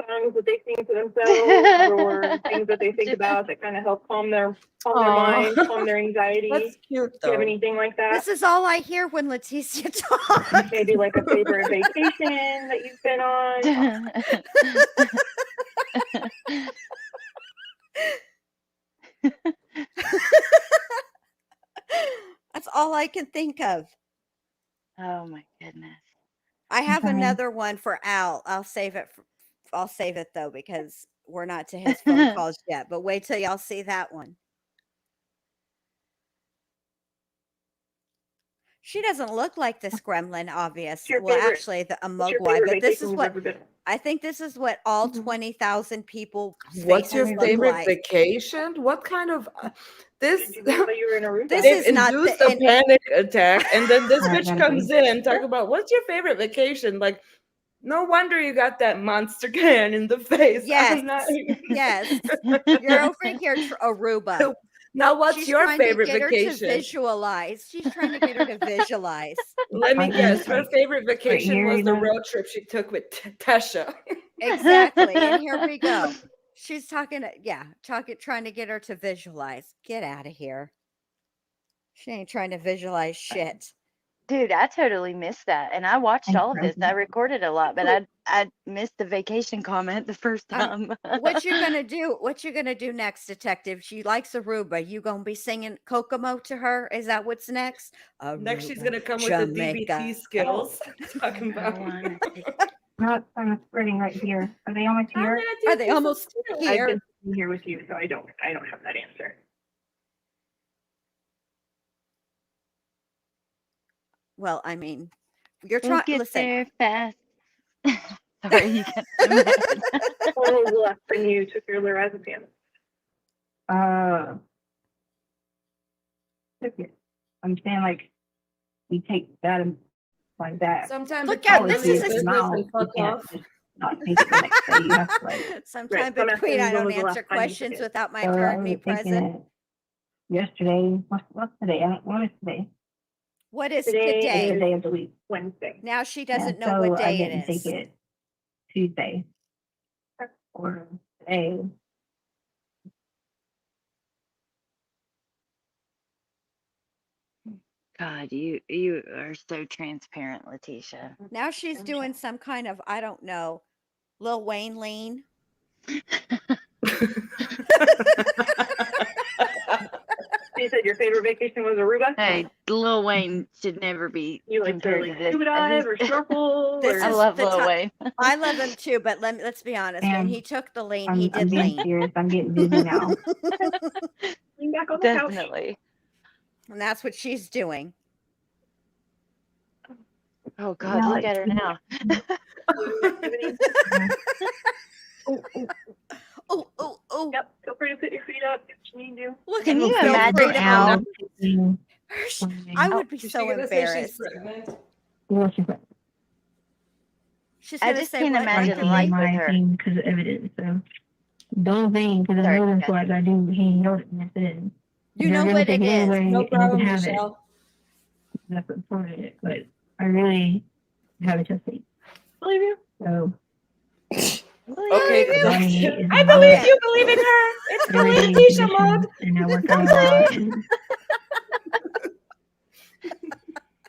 songs that they sing to themselves or things that they think about that kind of help calm their mind, calm their anxiety. That's cute Do you though. have anything like that? This is all I hear when Letecia talks. Maybe like a favorite vacation that you've been on. That's all I can think of. Oh my goodness. I have Okay. another one for Al. I'll save it though, because we're not to his phone calls yet. But wait till y'all see that one. She doesn't look like this gremlin, obviously. Your Well, favorite- actually, the What's your Mogwai. favorite But this vacation is you've what ever been on? I think. This is what all 20,000 people. What's your faces look favorite like. vacation? What kind of this? Did you know that you were in Aruba? This They've is not induced the- a panic attack, and then this Alright, bitch gotta comes in talk about what's your favorite vacation? Like, no wonder you got that monster can in the face. Yes, I'm not- yes. You're over here, Aruba. Now, what's She's your trying to favorite get her to vacation? visualize. She's trying to get her to visualize. Let me Like, guess. Her like, favorite vacation here was you the go. road trip she took with Tesha. Exactly. And here we go. She's talking, trying to get her to visualize. Get out of here. She ain't trying to visualize shit. Dude, I totally missed that. And I watched Thanks, all of this. I Rosie. recorded a lot, but I missed the vacation comment the first time. What you gonna do? What you gonna do next, detective? She likes Aruba. You gonna be singing Kokomo to her? Is that what's next? Next, she's Aruba, gonna come with Jamaica. the DBT skills. Talking I about. wanna take- Not spreading right here. Are they almost I'm here? gonna do Are they this almost too. I've here? been sitting here with you, so I don't have that answer. Well, I mean, you're We'll trying. get Listen, there fast. Sorry, you got so mad. What was left when you took your lorazepam? Took it. I'm saying like we take that and like that. Sometimes Look the out, policy this is business now. and You fuck can't off. just not take it the next day. You have to like. sometime Right, so I'm between asking, I when don't was the last answer time you took questions it? without my So I attorney was taking present. it yesterday. What's today? What is today? What is Today It's today? the day of the week. Wednesday. Now she Yeah, doesn't know so what I day didn't it take is. it Tuesday or today. God, you are so transparent, Letecia. Now she's doing some kind of, I don't know, Lil Wayne lean. You said your favorite vacation was Aruba? Hey, Lil Wayne should never be You like to compared like to this. scuba dive or snorkel? This or... I is love the Lil ti- Wayne. I love him too, but let's be honest. When And he took the lean, I'm he did being lean. serious. I'm getting dizzy now. Lean back on the couch. Definitely. And that's what she's doing. Oh God, look at her now. Oh. Yep, feel free to put your feet up if you need to. Look Can at you feel imagine free to how- put- I would be Is she so gonna say she's embarrassed. pregnant? Well, she's like, She's I gonna just say can't what? imagine liking life with my her. team because of evidence. So don't think because I Sorry, know that's Kat. what I do. He knows it. Then You know what it is. No problem, have Michelle. it. That's what started it. But I really have a chest pain. Believe you. So Okay, Johnny is I my believe Okay. you believe in her. It's everyday believe Tisha condition, mode. and I work out a lot. And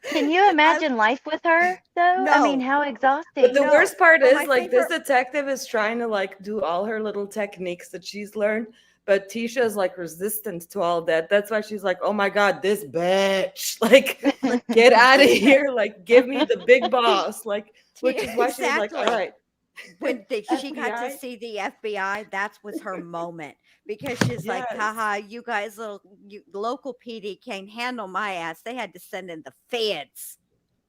Can you imagine life with her though? I mean, No. how exhausting. But the No. worst part Well, is my like this favorite- detective is trying to like do all her little techniques that she's learned, but Tisha is like resistant to all that. That's why she's like, "Oh my god, this bitch! Like, get out of here! Like, give me the big boss!" Like, which is why she was like, "All Exactly. right." When she got to FBI? see the FBI, that was her moment because she's like, Yes. haha, you guys, local PD can't handle my ass. They had to send in the feds.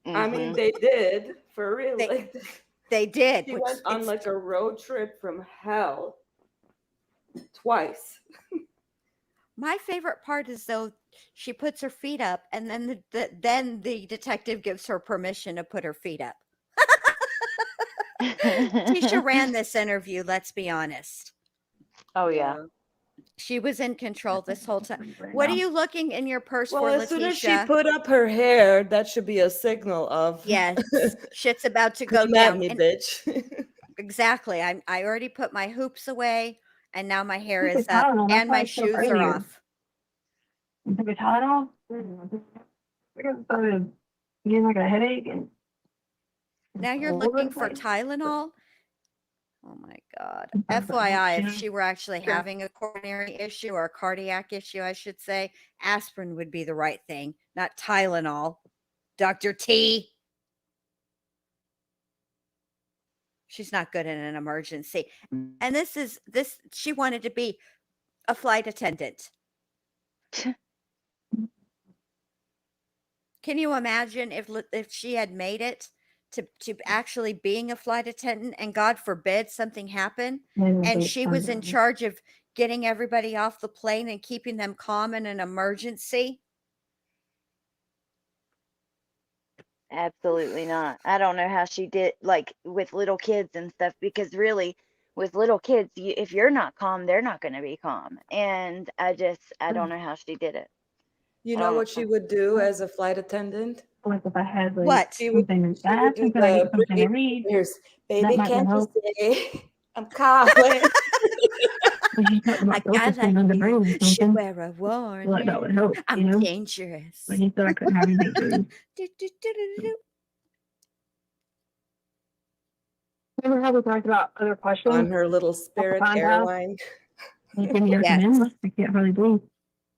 I mean, Mhm. they did for real. They- Like, They did. she which went on it's- like a road trip from hell twice. My favorite part is though she puts her feet up, and then the detective gives her permission to put her feet up. Tisha ran this interview. Let's be honest. Oh yeah. She was in control this whole time. What are you looking in your purse Well, for, as soon as she Letecia? put up her hair, that should be a signal of Yes, shit's about to go come at down. me, And bitch. exactly. I already put my hoops away, and now my hair Look is at up, Tylenol, that's and why my it's so shoes are earlier. off. You took a Tylenol? I got started getting like a headache and Now you're all over looking the for place. Tylenol? Oh my God. Sometimes I FYI, don't, if she were actually Yeah. having a coronary issue or a cardiac issue, I should say, aspirin would be the right thing, not Tylenol. Dr. T. She's not good in an emergency. And she wanted to be a flight attendant. Can you imagine if she had made it to actually being a flight attendant, and God forbid something happened, and she was in charge of getting everybody off the plane and keeping them calm in an emergency? Absolutely not. I don't know how she did, like with little kids and stuff, because really with little kids, if you're not calm, they're not going to be calm. And I don't know how she did it. You know what she would do as a flight attendant? like if I had like What? She would, something she would fast, do could I get the something to Britney read? Spears, That baby, might can't you help. say I'm calling? When she's talking I about focusing on the brain or should something, wear a I feel like that would warning. help, you I'm know? dangerous. But he said I couldn't have anything to read. Do, do, do, do, do. Remember how we talked about other On questions? her little Spirit Find out. airline. You give me Yes. recommend, I can't hardly breathe.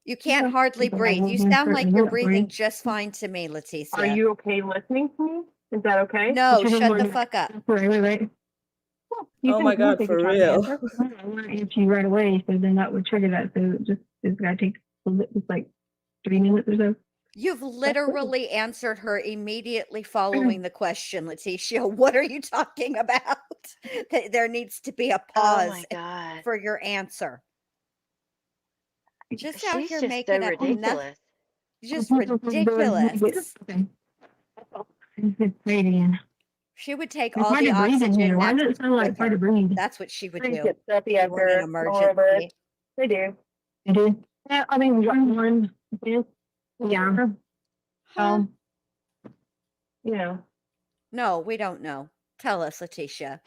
You can't Okay. hardly But I breathe. will You do sound like certainly you're do it for you. breathing just fine to me, Letecia. Are you okay listening to me? Is that okay? No, But you didn't shut want the to fuck up. answer right away, right? Well, you Oh can- my you can God, take for your time to real. answer. I want to answer you right away, so then that would trigger that. So it's gonna take just like 3 minutes or so. You've literally answered her immediately following the question, Letecia. What are you talking about? There needs to be a Oh pause my God. for your answer. Just out She's here just making so up ridiculous. just ridiculous. It's radiant. She would take It's all hard the to breathe in oxygen here. Why does mattress it sound like with hard her. to breathe? That's what she would Trees do. get stuffy if we're in an after all of it. emergency. They do. It is. Yeah, I mean, we got one. Yeah. Huh? You know. No, we don't know. Tell us, Letecia.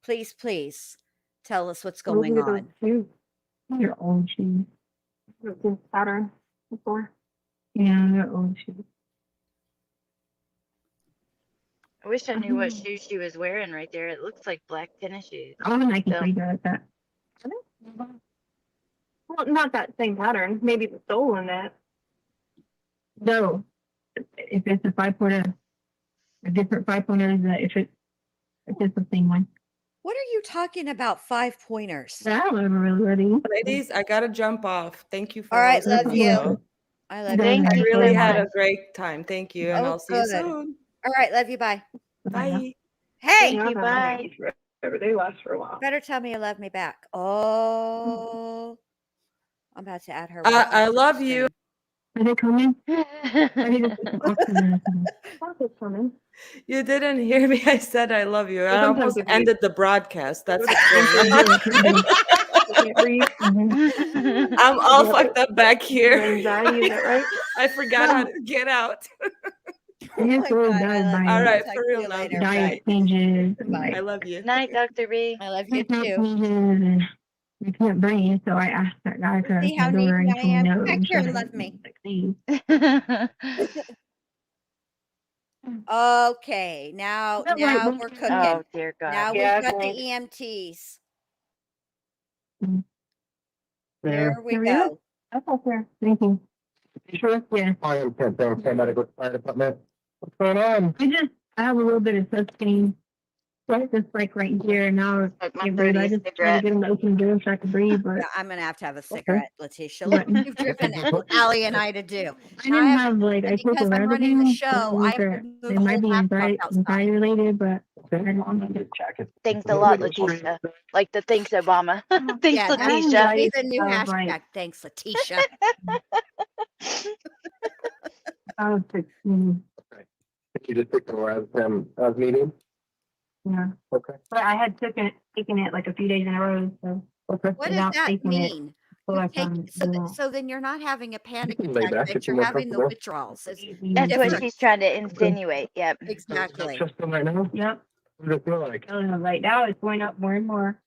Please, please tell us what's going on. Your old shoes. This pattern before. Yeah, your old shoes. I wish I knew what shoes she was wearing right there. It looks like black tennis shoes. Oh, Nike So- pretty good at that. Well, not that same pattern. Maybe the sole in that. No. If it's a 5.0, a different 5.0 is that if it's the same one. What are you talking about, 5-pointers? I don't remember really ready. Ladies, I gotta jump off. Thank you for All right, hosting love the you. show. I love Thank I you really so had a much. great time. Thank you, and Oh, I'll see you good. soon. All right, love you. Bye. Bye. Hey, Thank you. Bye. They last for a while. better tell me you love me back. Oh, I'm about to add her. I WhatsApp love you. soon. Are they coming? I need to put some oxygen in it. Coming. You didn't hear me. I said I love you. I Sometimes almost if you- ended the broadcast. That's what's going on. You can't breathe. I'm all You have fucked up back here. Anxiety, is that right? I forgot how to get out. Oh my It's really God, I bad love by you. All right, Talk for to real you now. later. diet Bye. changes. And Bye. I love you. Night, Dr. B. I love you Kidnap too. changes and I can't breathe, so I asked that guy to See how open the door needy and I he am? knows. Back and here and shut love it. me. Like, please. Okay, now That right, we're Mike? cooking. Oh, dear God. Now Yeah, we've got thanks. the EMTs. Mm. Here we There we go. go. That's all fair. Thank you. You sure? Yeah. I am San Medical Fire Department. What's going on? I have a little bit of chest pain. Right, just like right here now. Like my I can't breathe. I fruity just try to cigarette. get him to open the door so I can breathe, but Yeah, I'm gonna have a cigarette, Letecia. Right. Look what you've driven Allie and I to do. I didn't have like I and took a because I'm running the Revlon, show, so I it moved might whole be laptop anxiety outside. related, but Thanks a lot, Letecia. Like the thanks, Obama. Thanks, Yeah, that Letecia. should be the new Sounds hashtag. right. Thanks, Letecia. I was 16. You just picked the last meeting? Yeah. Okay. But I had taken it like a few days in a row, so Okay. What does Without that taking it, mean? so You're I taking, can do that. so then you're not having a panic can lay attack, back but if you're you're more having the comfortable. withdrawals. It's That's what different. she's trying to insinuate. Yep. Exactly. Just right now? Yep. What does it feel like? I don't know. Right now, it's going up more and more.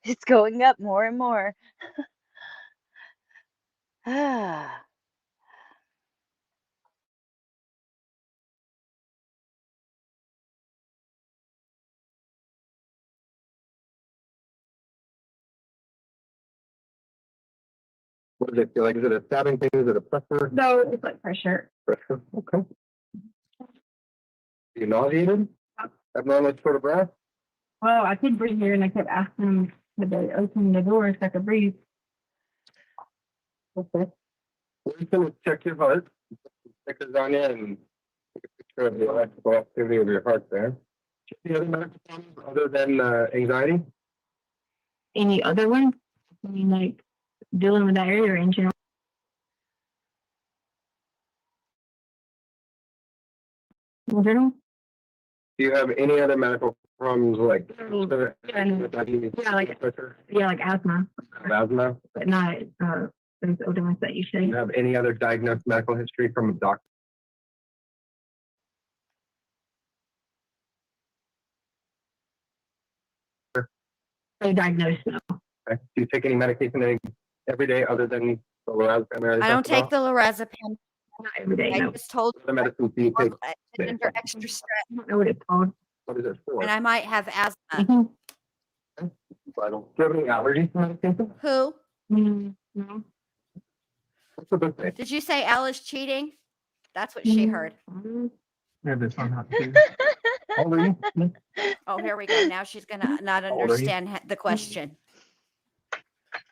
It's going up more and more. Ah. What does it feel like? Is it a stabbing thing? Is it a pressure? No, it's like pressure. Pressure. Okay. Are you nauseated? Abnormal sort of breath? Well, I could breathe here, and I kept asking them to they open the door so I could breathe. Okay. We're just gonna check your heart. Stick this on you and take a picture of the electrical activity of your heart there. Any other medical problems other than anxiety? Any other one? I mean, like dealing with that area in general. In general? Do you have any other medical problems like like- pressure, Yeah, like asthma, asthma? but not those other ones that you Do say. you have any other diagnosed medical history from a doctor? They diagnosed no. Okay. Do you take any medication every day other than the lorazepam? I don't take the lorazepam. Not every day. I No. just told The medicines do you take? you under extra stress, I don't know what it's called. What is it for? and I might have asthma. Mhm. Vital. Do you have any allergies to medication? Who? No. What's the big thing? Did you say Elle is cheating? That's what she heard. Yeah, this one. How old are you? Oh, here we go. Now she's gonna not old are you? understand the question.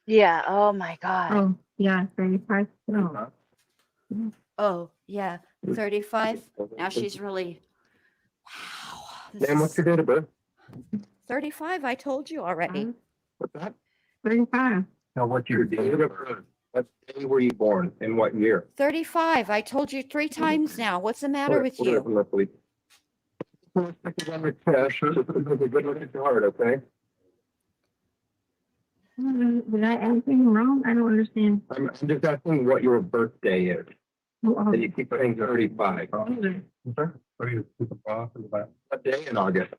Yeah. Oh my God. Oh, yeah, 35. No. Oh, yeah, 35. Now she's really. Wow. This Ma'am, what's is your date of birth? 35. I told you already. What's that? 35. No, what's your date of birth? What day were you born? In what year? 35. I told you 3 times now. What's the matter with you? Good look at your heart, okay? Did I anything wrong? I don't understand. I'm just asking what your birthday is. Oh, And you keep saying 35. What day in August?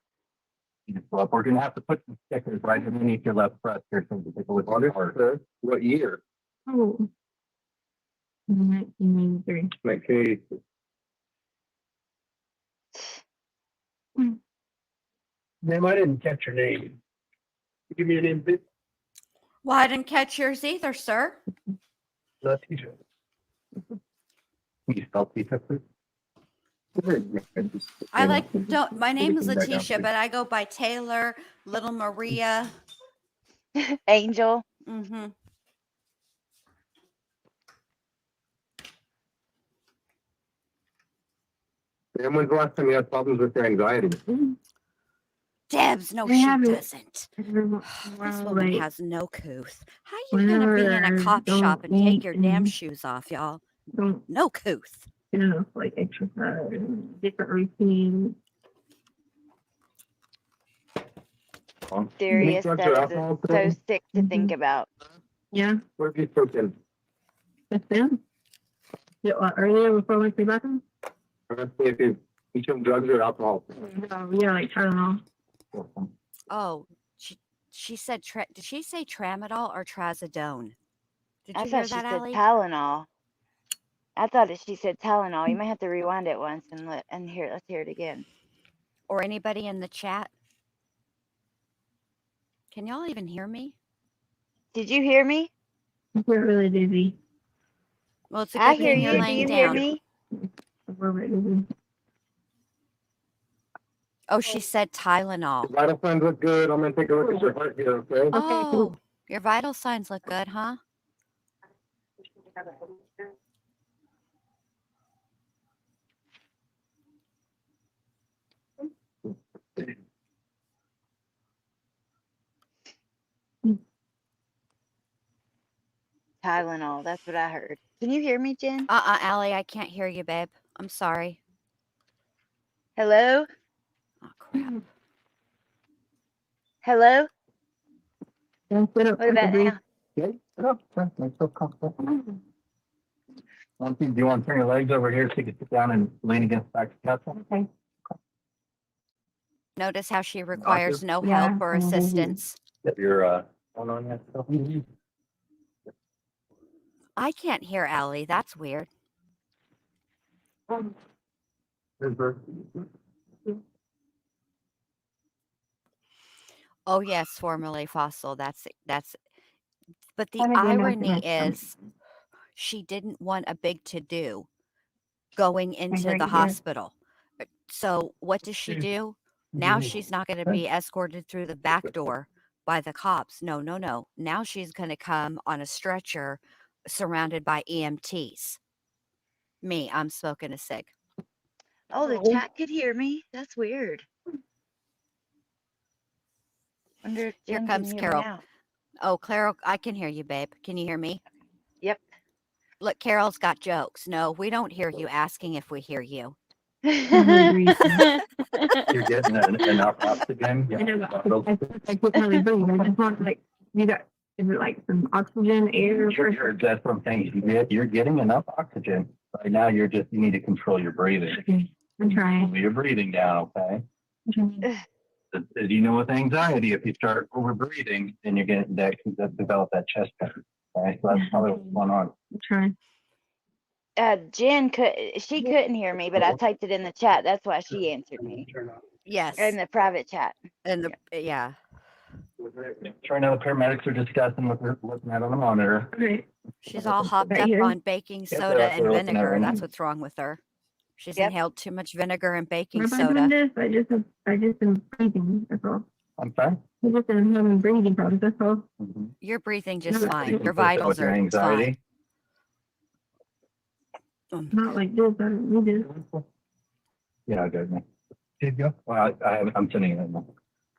Well, we're gonna have to put some stickers right underneath your left breast here so we can take a look at your heart. What year? oh. 1993. 1982. Ma'am, I didn't catch your name. Give me your name, please. Well, I didn't catch yours either, sir. Letecia. Can you spell Leticia, please? I don't. My name is Letecia, but I go by Taylor, Little Maria. Angel. Mm-hmm. And when's the last time you had problems with your anxiety? Debs, no, They she have it. doesn't. This woman Like, has no couth. How you gonna be in a whenever cop shop and take don't your eat damn and- shoes off, y'all? don't, No couth. like exercise, different routines. Serious. drugs That or is alcohol so today? sick to think about. Yeah, What have you taken? that's them. Yeah, earlier before I went to the bathroom? I'm asking if you took drugs or alcohol. Oh, yeah, like Tylenol. Oh, she said. Did she say tramadol or trazodone? Did I you thought hear she that, said Allie? Tylenol. I thought that she said Tylenol. You might have to rewind it once and let's hear it again. Or anybody in the chat? Can y'all even hear me? Did you hear me? I get really dizzy. Well, it's a I good hear thing you. you're Do laying you hear down. me? I'm really dizzy. Oh, she said Tylenol. Your vital signs look good. I'm gonna take a look at your heart here, okay? Oh, your vital signs look good, huh? Tylenol. That's what I heard. Can you hear me, Jen? Allie, I can't hear you, babe. I'm sorry. Hello? Oh, crap. Hello? Don't sit up What about breathe. now? Yeah, sit up, sir. Make yourself comfortable. Do you want to turn your legs over here so you can sit down and lean against the back of the couch? Okay. Notice how she requires no Yeah, help or I'm with you. assistance. Get your, phone on yet? still? I can't hear Allie. That's weird. Here's her. Oh yes, formerly fossil. That's. But the Kinda gonna have to irony make some- is, she didn't want a big to do going into agree, the yeah. hospital. So what does she do? Now she's not going to be escorted through the back door by the cops. No, no, no. Now she's going to come on a stretcher surrounded by EMTs. Me, I'm smoking a cig. Oh, the chat could hear me. That's weird. Wonder if Here Jen comes can hear Carol. me now. Oh, Carol, I can hear you, babe. Can you hear me? Yep. Look, Carol's got jokes. No, we don't hear you asking if we hear you. agree. You're getting enough oxygen. I know, but I couldn't really breathe. I just want like you got is it like some oxygen, air? That's what I'm saying. You're getting enough oxygen. Right now, you need to control your breathing. Okay, I'm trying. Slow your breathing down, okay? As you know, with anxiety, if you start over breathing, then you're getting that develop that chest pain. Okay, so that's probably what's going on. I'm trying. Jen couldn't hear me, but I typed it in the chat. That's why she answered me Yes. in the private chat. And yeah. Right now, the paramedics are discussing what they're looking at on the monitor. Okay. She's all hopped Right up here? on baking Yep, soda that's and what we're looking at vinegar. right now. That's what's wrong with her. She's Yep. inhaled too much vinegar and baking What am I doing soda. this? I just am breathing. That's all. I'm sorry. I just am having breathing problems. That's all. Mm-hmm. You're breathing just No, fine. you Your With vitals your are anxiety. fine. Not like this. I don't need this. Yeah, I got me. Here you go. Well, I'm sending it in.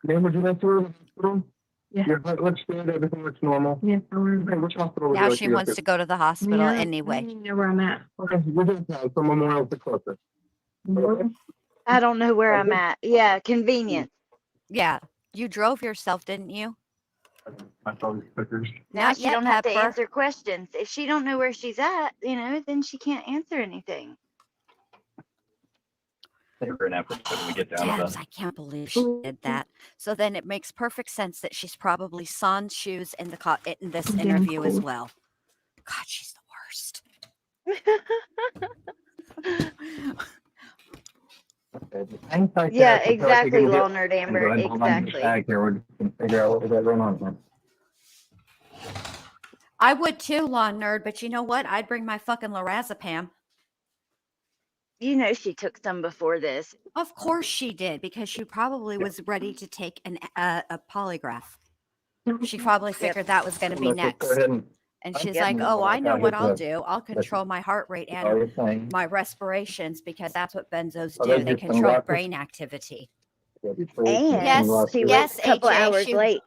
Ma'am, would you like to go to the hospital? Yeah. Let's stand. Everything looks normal. Yes, I want Okay, which hospital would you Now like she to go wants to? to go to the hospital I don't anyway. even know where I'm at. Okay, we're just now. So Memorial to closer. Okay. I don't know where I'm Okay. at. Yeah, convenient. Yeah. You drove yourself, didn't you? My phone stickers. Now Not she yet, don't have to Pepper. answer questions. If she don't know where she's at, then she can't answer anything. For an effort when we get down to Debs, the. I can't believe she did that. So then it makes perfect sense that she's probably sans shoes in in this Damn interview as cool. well. God, she's the worst. Yeah, exactly, Law Nerd Amber. Exactly. Exactly. Here, we're just gonna figure out what we got going on here. I would too, law nerd, but you know what? I'd bring my fucking lorazepam. You know she took some before this. Of course she did, because she probably was ready to take a polygraph. She probably figured that was going to be Let's just go next. ahead and And she's Yep. like, oh, I know what I'll do. I'll Listen. control my heart rate all and you're saying. my respirations, because that's what benzos Oh, do. those They are control sunglasses? brain activity. And Yes, she yes, was a couple AJ, hours she- late.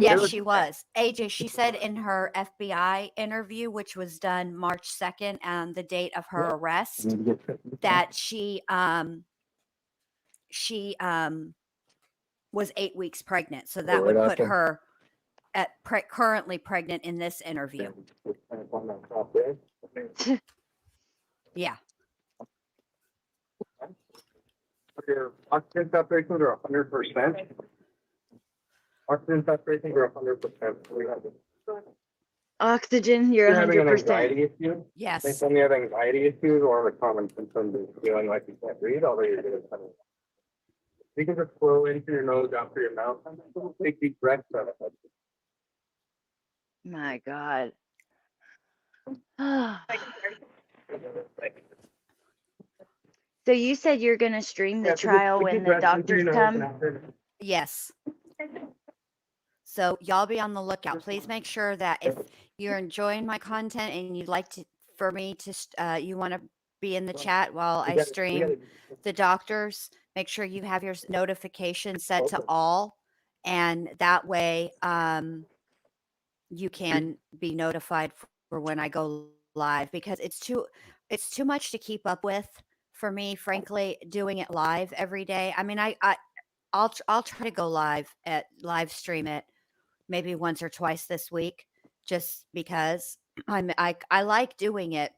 Yes, she was. AJ, she said in her FBI interview, which was done March 2nd and the date of her arrest, that she was 8 weeks pregnant. So that would put her at currently pregnant in this interview. Yeah. Your oxygen saturations are 100%. Oxygen saturations are 100%. Oxygen, you're having an 100%. anxiety issue. Yes. When you have anxiety issues, one of the common symptoms is feeling like you can't breathe, although you're doing something. You can just blow in through your nose, out through your mouth, and take deep breaths out of it. My God. So you said you're going to stream the trial when the doctors come? Yes. So y'all be on the lookout. Please make sure that if you're enjoying my content and you'd like for me to, you want to be in the chat while I stream the doctors, make sure you have your notifications set to all. And that way, you can be notified for when I go live, because it's too much to keep up with for me, frankly, doing it live every day. I mean, I'll try to go live stream it maybe once or twice this week, just because I like doing it,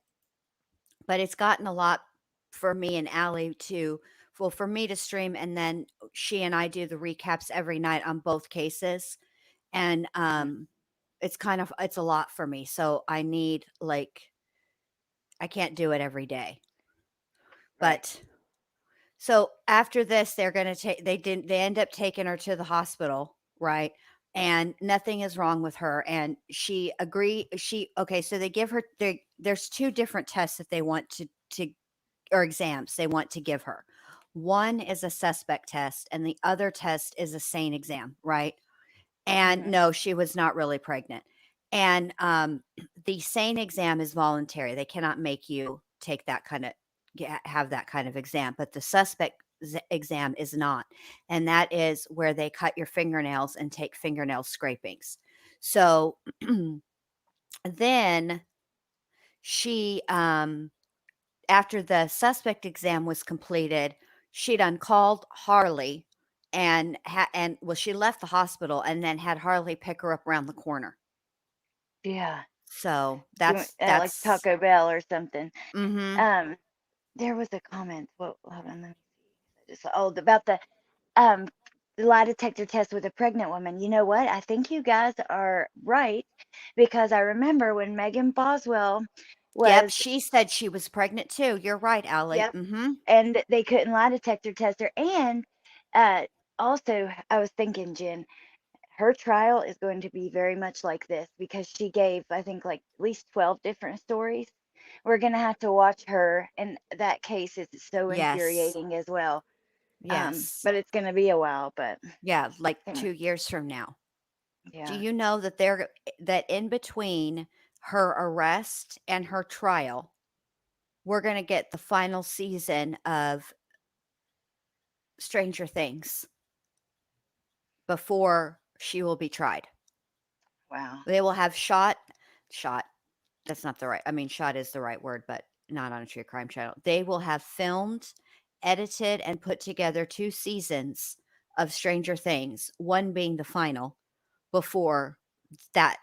but it's gotten a lot for me and Allie to, well, for me to stream, and then she and I do the recaps every night on both cases. And it's a lot for me. So I need, like, I can't do it every day. Right. But so after this, they're going to take, they end up taking her to the hospital, right? And nothing is wrong with her. And okay, so they give her, there's two different tests that they want or exams they want to give her. One is a suspect test, and the other test is a SANE exam, right? And Mhm. no, she was not really pregnant. And the SANE exam is voluntary. They cannot make you take that kind of have that kind of exam, but the suspect exam is not. And that is where they cut your fingernails and take fingernail scrapings. So then she after the suspect exam was completed, she done called Harley and well, she left the hospital and then had Harley pick her up around the corner. Yeah. So She went at like that's Taco Bell or something. mhm. There was a comment. Well, hold on, let me see. About um the lie detector test with a pregnant woman. You know what? I think you guys are right, because I remember when Megan Boswell Yep, was, she said she was pregnant too. You're right, Allie. yep, Mhm. and they couldn't lie detector test her. And uh also, I was thinking, Jen, her trial is going to be very much like this, because she gave, I think, like at least 12 different stories. We're going to have to watch her, and that case is so Yes. infuriating as well. Yes. But it's going to be a while, but Yeah, like anyway, 2 years from now. Do yeah. you know that that in between her arrest and her trial, we're going to get the final season of Stranger Things before she will be tried. Wow. They will have shot, that's not the right, I mean, shot is the right word, but not on a true crime channel. They will have filmed, edited, and put together 2 seasons of Stranger Things, one being the final, before that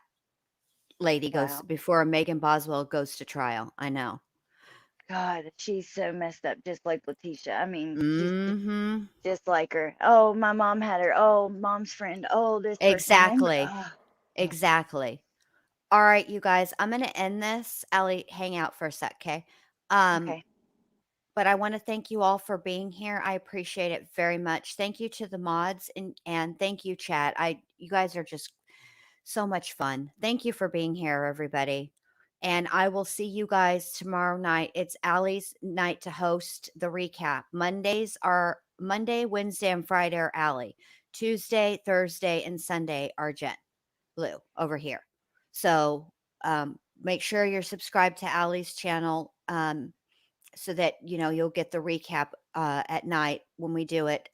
Wow. before Megan Boswell goes to trial. I know. God, she's so messed up, just like Letecia. I mean, she's Mhm. just like her. Oh, my mom had her. Oh, mom's friend. Oh, this person. Exactly. Oh, Exactly. All right, you guys, I'm gonna end this. Allie, hang out for a sec, okay? Um, okay. but I want to thank you all for being here. I appreciate it very much. Thank you to the mods, and thank you, chat. You guys are just so much fun. Thank you for being here, everybody. And I will see you guys tomorrow night. It's Allie's night to host the recap. Monday, Wednesday, and Friday are Allie. Tuesday, Thursday, and Sunday are Jen Blue over here. So make sure you're subscribed to Allie's channel, so that you'll get the recap at night when we do it.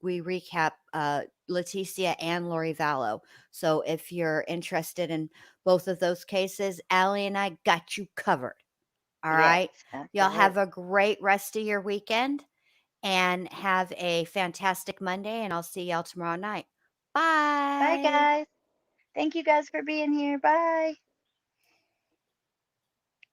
We recap Letecia and Lori Vallow. So if you're interested in both of those cases, Allie and I got you covered. All Yes, right. Y'all have absolutely. a great rest of your weekend and have a fantastic Monday. And I'll see y'all tomorrow night. Bye, Bye. guys. Thank you guys for being here. Bye.